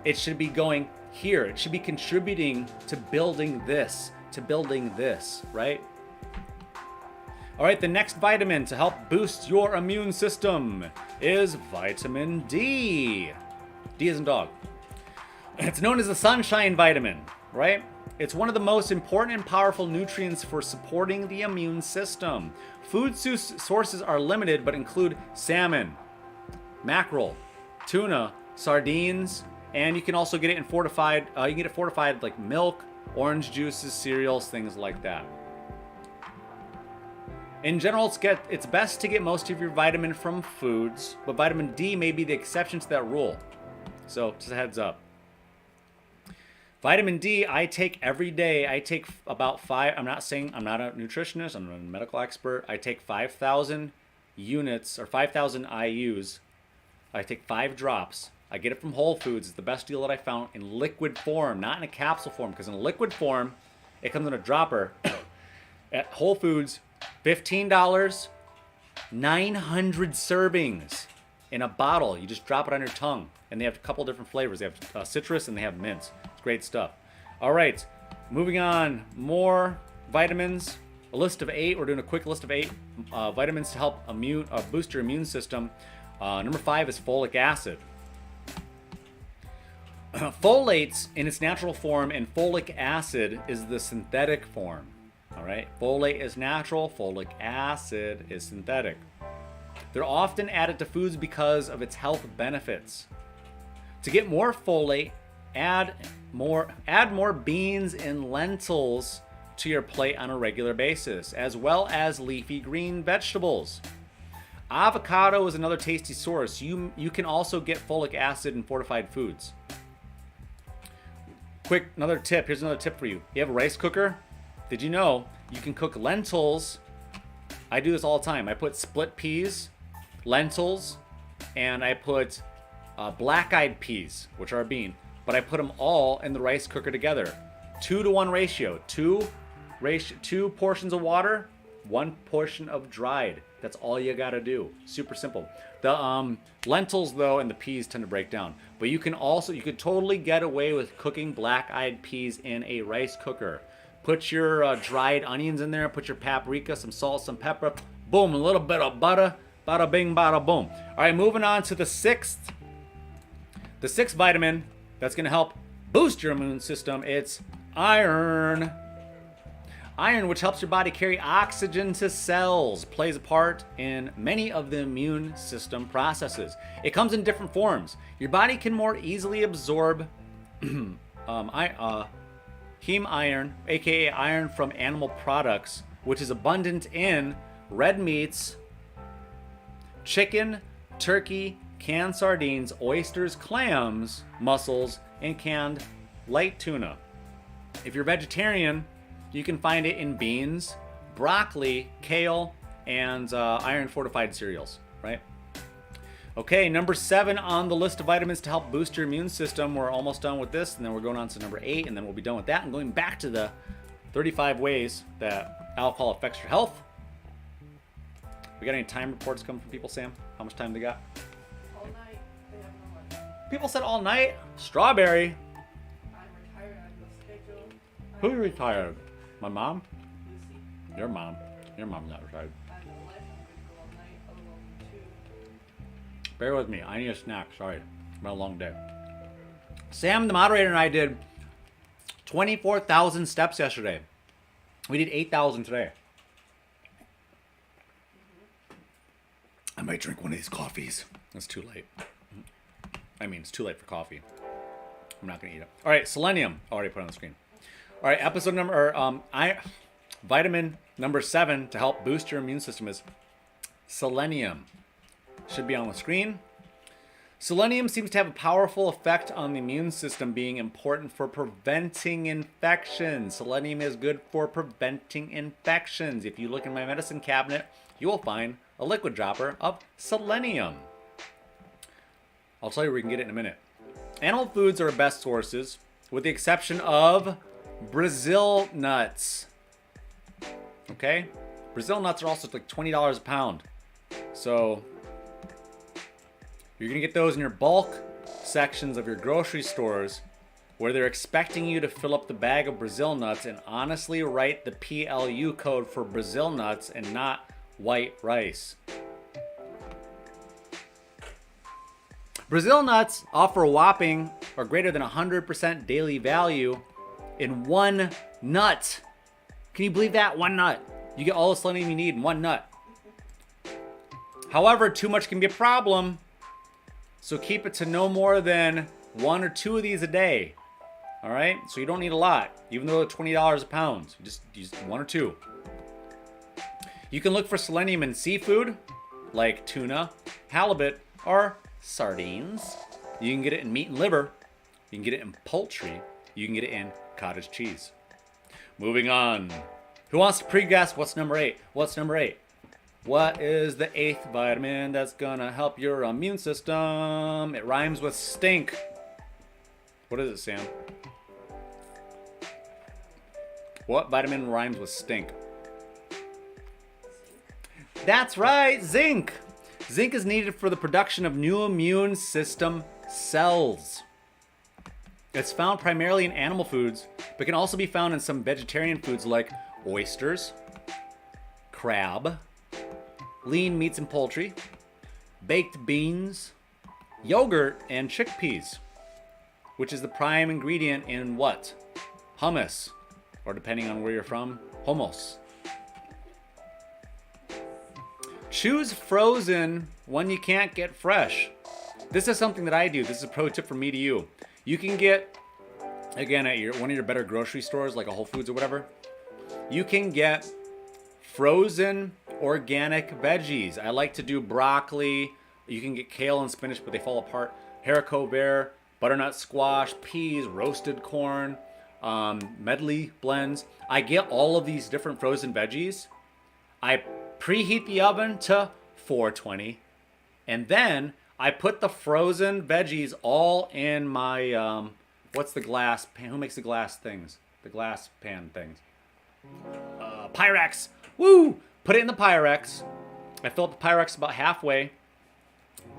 it should be going here. It should be contributing to building this, right? All right, the next vitamin to help boost your immune system is vitamin D. D as in dog. It's known as the sunshine vitamin, right? It's one of the most important and powerful nutrients for supporting the immune system. Food sources are limited but include salmon, mackerel, tuna, sardines, and you can also get it in fortified, you can get it fortified like milk, orange juices, cereals, things like that. In general, it's best to get most of your vitamin from foods, but vitamin D may be the exception to that rule. So just a heads up. Vitamin D, I take every day. I take about 5, I'm not a nutritionist, I'm not a medical expert. I take 5,000 units or 5,000 IUs. I take 5 drops. I get it from Whole Foods. It's the best deal that I found in liquid form, not in a capsule form, because in liquid form, it comes in a dropper. At Whole Foods, $15, 900 servings in a bottle. You just drop it on your tongue. And they have a couple different flavors. They have citrus and they have mint. It's great stuff. All right, moving on. More vitamins. A list of 8. We're doing a quick list of 8 vitamins to help boost your immune system. Number 5 is folic acid. Folate in its natural form and folic acid is the synthetic form. All right, folate is natural, folic acid is synthetic. They're often added to foods because of its health benefits. To get more folate, add more beans and lentils to your plate on a regular basis, as well as leafy green vegetables. Avocado is another tasty source. You can also get folic acid in fortified foods. Quick, another tip. Here's another tip for you. You have a rice cooker? Did you know you can cook lentils? I do this all the time. I put split peas, lentils, and I put black-eyed peas, which are a bean, but I put them all in the rice cooker together. 2-to-1 ratio. 2 portions of water, 1 portion of dried. That's all you gotta do. Super simple. The lentils though and the peas tend to break down, but you could totally get away with cooking black-eyed peas in a rice cooker. Put your dried onions in there, put your paprika, some salt, some pepper, boom, a little bit of butter, bada bing, bada boom. All right, moving on to the sixth vitamin that's gonna help boost your immune system. It's iron. Iron, which helps your body carry oxygen to cells, plays a part in many of the immune system processes. It comes in different forms. Your body can more easily absorb heme iron, aka iron from animal products, which is abundant in red meats, chicken, turkey, canned sardines, oysters, clams, mussels, and canned light tuna. If you're vegetarian, you can find it in beans, broccoli, kale, and iron-fortified cereals, right? Okay, number 7 on the list of vitamins to help boost your immune system. We're almost done with this, and then we're going on to number 8, and then we'll be done with that, and going back to the 35 ways that alcohol affects your health. We got any time reports coming from people, Sam? How much time they got? All night, they have no money. People said all night. Strawberry. I'm retired, I have no schedule. Who retired? My mom? Lucy. Your mom. Your mom's not retired. I have no life, I'm good to go all night, other than 2. Bear with me. I need a snack. Sorry. It's been a long day. Sam, the moderator, and I did 24,000 steps yesterday. We did 8,000 today. I might drink one of these coffees. It's too late. I mean, it's too late for coffee. I'm not going to eat it. All right, selenium. Already put it on the screen. All right, vitamin number 7 to help boost your immune system is selenium. Should be on the screen. Selenium seems to have a powerful effect on the immune system, being important for preventing infections. Selenium is good for preventing infections. If you look in my medicine cabinet, you will find a liquid dropper of selenium. I'll tell you where you can get it in a minute. Animal foods are best sources, with the exception of Brazil nuts. Okay? Brazil nuts are also like $20 a pound. So you're gonna get those in your bulk sections of your grocery stores where they're expecting you to fill up the bag of Brazil nuts and honestly write the PLU code for Brazil nuts and not white rice. Brazil nuts offer a whopping or greater than 100% daily value in one nut. Can you believe that? One nut. You get all the selenium you need in one nut. However, too much can be a problem. So keep it to no more than 1 or 2 of these a day. All right? So you don't need a lot, even though they're $20 a pound. Just 1 or 2. You can look for selenium in seafood, like tuna, halibut, or sardines. You can get it in meat and liver. You can get it in poultry. You can get it in cottage cheese. Moving on. Who wants to pre-guess what's number 8? What's number 8? What is the 8th vitamin that's gonna help your immune system? It rhymes with stink. What is it, Sam? What vitamin rhymes with stink? That's right, zinc. Zinc is needed for the production of new immune system cells. It's found primarily in animal foods, but can also be found in some vegetarian foods like oysters, crab, lean meats and poultry, baked beans, yogurt, and chickpeas, which is the prime ingredient in what? Hummus, or depending on where you're from, hummus. Choose frozen when you can't get fresh. This is something that I do. This is a pro tip from me to you. You can get, again, at one of your better grocery stores, like a Whole Foods or whatever, you can get frozen organic veggies. I like to do broccoli. You can get kale and spinach, but they fall apart. Haricot vert, butternut squash, peas, roasted corn, medley blends. I get all of these different frozen veggies. I preheat the oven to 420, and then I put the frozen veggies all in my, what's the glass pan? Who makes the glass things? The glass pan things. Pyrex. Woo! Put it in the Pyrex. I fill up the Pyrex about halfway.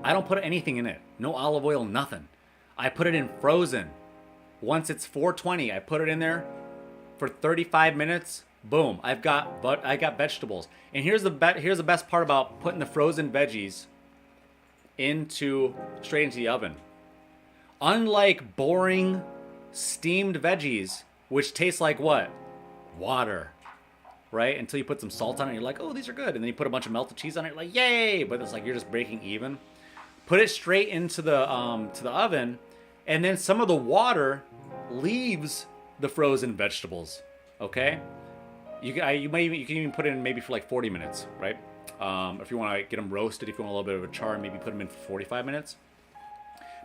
I don't put anything in it. No olive oil, nothing. I put it in frozen. Once it's 420, I put it in there for 35 minutes. Boom! I got vegetables. And here's the best part about putting the frozen veggies straight into the oven. Unlike boring steamed veggies, which taste like what? Water, right? Until you put some salt on it, you're like, oh, these are good. And then you put a bunch of melted cheese on it, you're like, yay! But it's like you're just breaking even. Put it straight into the oven, and then some of the water leaves the frozen vegetables. Okay? You can even put it in maybe for like 40 minutes, right? If you want to get them roasted, if you want a little bit of a char, maybe put them in for 45 minutes.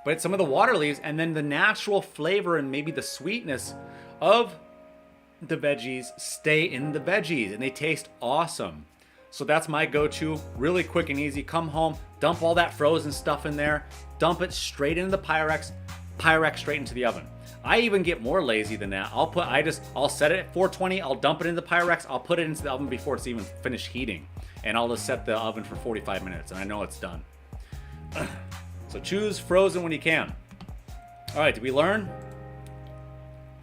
But some of the water leaves, and then the natural flavor and maybe the sweetness of the veggies stay in the veggies, and they taste awesome. So that's my go-to, really quick and easy. Come home, dump all that frozen stuff in there, dump it straight into the Pyrex straight into the oven. I even get more lazy than that. I'll set it at 420, I'll dump it into the Pyrex, I'll put it into the oven before it's even finished heating. And I'll just set the oven for 45 minutes, and I know it's done. So choose frozen when you can. All right, did we learn?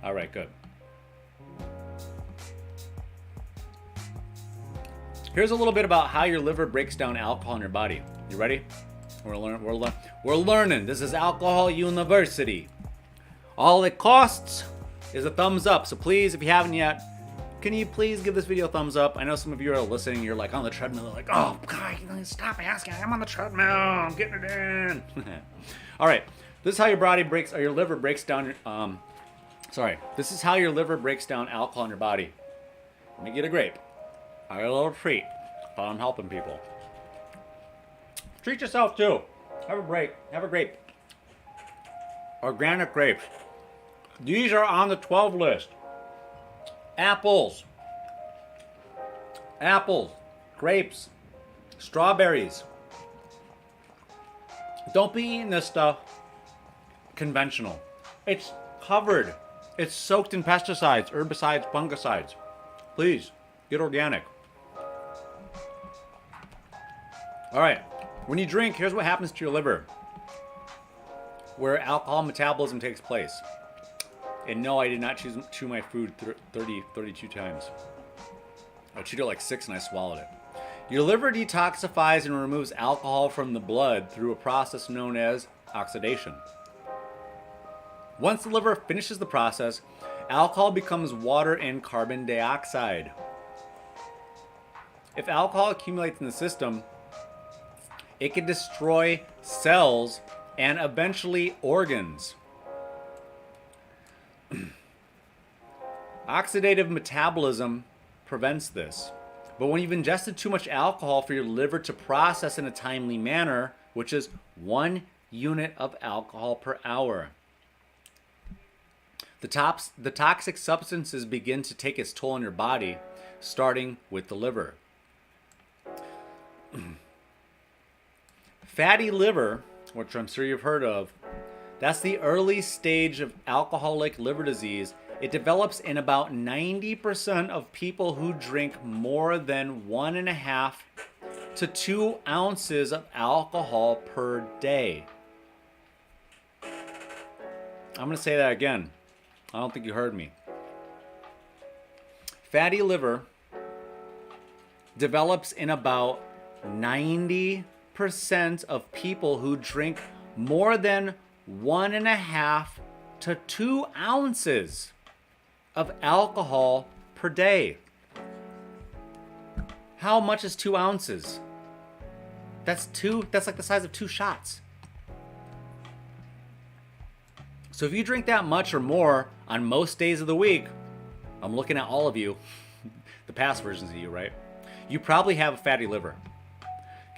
All right, good. Here's a little bit about how your liver breaks down alcohol in your body. You ready? We're learning. This is Alcohol University. All it costs is a thumbs up. So please, if you haven't yet, can you please give this video a thumbs up? I know some of you are listening. You're like on the treadmill. They're like, oh, God, stop asking. I'm on the treadmill. I'm getting it in. All right. This is how your liver breaks down. This is how your liver breaks down alcohol in your body. Let me get a grape. I got a little treat. I'm helping people. Treat yourself too. Have a break. Have a grape. Organic grapes. These are on the 12 list. Apples, grapes, strawberries. Don't be eating this stuff conventional. It's covered. It's soaked in pesticides, herbicides, fungicides. Please, get organic. All right, when you drink, here's what happens to your liver, where alcohol metabolism takes place. And no, I did not chew my food 32 times. I chewed it like 6 and I swallowed it. Your liver detoxifies and removes alcohol from the blood through a process known as oxidation. Once the liver finishes the process, Alcohol becomes water and carbon dioxide. If alcohol accumulates in the system, it can destroy cells and eventually organs. Oxidative metabolism prevents this. But when you've ingested too much alcohol for your liver to process in a timely manner, which is 1 unit of alcohol per hour, the toxic substances begin to take its toll on your body, starting with the liver. Fatty liver, which I'm sure you've heard of, that's the early stage of alcoholic liver disease. It develops in about 90% of people who drink more than 1.5 to 2 ounces of alcohol per day. I'm going to say that again. I don't think you heard me. Fatty liver develops in about 90% of people who drink more than 1.5 to 2 ounces of alcohol per day. How much is 2 ounces? That's like the size of 2 shots. So if you drink that much or more on most days of the week, I'm looking at all of you, the past versions of you, right? You probably have a fatty liver.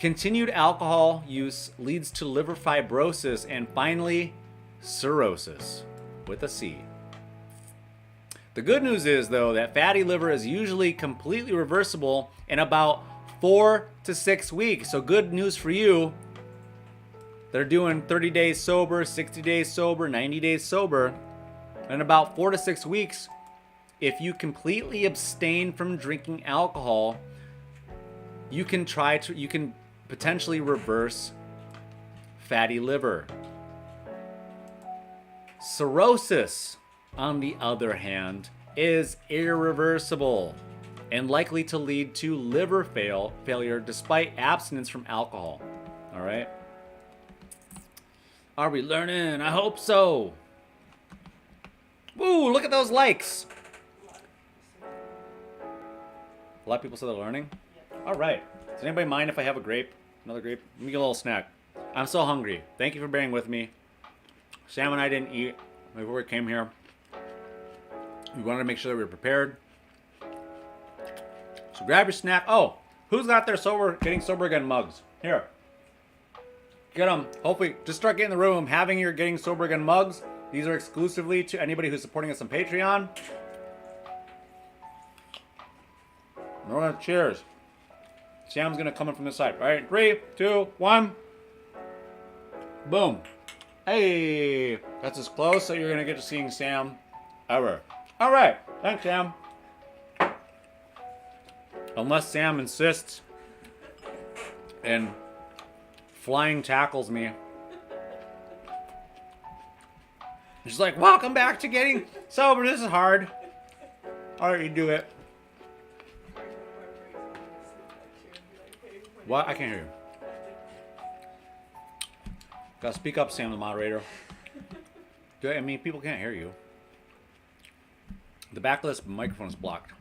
Continued alcohol use leads to liver fibrosis and finally cirrhosis with a C. The good news is, though, that fatty liver is usually completely reversible in about 4 to 6 weeks. So good news for you that are doing 30 days sober, 60 days sober, 90 days sober. In about 4 to 6 weeks, if you completely abstain from drinking alcohol, you can potentially reverse fatty liver. Cirrhosis, on the other hand, is irreversible and likely to lead to liver failure despite abstinence from alcohol. All right? Are we learning? I hope so. Woo, look at those likes. A lot of people say they're learning. All right. Does anybody mind if I have a grape? Another grape? Let me get a little snack. I'm so hungry. Thank you for bearing with me. Sam and I didn't eat before we came here. We wanted to make sure that we were prepared. So grab your snack. Oh, who's got their getting sober again mugs? Here. Get them. Hopefully, just start getting in the room, having your getting sober again mugs. These are exclusively to anybody who's supporting us on Patreon. All right, cheers. Sam's going to come in from this side. All right, 3, 2, 1. Boom. Hey, that's as close that you're going to get to seeing Sam ever. All right, thanks, Sam. Unless Sam insists and flying tackles me. She's like, welcome back to getting sober. This is hard. All right, you do it. What? I can't hear you. Gotta speak up, Sam, the moderator. I mean, people can't hear you. The back of this microphone is blocked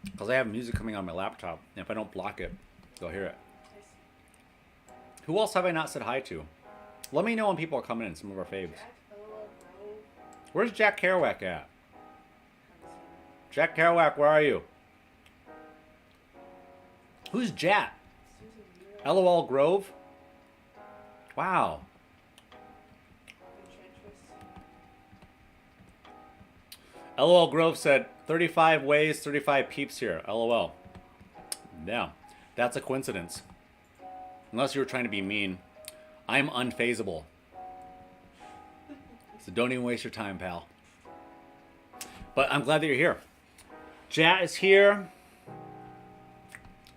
because I have music coming on my laptop, and if I don't block it, they'll hear it. Who else have I not said hi to? Let me know when people are coming in, some of our faves. Where's Jack Kerouac at? Jack Kerouac, where are you? Who's Jack? LOL Grove? Wow. LOL Grove said 35 ways, 35 peeps here. LOL. Yeah, that's a coincidence. Unless you were trying to be mean. I'm unfazable. So don't even waste your time, pal. But I'm glad that you're here. Jat is here.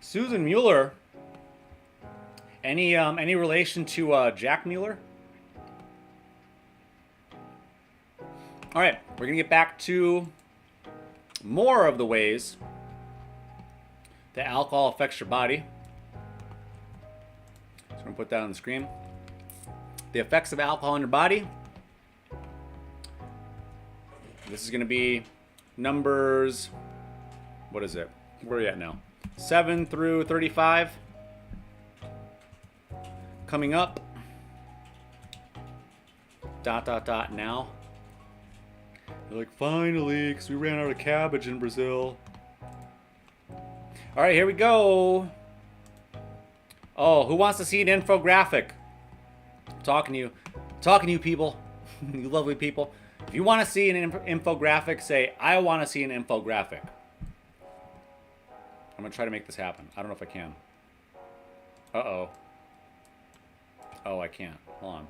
Susan Mueller. Any relation to Jack Mueller? All right, we're gonna get back to more of the ways that alcohol affects your body. So I'm gonna put that on the screen. The effects of alcohol on your body. This is going to be numbers, what is it? Where are we at now? 7 through 35. Coming up. ... now. They're like, finally, because we ran out of cabbage in Brazil. All right, here we go. Oh, who wants to see an infographic? I'm talking to you. I'm talking to you people. You lovely people. If you want to see an infographic, say, I want to see an infographic. I'm going to try to make this happen. I don't know if I can. Uh-oh. Oh, I can't. Hold on.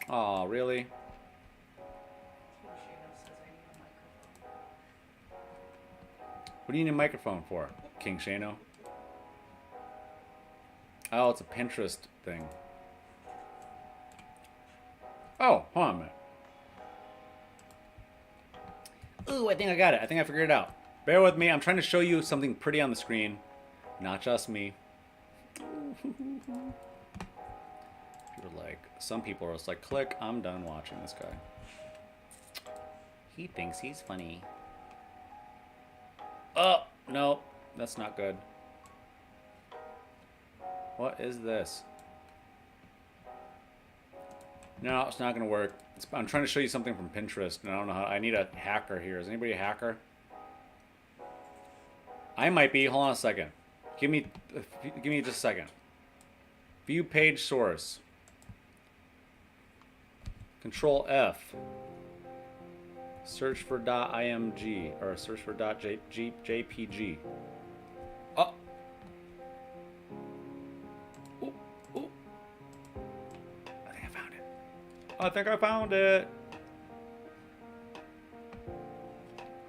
Oh, really? What do you need a microphone for, King Shano? Oh, it's a Pinterest thing. Oh, hold on a minute. Ooh, I think I got it. I think I figured it out. Bear with me. I'm trying to show you something pretty on the screen. Not just me. People like, some people are just like, click, I'm done watching this guy. He thinks he's funny. Oh, no, that's not good. What is this? No, it's not going to work. I'm trying to show you something from Pinterest, and I don't know how. I need a hacker here. Is anybody a hacker? I might be. Hold on a second. Give me just a second. View page source. Control F. Search for .img or search for .jpg. Oh. Ooh, ooh. I think I found it. I think I found it.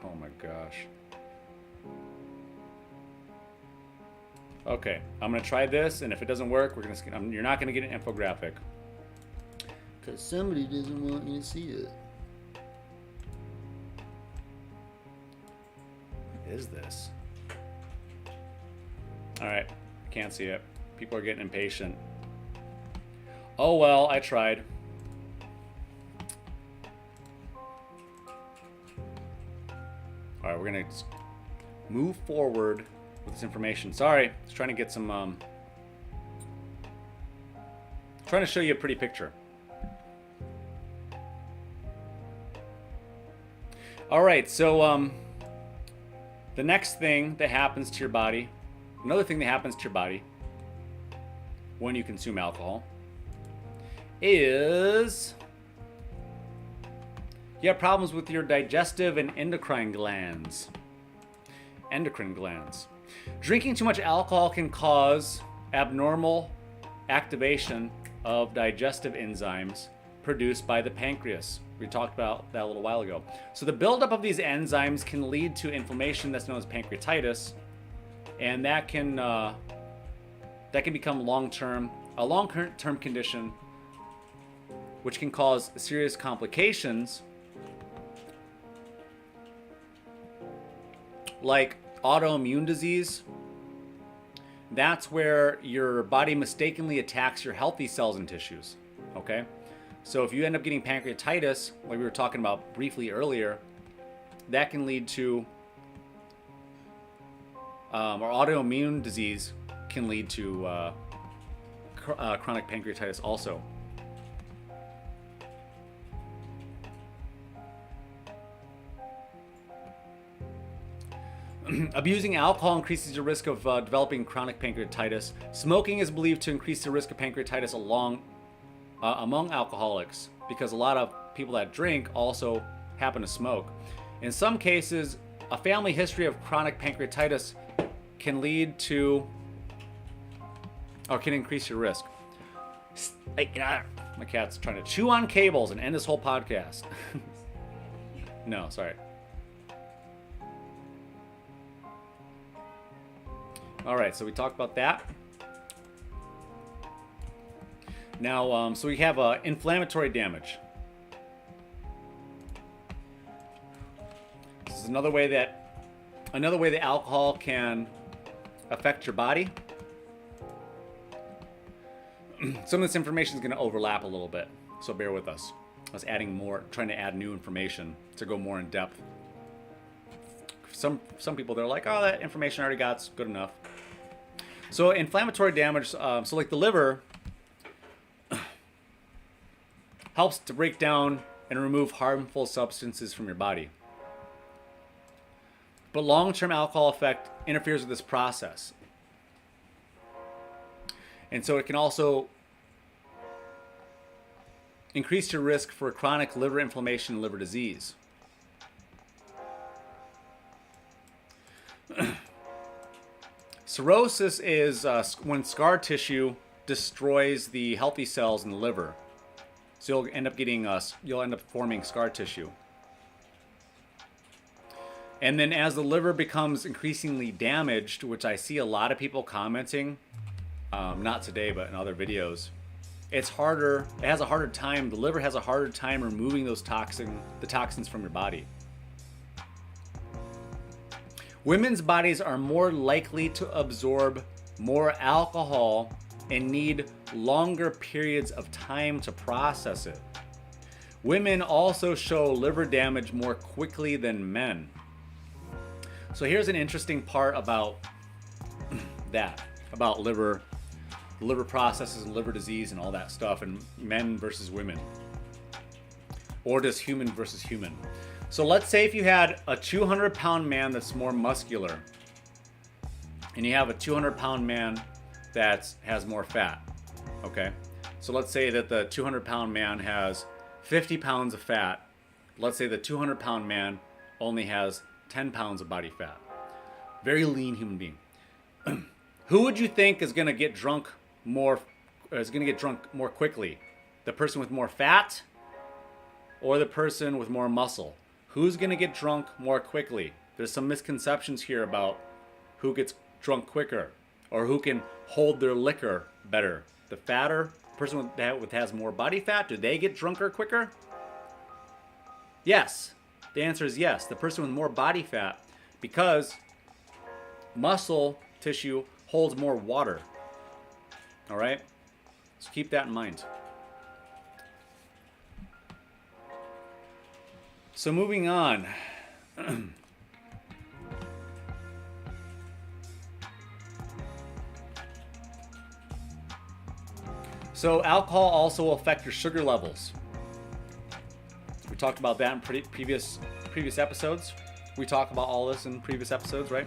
Oh my gosh. Okay, I'm gonna try this, and if it doesn't work, you're not gonna get an infographic. Cause somebody doesn't want you to see it. What is this? All right, I can't see it. People are getting impatient. Oh well, I tried. All right, we're gonna move forward with this information. Sorry, just trying to get some. Trying to show you a pretty picture. All right, so the next thing that happens to your body, another thing that happens to your body when you consume alcohol is you have problems with your digestive and endocrine glands. Endocrine glands. Drinking too much alcohol can cause abnormal activation of digestive enzymes produced by the pancreas. We talked about that a little while ago. So the buildup of these enzymes can lead to inflammation that's known as pancreatitis, and that can become a long-term condition, which can cause serious complications like autoimmune disease. That's where your body mistakenly attacks your healthy cells and tissues. Okay? So if you end up getting pancreatitis, like we were talking about briefly earlier, that can lead to, or autoimmune disease can lead to chronic pancreatitis also. Abusing alcohol increases your risk of developing chronic pancreatitis. Smoking is believed to increase the risk of pancreatitis among alcoholics, because a lot of people that drink also happen to smoke. In some cases, a family history of chronic pancreatitis can lead to, or can increase your risk. My cat's trying to chew on cables and end this whole podcast. No, sorry. All right, so we talked about that. Now, so we have inflammatory damage. This is another way that alcohol can affect your body. Some of this information is going to overlap a little bit. So bear with us. I was adding more, trying to add new information to go more in depth. Some people, they're like, oh, that information I already got's good enough. So inflammatory damage, so like the liver helps to break down and remove harmful substances from your body. But long-term alcohol effect interferes with this process. And so it can also increase your risk for chronic liver inflammation and liver disease. Cirrhosis is when scar tissue destroys the healthy cells in the liver. So you'll end up forming scar tissue. And then as the liver becomes increasingly damaged, which I see a lot of people commenting, not today, but in other videos, it's harder, it has a harder time, the liver has a harder time removing the toxins from your body. Women's bodies are more likely to absorb more alcohol and need longer periods of time to process it. Women also show liver damage more quickly than men. So here's an interesting part about that, about liver processes and liver disease and all that stuff, and men versus women, or just human versus human. So let's say if you had a 200-pound man that's more muscular, and you have a 200-pound man that has more fat, okay? So let's say that the 200-pound man has 50 pounds of fat. Let's say the 200-pound man only has 10 pounds of body fat. Very lean human being. Who would you think is going to get drunk more quickly? The person with more fat or the person with more muscle? Who's going to get drunk more quickly? There's some misconceptions here about who gets drunk quicker or who can hold their liquor better. The fatter person that has more body fat, do they get drunker quicker? Yes. The answer is yes. The person with more body fat, because muscle tissue holds more water. All right? So keep that in mind. So moving on. So alcohol also will affect your sugar levels. We talked about that in previous episodes. We talk about all this in previous episodes, right?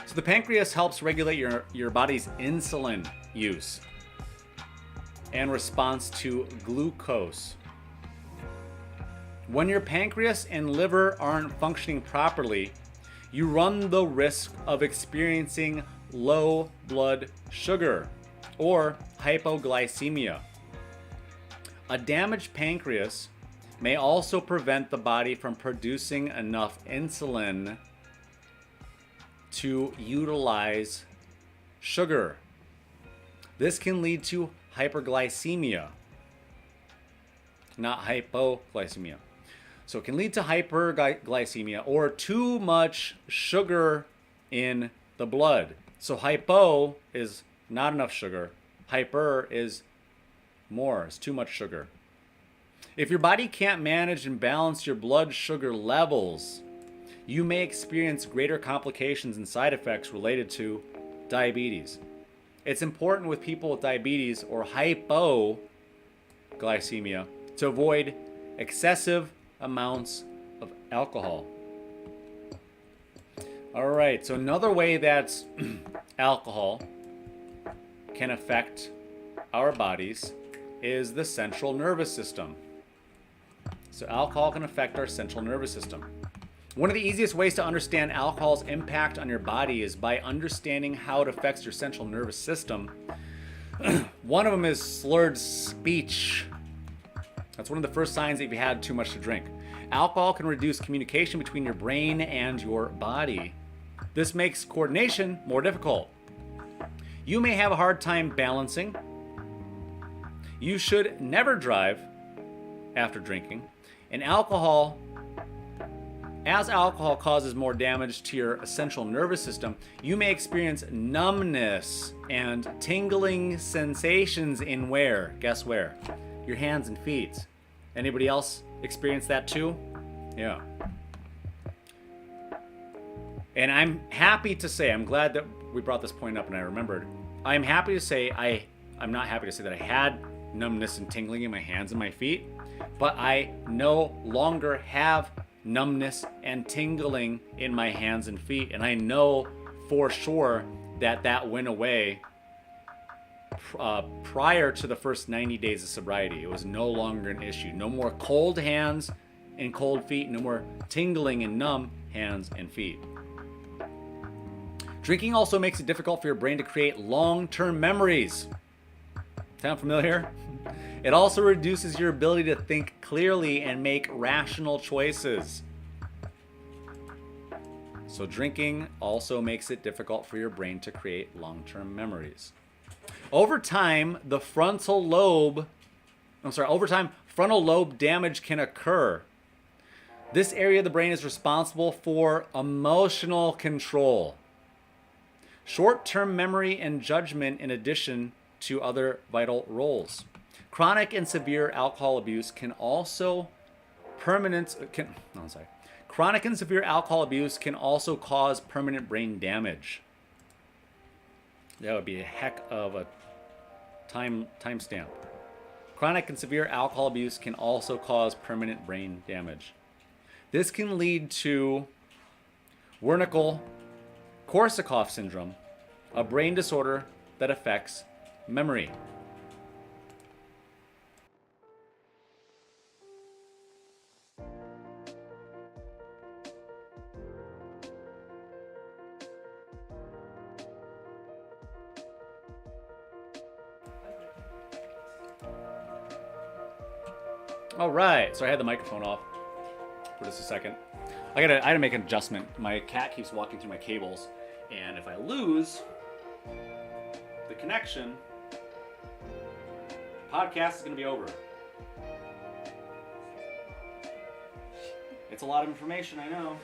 So the pancreas helps regulate your body's insulin use and response to glucose. When your pancreas and liver aren't functioning properly, you run the risk of experiencing low blood sugar or hypoglycemia. A damaged pancreas may also prevent the body from producing enough insulin to utilize sugar. This can lead to hyperglycemia, not hypoglycemia. So it can lead to hyperglycemia or too much sugar in the blood. So hypo is not enough sugar. Hyper is more, it's too much sugar. If your body can't manage and balance your blood sugar levels, you may experience greater complications and side effects related to diabetes. It's important with people with diabetes or hypoglycemia to avoid excessive amounts of alcohol. All right, so another way that alcohol can affect our bodies is the central nervous system. So alcohol can affect our central nervous system. One of the easiest ways to understand alcohol's impact on your body is by understanding how it affects your central nervous system. One of them is slurred speech. That's one of the first signs that you've had too much to drink. Alcohol can reduce communication between your brain and your body. This makes coordination more difficult. You may have a hard time balancing. You should never drive after drinking. And as alcohol causes more damage to your central nervous system, you may experience numbness and tingling sensations in where? Guess where? Your hands and feet. Anybody else experience that too? Yeah. And I'm happy to say, I'm glad that we brought this point up and I remembered. I'm happy to say, I'm not happy to say that I had numbness and tingling in my hands and my feet, but I no longer have numbness and tingling in my hands and feet. And I know for sure that that went away prior to the first 90 days of sobriety. It was no longer an issue. No more cold hands and cold feet. No more tingling and numb hands and feet. Drinking also makes it difficult for your brain to create long-term memories. Sound familiar? It also reduces your ability to think clearly and make rational choices. So drinking also makes it difficult for your brain to create long-term memories. Over time, frontal lobe damage can occur. This area of the brain is responsible for emotional control, short-term memory, and judgment, in addition to other vital roles. Chronic and severe alcohol abuse can also Chronic and severe alcohol abuse can also cause permanent brain damage. That would be a heck of a timestamp. Chronic and severe alcohol abuse can also cause permanent brain damage. This can lead to Wernicke-Korsakoff syndrome, a brain disorder that affects memory. All right, so I had the microphone off for just a second. I had to make an adjustment. My cat keeps walking through my cables, and if I lose the connection, the podcast is going to be over. It's a lot of information, I know,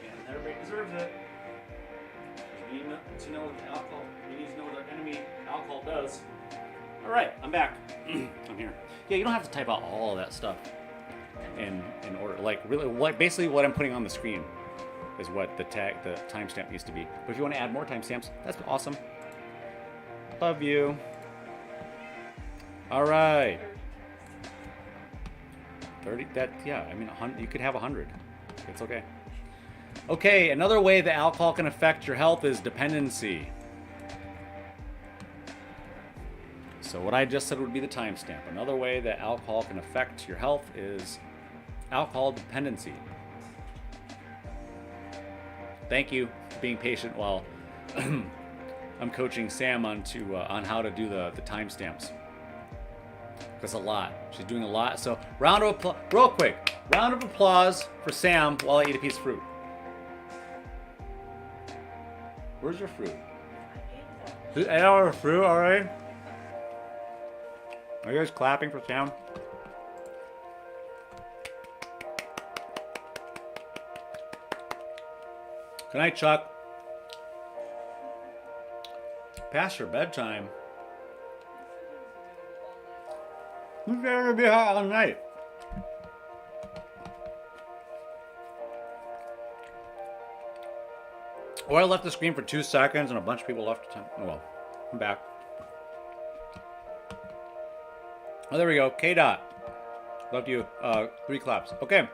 and everybody deserves it. We need to know what alcohol. We need to know what our enemy alcohol does. All right, I'm back. I'm here. Yeah, you don't have to type out all of that stuff in order. Like, really, basically what I'm putting on the screen is what the timestamp used to be. But if you want to add more timestamps, that's awesome. Love you. All right. 30. You could have 100. It's okay. Okay, another way that alcohol can affect your health is dependency. So what I just said would be the timestamp. Another way that alcohol can affect your health is alcohol dependency. Thank you for being patient while I'm coaching Sam on how to do the timestamps. That's a lot. She's doing a lot. So round of applause for Sam while I eat a piece of fruit. Where's your fruit? Is it 8 hours of fruit already? Are you guys clapping for Sam? Good night, Chuck. Past your bedtime. Who's gonna be hot all night? Oh, I left the screen for 2 seconds and a bunch of people left. Oh well, I'm back. Oh, there we go. K-Dot. Love you. 3 claps. Okay.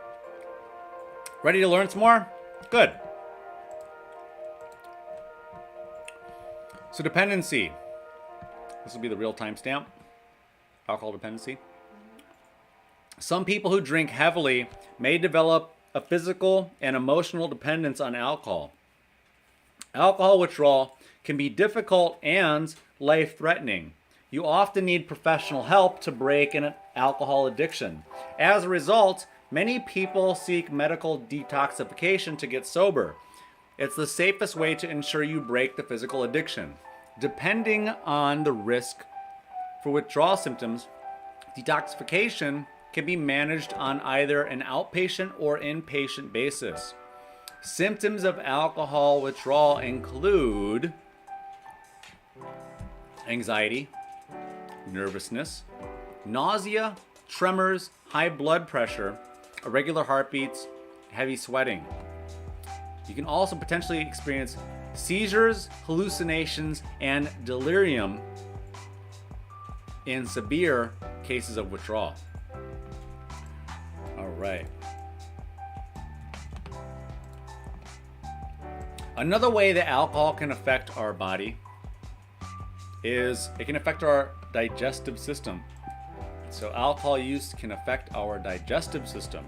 Ready to learn some more? Good. So dependency. This will be the real timestamp. Alcohol dependency. Some people who drink heavily may develop a physical and emotional dependence on alcohol. Alcohol withdrawal can be difficult and life-threatening. You often need professional help to break an alcohol addiction. As a result, many people seek medical detoxification to get sober. It's the safest way to ensure you break the physical addiction. Depending on the risk for withdrawal symptoms, detoxification can be managed on either an outpatient or inpatient basis. Symptoms of alcohol withdrawal include anxiety, nervousness, nausea, tremors, high blood pressure, irregular heartbeats, heavy sweating. You can also potentially experience seizures, hallucinations, and delirium in severe cases of withdrawal. All right. Another way that alcohol can affect our body is it can affect our digestive system. So alcohol use can affect our digestive system.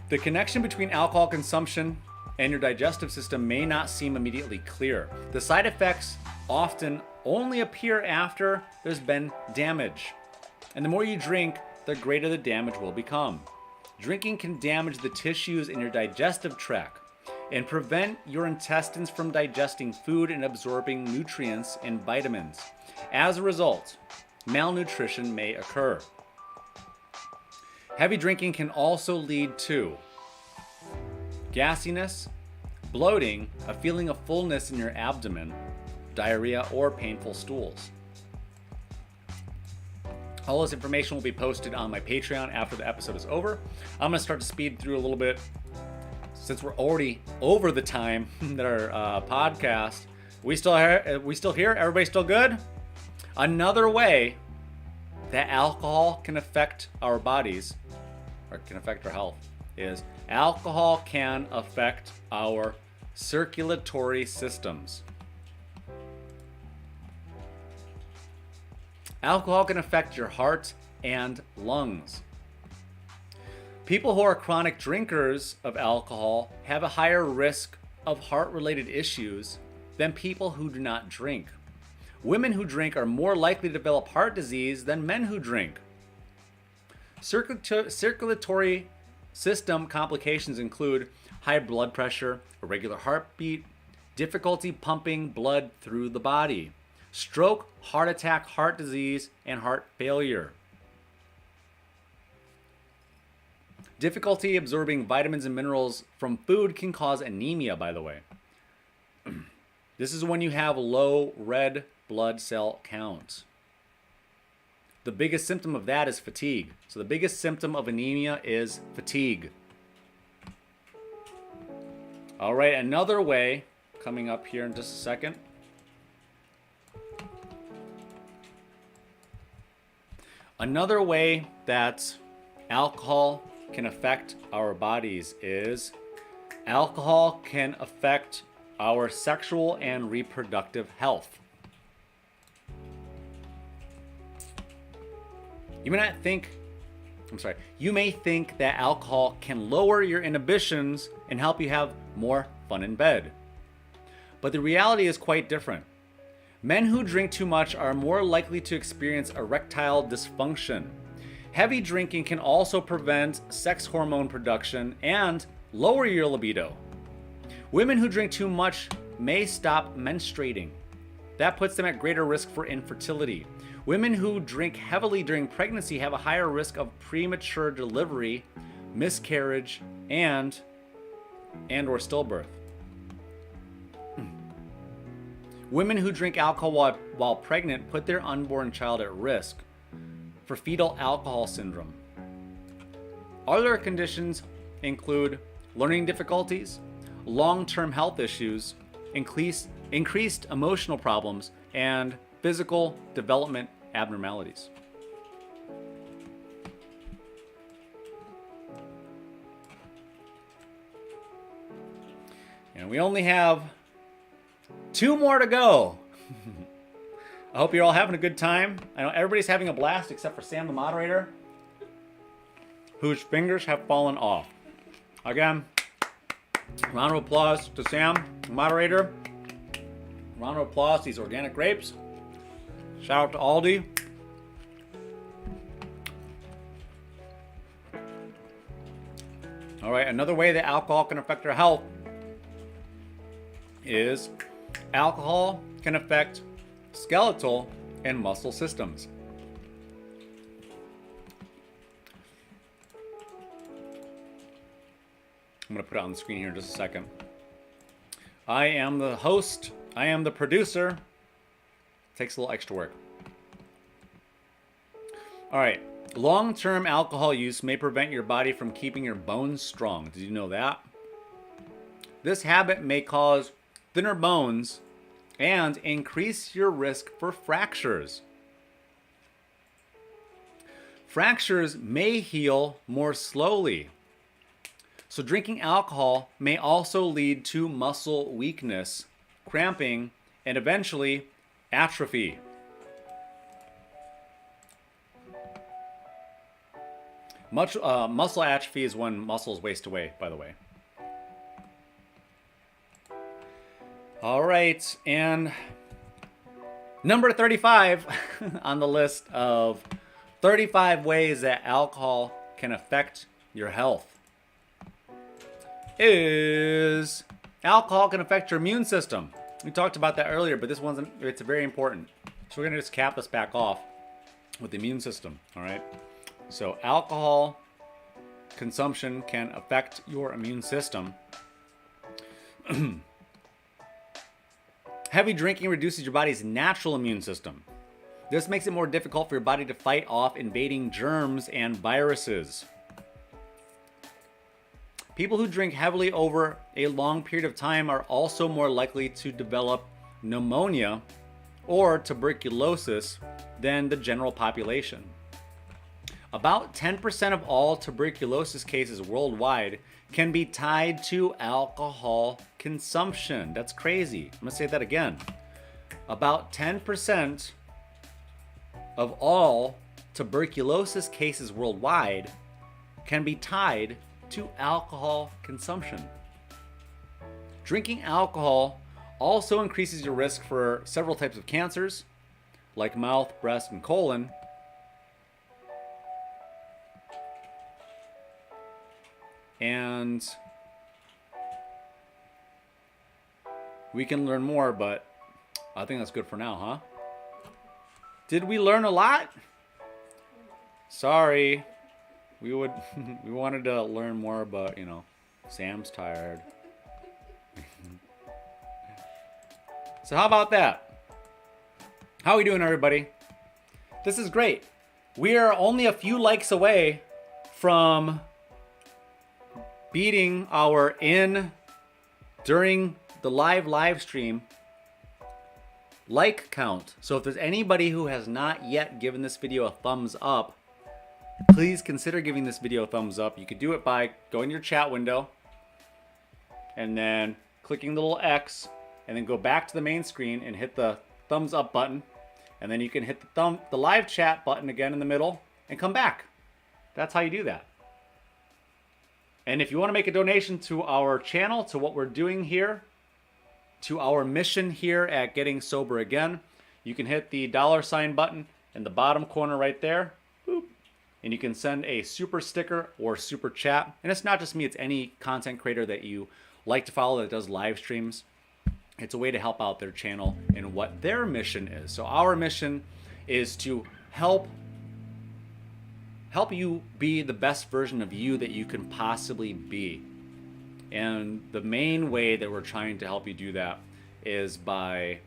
The connection between alcohol consumption and your digestive system may not seem immediately clear. The side effects often only appear after there's been damage. And the more you drink, the greater the damage will become. Drinking can damage the tissues in your digestive tract and prevent your intestines from digesting food and absorbing nutrients and vitamins. As a result, malnutrition may occur. Heavy drinking can also lead to gassiness, bloating, a feeling of fullness in your abdomen, diarrhea, or painful stools. All this information will be posted on my Patreon after the episode is over. I'm going to start to speed through a little bit since we're already over the time that our podcast. We still here? Everybody still good? Another way that alcohol can affect our bodies, or can affect our health, is alcohol can affect our circulatory systems. Alcohol can affect your heart and lungs. People who are chronic drinkers of alcohol have a higher risk of heart-related issues than people who do not drink. Women who drink are more likely to develop heart disease than men who drink. Circulatory system complications include high blood pressure, irregular heartbeat, difficulty pumping blood through the body, stroke, heart attack, heart disease, and heart failure. Difficulty absorbing vitamins and minerals from food can cause anemia, by the way. This is when you have low red blood cell count. The biggest symptom of that is fatigue. So the biggest symptom of anemia is fatigue. All right, another way, coming up here in just a second. Another way that alcohol can affect our bodies is alcohol can affect our sexual and reproductive health. You may think that alcohol can lower your inhibitions and help you have more fun in bed. But the reality is quite different. Men who drink too much are more likely to experience erectile dysfunction. Heavy drinking can also prevent sex hormone production and lower your libido. Women who drink too much may stop menstruating. That puts them at greater risk for infertility. Women who drink heavily during pregnancy have a higher risk of premature delivery, miscarriage, and or stillbirth. Women who drink alcohol while pregnant put their unborn child at risk for fetal alcohol syndrome. Other conditions include learning difficulties, long-term health issues, increased emotional problems, and physical development abnormalities. And we only have 2 more to go. I hope you're all having a good time. I know everybody's having a blast except for Sam, the moderator, whose fingers have fallen off. Again, round of applause to Sam, the moderator. Round of applause, these organic grapes. Shout out to Aldi. All right, another way that alcohol can affect our health is alcohol can affect skeletal and muscle systems. I'm going to put it on the screen here in just a second. I am the host. I am the producer. Takes a little extra work. All right. Long-term alcohol use may prevent your body from keeping your bones strong. Did you know that? This habit may cause thinner bones and increase your risk for fractures. Fractures may heal more slowly. So drinking alcohol may also lead to muscle weakness, cramping, and eventually atrophy. Muscle atrophy is when muscles waste away, by the way. All right, and number 35 on the list of 35 ways that alcohol can affect your health is alcohol can affect your immune system. We talked about that earlier, but it's very important. So we're gonna just cap this back off with the immune system, all right? So alcohol consumption can affect your immune system. Heavy drinking reduces your body's natural immune system. This makes it more difficult for your body to fight off invading germs and viruses. People who drink heavily over a long period of time are also more likely to develop pneumonia or tuberculosis than the general population. About 10% of all tuberculosis cases worldwide can be tied to alcohol consumption. That's crazy. I'm gonna say that again. About 10% of all tuberculosis cases worldwide can be tied to alcohol consumption. Drinking alcohol also increases your risk for several types of cancers, like mouth, breast, and colon. And we can learn more, but I think that's good for now, huh? Did we learn a lot? Sorry. We wanted to learn more, but Sam's tired. So how about that? How are we doing, everybody? This is great. We are only a few likes away from beating our during the live stream like count. So if there's anybody who has not yet given this video a thumbs up, please consider giving this video a thumbs up. You could do it by going to your chat window and then clicking the little X and then go back to the main screen and hit the thumbs up button. And then you can hit the live chat button again in the middle and come back. That's how you do that. And if you want to make a donation to our channel, to what we're doing here, to our mission here at Getting Sober Again, you can hit the $ button in the bottom corner right there. Boop. And you can send a super sticker or super chat. And it's not just me, it's any content creator that you like to follow that does live streams. It's a way to help out their channel and what their mission is. So our mission is to help you be the best version of you that you can possibly be. And the main way that we're trying to help you do that is by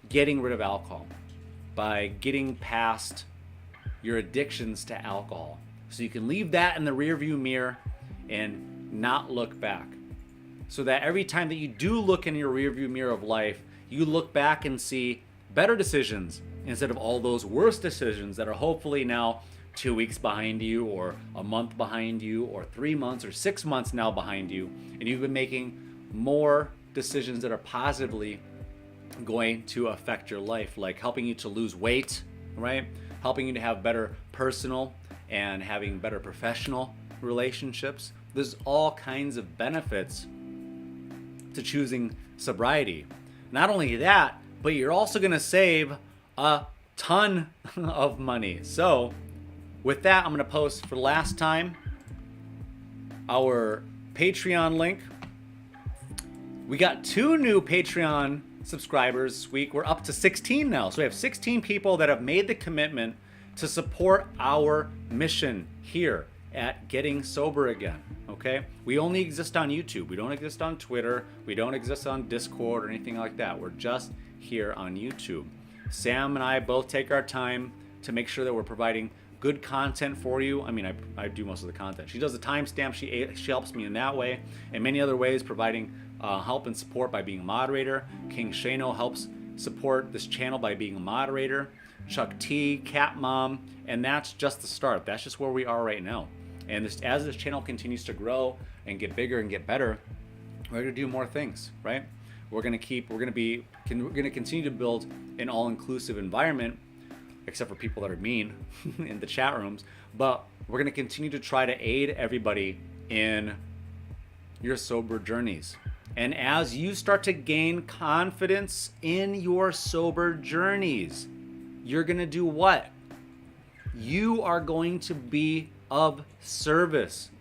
getting rid of alcohol, by getting past your addictions to alcohol. So you can leave that in the rearview mirror and not look back. So that every time that you do look in your rearview mirror of life, you look back and see better decisions instead of all those worse decisions that are hopefully now 2 weeks behind you, or a month behind you, or 3 months or 6 months now behind you, and you've been making more decisions that are positively going to affect your life, like helping you to lose weight, right? Helping you to have better personal and having better professional relationships. There's all kinds of benefits to choosing sobriety. Not only that, but you're also going to save a ton of money. So with that, I'm going to post for the last time our Patreon link. We got 2 new Patreon subscribers this week. We're up to 16 now. So we have 16 people that have made the commitment to support our mission here at Getting Sober Again. Okay? We only exist on YouTube. We don't exist on Twitter. We don't exist on Discord or anything like that. We're just here on YouTube. Sam and I both take our time to make sure that we're providing good content for you. I mean, I do most of the content. She does the timestamp. She helps me in that way, and many other ways, providing help and support by being a moderator. King Shano helps support this channel by being a moderator. Chuck T, Cat Mom, and that's just the start. That's just where we are right now. And as this channel continues to grow and get bigger and get better, we're gonna do more things, right? We're gonna continue to build an all-inclusive environment, except for people that are mean in the chat rooms. But we're gonna continue to try to aid everybody in your sober journeys. And as you start to gain confidence in your sober journeys, you're gonna do what? You are going to be of service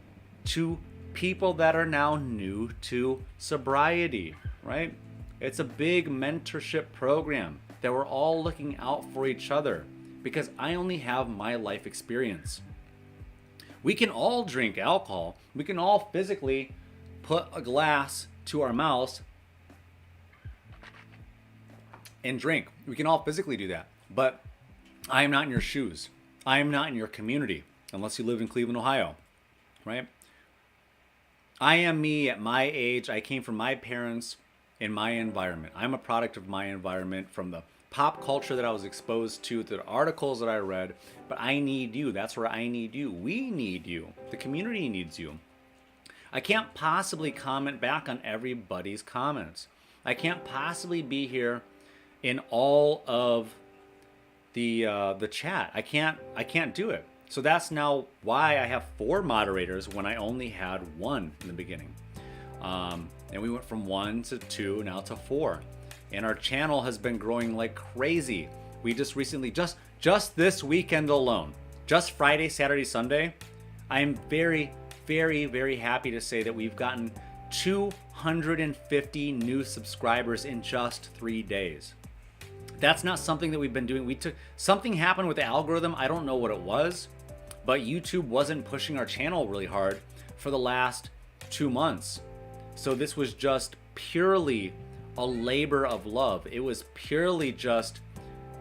to people that are now new to sobriety, right? It's a big mentorship program that we're all looking out for each other, because I only have my life experience. We can all drink alcohol. We can all physically put a glass to our mouths and drink. We can all physically do that. But I am not in your shoes. I am not in your community, unless you live in Cleveland, Ohio, right? I am me at my age. I came from my parents in my environment. I'm a product of my environment, from the pop culture that I was exposed to the articles that I read. But I need you. That's where I need you. We need you. The community needs you. I can't possibly comment back on everybody's comments. I can't possibly be here in all of the chat. I can't do it. So that's now why I have 4 moderators when I only had 1 in the beginning. And we went from 1 to 2, now to 4. And our channel has been growing like crazy. We just recently, just this weekend alone, just Friday, Saturday, Sunday, I am very, very, very happy to say that we've gotten 250 new subscribers in just 3 days. That's not something that we've been doing. Something happened with the algorithm. I don't know what it was, but YouTube wasn't pushing our channel really hard for the last 2 months. So this was just purely a labor of love. It was purely just,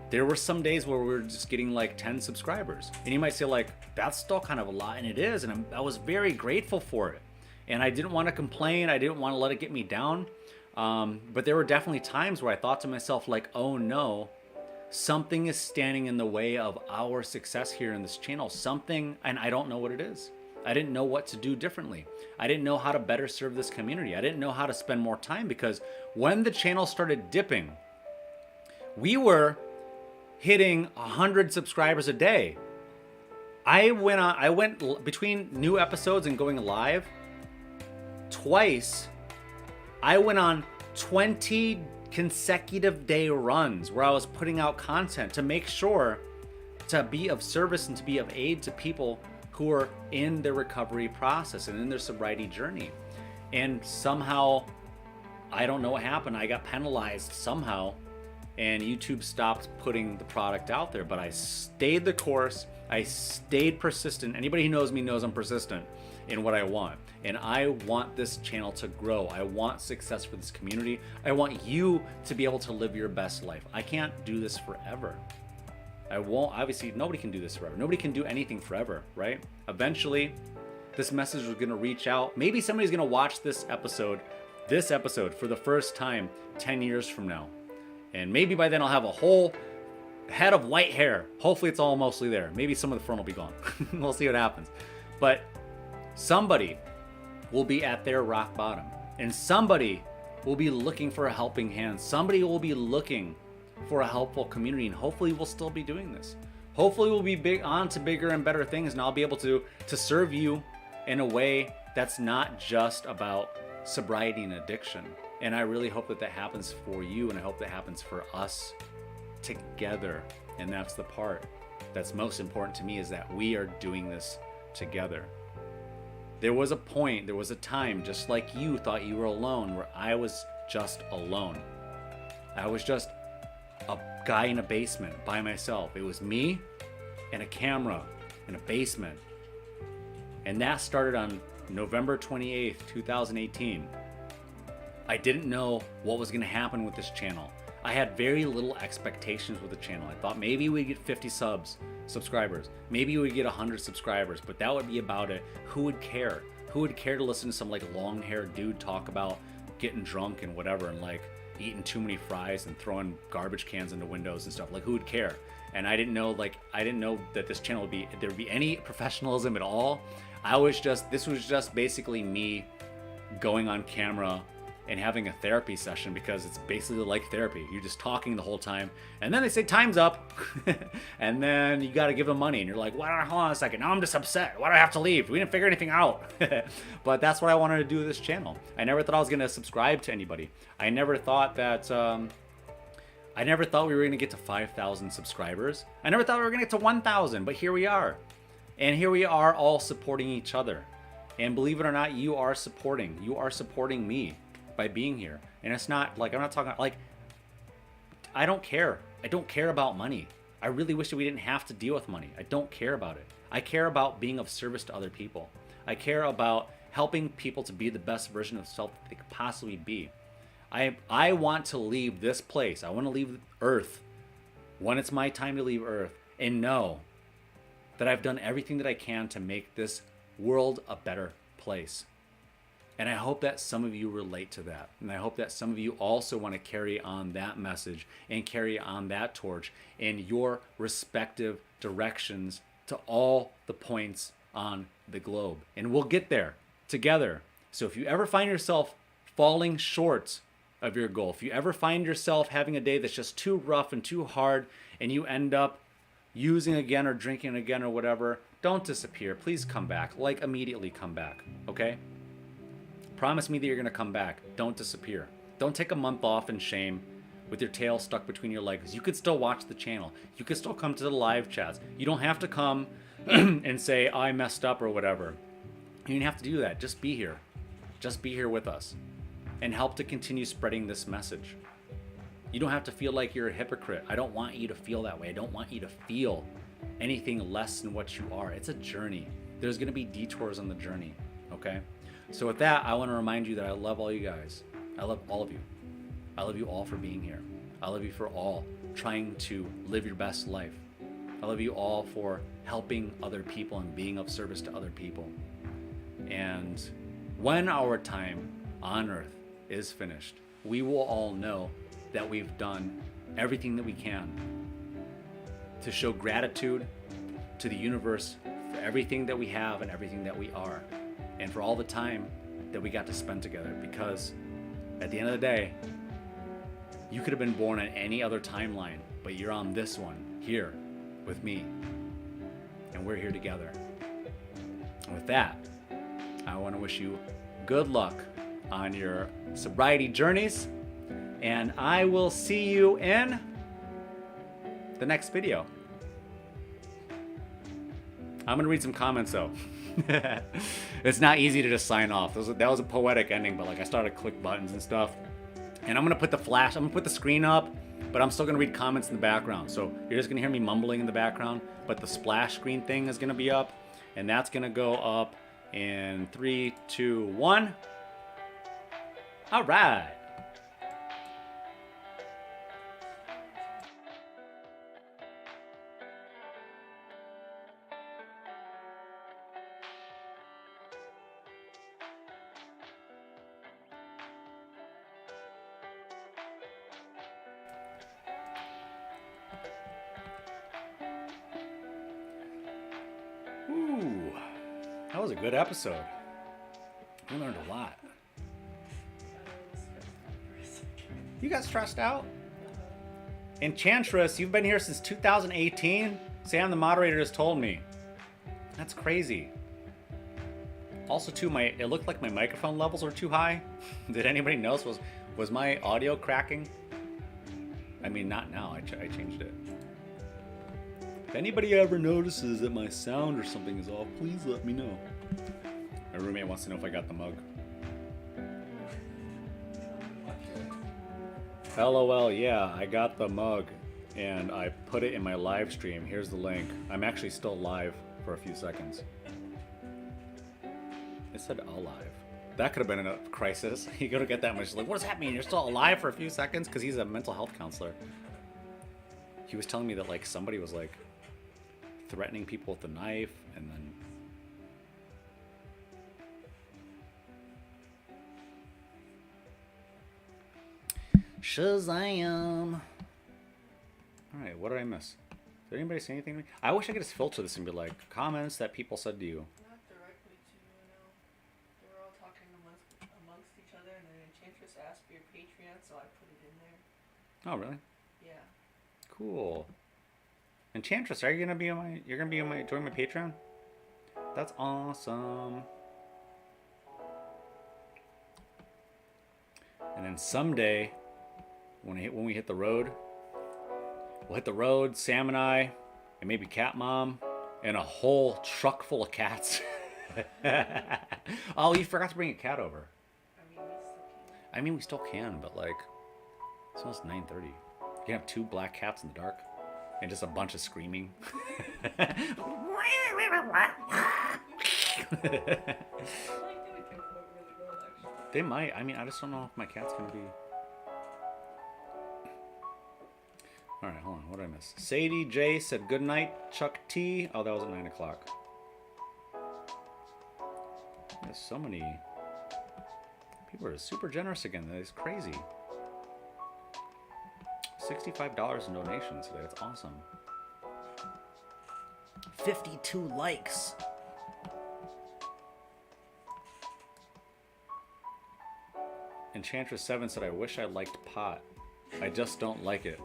there were some days where we were just getting like 10 subscribers. And you might say like, that's still kind of a lot, and it is. And I was very grateful for it. And I didn't want to complain. I didn't want to let it get me down. But there were definitely times where I thought to myself like, oh no, something is standing in the way of our success here in this channel. Something, and I don't know what it is. I didn't know what to do differently. I didn't know how to better serve this community. I didn't know how to spend more time, because when the channel started dipping, we were hitting 100 subscribers a day. I went between new episodes and going live twice. I went on 20 consecutive day runs where I was putting out content to make sure to be of service and to be of aid to people who are in their recovery process and in their sobriety journey. And somehow, I don't know what happened. I got penalized somehow, and YouTube stopped putting the product out there. But I stayed the course. I stayed persistent. Anybody who knows me knows I'm persistent in what I want. And I want this channel to grow. I want success for this community. I want you to be able to live your best life. I can't do this forever. I won't. Obviously, nobody can do this forever. Nobody can do anything forever, right? Eventually, this message is going to reach out. Maybe somebody's going to watch this episode for the first time 10 years from now. And maybe by then I'll have a whole head of white hair. Hopefully it's all mostly there. Maybe some of the front will be gone. We'll see what happens. But somebody will be at their rock bottom, and somebody will be looking for a helping hand. Somebody will be looking for a helpful community, and hopefully we'll still be doing this. Hopefully we'll be on to bigger and better things, and I'll be able to serve you in a way that's not just about sobriety and addiction. And I really hope that happens for you, and I hope that happens for us together. And that's the part that's most important to me, is that we are doing this together. There was a point, there was a time, just like you thought you were alone, where I was just alone. I was just a guy in a basement by myself. It was me and a camera in a basement. And that started on November 28th, 2018. I didn't know what was going to happen with this channel. I had very little expectations with the channel. I thought maybe we'd get 50 subs, subscribers. Maybe we would get 100 subscribers, but that would be about it. Who would care? Who would care to listen to some like long-haired dude talk about getting drunk and whatever, and like eating too many fries and throwing garbage cans into windows and stuff? Like, who would care? And I didn't know that this channel there would be any professionalism at all. This was just basically me going on camera and having a therapy session, because it's basically like therapy. You're just talking the whole time, and then they say time's up, and then you got to give them money, and you're like, "What? Hold on a second. Now I'm just upset. Why do I have to leave? We didn't figure anything out." But that's what I wanted to do with this channel. I never thought I was gonna subscribe to anybody. I never thought we were gonna get to 5,000 subscribers. I never thought we were gonna get to 1,000, but here we are, and here we are all supporting each other. And believe it or not, you are supporting me by being here. And it's not like, I'm not talking like, I don't care about money. I really wish that we didn't have to deal with money. I don't care about it. I care about being of service to other people. I care about helping people to be the best version of self that they could possibly be. I want to leave this place. I want to leave Earth when it's my time to leave Earth, and know that I've done everything that I can to make this world a better place. And I hope that some of you relate to that. And I hope that some of you also want to carry on that message and carry on that torch in your respective directions to all the points on the globe. And we'll get there together. So if you ever find yourself falling short of your goal, if you ever find yourself having a day that's just too rough and too hard, and you end up using again or drinking again or whatever, don't disappear. Please come back. Like, immediately come back, okay? Promise me that you're going to come back. Don't disappear. Don't take a month off in shame with your tail stuck between your legs. You could still watch the channel. You could still come to the live chats. You don't have to come and say, I messed up or whatever. You don't have to do that. Just be here. Just be here with us and help to continue spreading this message. You don't have to feel like you're a hypocrite. I don't want you to feel that way. I don't want you to feel anything less than what you are. It's a journey. There's going to be detours on the journey, okay? So with that, I want to remind you that I love all you guys. I love all of you. I love you all for being here. I love you for all trying to live your best life. I love you all for helping other people and being of service to other people. And when our time on earth is finished, we will all know that we've done everything that we can to show gratitude to the universe for everything that we have and everything that we are, and for all the time that we got to spend together. Because at the end of the day, you could have been born on any other timeline, but you're on this one here with me, and we're here together. And with that, I want to wish you good luck on your sobriety journeys, and I will see you in the next video. I'm gonna read some comments though. It's not easy to just sign off. That was a poetic ending, but like I started to click buttons and stuff. And I'm gonna put the screen up, but I'm still gonna read comments in the background. So you're just gonna hear me mumbling in the background, but the splash screen thing is gonna be up, and that's gonna go up in 3, 2, 1. All right. Ooh, that was a good episode. We learned a lot. You got stressed out? Enchantress, you've been here since 2018? Sam, the moderator, just told me. That's crazy. Also, too, it looked like my microphone levels were too high. Did anybody notice? Was my audio cracking? I mean, not now. I changed it. If anybody ever notices that my sound or something is off, please let me know. My roommate wants to know if I got the mug. LOL, yeah, I got the mug and I put it in my live stream. Here's the link. I'm actually still live for a few seconds. It said alive. That could have been a crisis. You gotta get that much. Like, what does that mean? You're still alive for a few seconds? Because he's a mental health counselor. He was telling me that like somebody was like threatening people with a knife, and then Shazam. Alright, what did I miss? Did anybody say anything to me? I wish I could just filter this and be like, comments that people said to you. Not directly to you, no. They were all talking amongst each other, and then Enchantress asked for your Patreon, so I put it in there. Oh, really? Yeah. Cool. Enchantress, are you gonna be on my? You're gonna be on my join my Patreon? That's awesome. And then someday, when we hit the road, we'll hit the road, Sam and I, and maybe Cat Mom, and a whole truck full of cats. Oh, you forgot to bring a cat over. I mean, we still can. I mean, we still can, but like, it's almost 9:30. You can have 2 black cats in the dark, and just a bunch of screaming. I like doing it really well, actually. They might. I mean, I just don't know if my cat's gonna be. All right, hold on. What did I miss? Sadie J said good night. Chuck T. Oh, that was at 9 o'clock. There's so many. People are super generous again. That's crazy. $65 in donations today. That's awesome. 52 likes. Enchantress 7 said, I wish I liked pot. I just don't like it.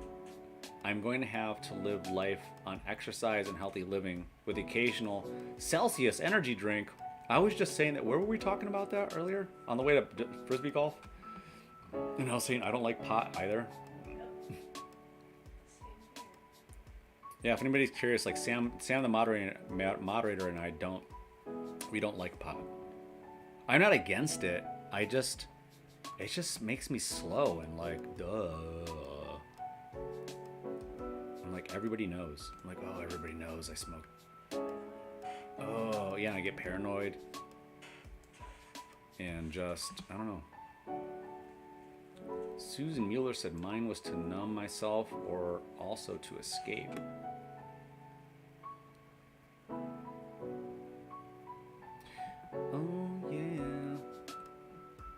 I'm going to have to live life on exercise and healthy living with the occasional Celsius energy drink. I was just saying that, where were we talking about that earlier? On the way to Frisbee golf? And I was saying I don't like pot either. Yeah, if anybody's curious, like Sam the moderator and I we don't like pot. I'm not against it. It just makes me slow and like, duh. I'm like, everybody knows. I'm like, oh, everybody knows I smoke. Oh, yeah, and I get paranoid. And just, I don't know. Susan Mueller said mine was to numb myself or also to escape. Oh, yeah.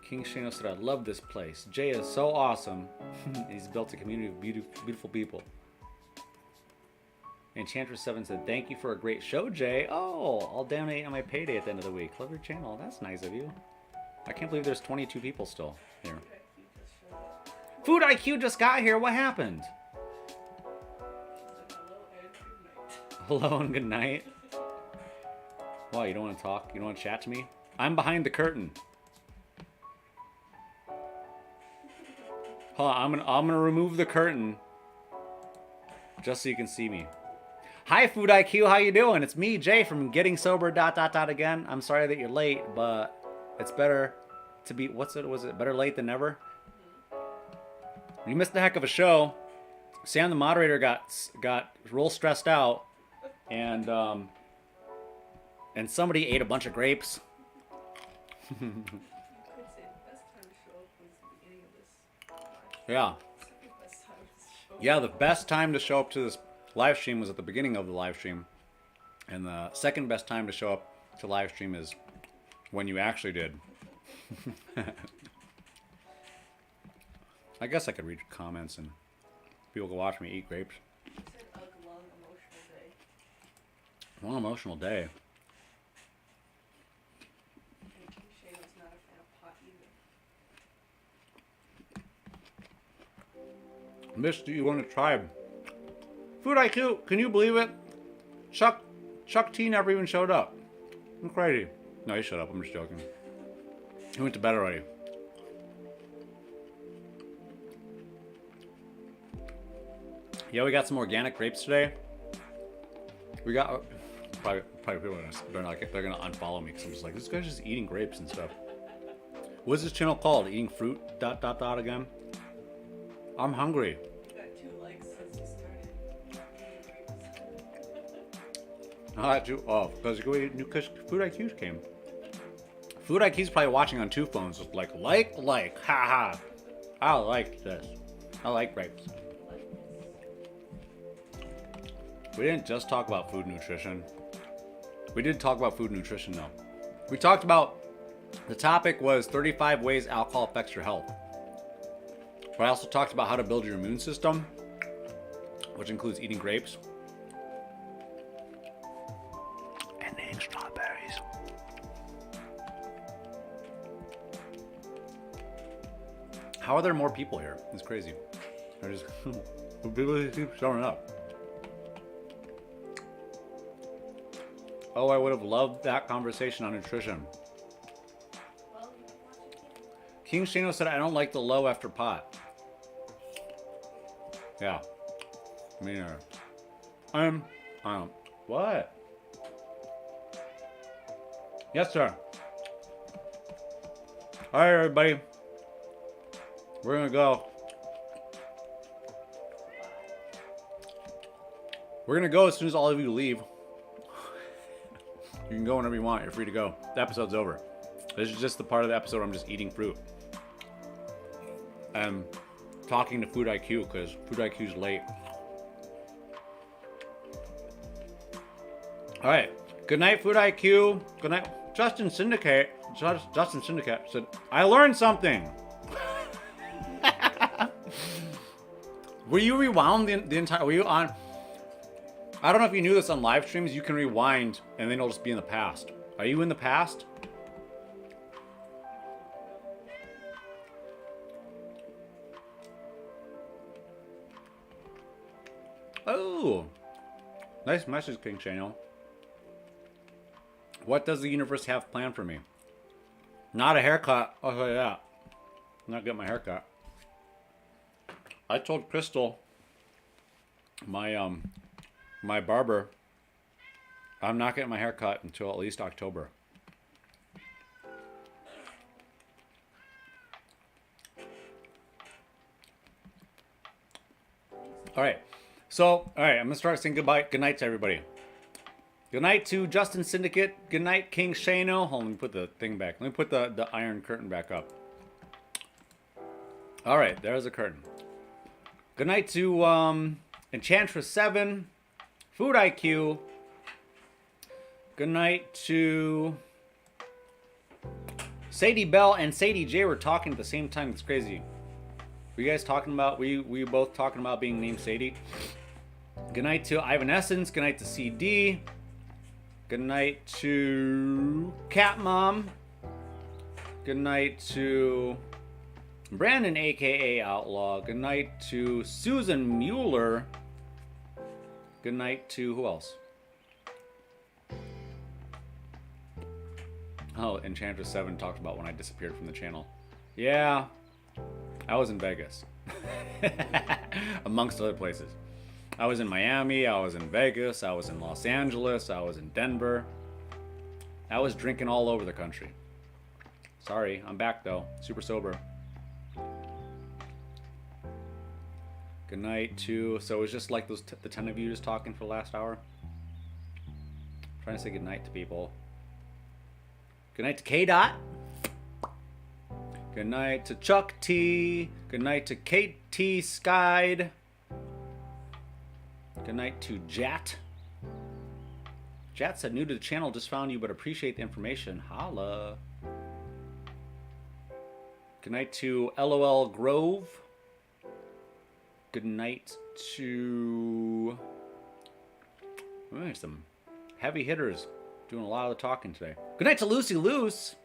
King Shano said, I love this place. Jay is so awesome. He's built a community of beautiful people. Enchantress 7 said, thank you for a great show, Jay. Oh, I'll donate on my payday at the end of the week. Love your channel. That's nice of you. I can't believe there's 22 people still here. Food IQ just got here. What happened? Hello and good night. Why, you don't want to talk? You don't want to chat to me? I'm behind the curtain. Hold on, I'm gonna remove the curtain just so you can see me. Hi, Food IQ. How you doing? It's me, Jay, from Getting Sober. Again. I'm sorry that you're late, but it's better to be. Was it better late than never? You missed a heck of a show. Sam, the moderator, got real stressed out, and somebody ate a bunch of grapes. Yeah. Yeah, the best time to show up to this live stream was at the beginning of the live stream. And the second best time to show up to live stream is when you actually did. I guess I could read comments and people could watch me eat grapes. Long emotional day. Miss, do you want to try Food IQ? Can you believe it? Chuck T never even showed up. I'm crazy. No, he showed up. I'm just joking. He went to bed already. Yeah, we got some organic grapes today. We got probably people they're gonna unfollow me because I'm just like, this guy's just eating grapes and stuff. What's this channel called? Eating fruit? ... again. I'm hungry. You got 2 likes since you started eating grapes. Not too. Oh, because Food IQ came. Food IQ's probably watching on 2 phones. Just like, haha. I like this. I like grapes. We didn't just talk about food nutrition. We did talk about food nutrition though. We talked about, the topic was 35 ways alcohol affects your health. But I also talked about how to build your immune system, which includes eating grapes. And eating strawberries. How are there more people here? It's crazy. I just, people keep showing up. Oh, I would have loved that conversation on nutrition. King Shano said, I don't like the low after pot. Yeah. Me neither. What? Yes, sir. All right, everybody. We're going to go. We're going to go as soon as all of you leave. You can go whenever you want. You're free to go. The episode's over. This is just the part of the episode where I'm just eating fruit. I'm talking to Food IQ because Food IQ's late. All right. Good night, Food IQ. Good night. Justin Syndicate said, I learned something. Were you rewound the entire, were you on? I don't know if you knew this on live streams, you can rewind and then it'll just be in the past. Are you in the past? Oh, nice message, King Shano. What does the universe have planned for me? Not a haircut. I'll tell you that. I'm not getting my haircut. I told Crystal, my barber, I'm not getting my hair cut until at least October. All right. So, all right, I'm going to start saying goodbye. Good night to everybody. Good night to Justin Syndicate. Good night, King Shano. Hold on, let me put the thing back. Let me put the iron curtain back up. All right, there's a curtain. Good night to Enchantress 7. Food IQ. Good night to Sadie Bell and Sadie J were talking at the same time. It's crazy. Were you guys talking about, were you both talking about being named Sadie? Good night to Ivan Essence. Good night to CD. Good night to Cat Mom. Good night to Brandon, aka Outlaw. Good night to Susan Mueller. Good night to who else? Oh, Enchantress 7 talked about when I disappeared from the channel. Yeah, I was in Vegas. Amongst other places. I was in Miami, I was in Vegas, I was in Los Angeles, I was in Denver. I was drinking all over the country. Sorry, I'm back though. Super sober. Good night to, so it was just like those the 10 of you just talking for the last hour. I'm trying to say good night to people. Good night to K-Dot. Good night to Chuck T. Good night to KT Skide. Good night to Jat. Jat said, new to the channel, just found you, but appreciate the information. Holla. Good night to LOL Grove. Good night to... Oh, there's some heavy hitters doing a lot of the talking today. Good night to Lucy Luce.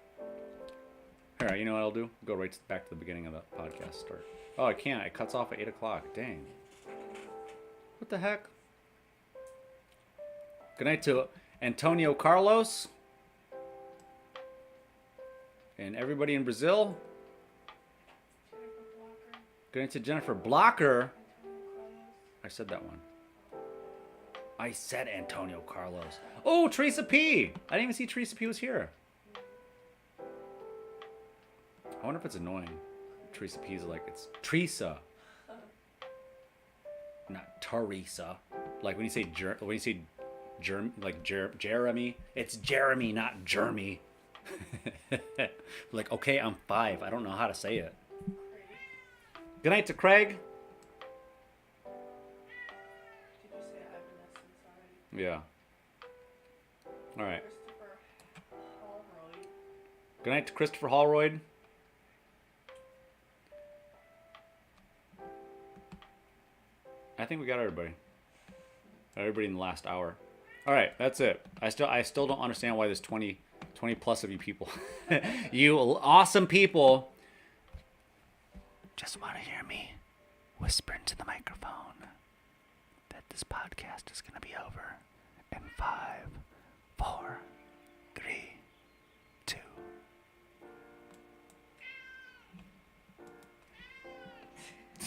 All right, you know what I'll do? Go right back to the beginning of the podcast start. Oh, I can't. It cuts off at 8 o'clock. Dang. What the heck? Good night to Antonio Carlos. And everybody in Brazil. Good night to Jennifer Blocker. I said that one. I said Antonio Carlos. Oh, Teresa P. I didn't even see Teresa P was here. I wonder if it's annoying. Teresa P is like, it's Teresa. Not Teresa. Like when you say Jeremy, it's Jeremy, not Jeremy. Like, okay, I'm 5. I don't know how to say it. Good night to Craig. Did you say Ivan Essence Yeah. All right. Christopher Holroyd. Good night to Christopher Holroyd. I think we got everybody. Everybody in the last hour. All right, that's it. I still don't understand why there's 20 plus of you people. You awesome people just want to hear me whisper into the microphone that this podcast is going to be over in 5, 4,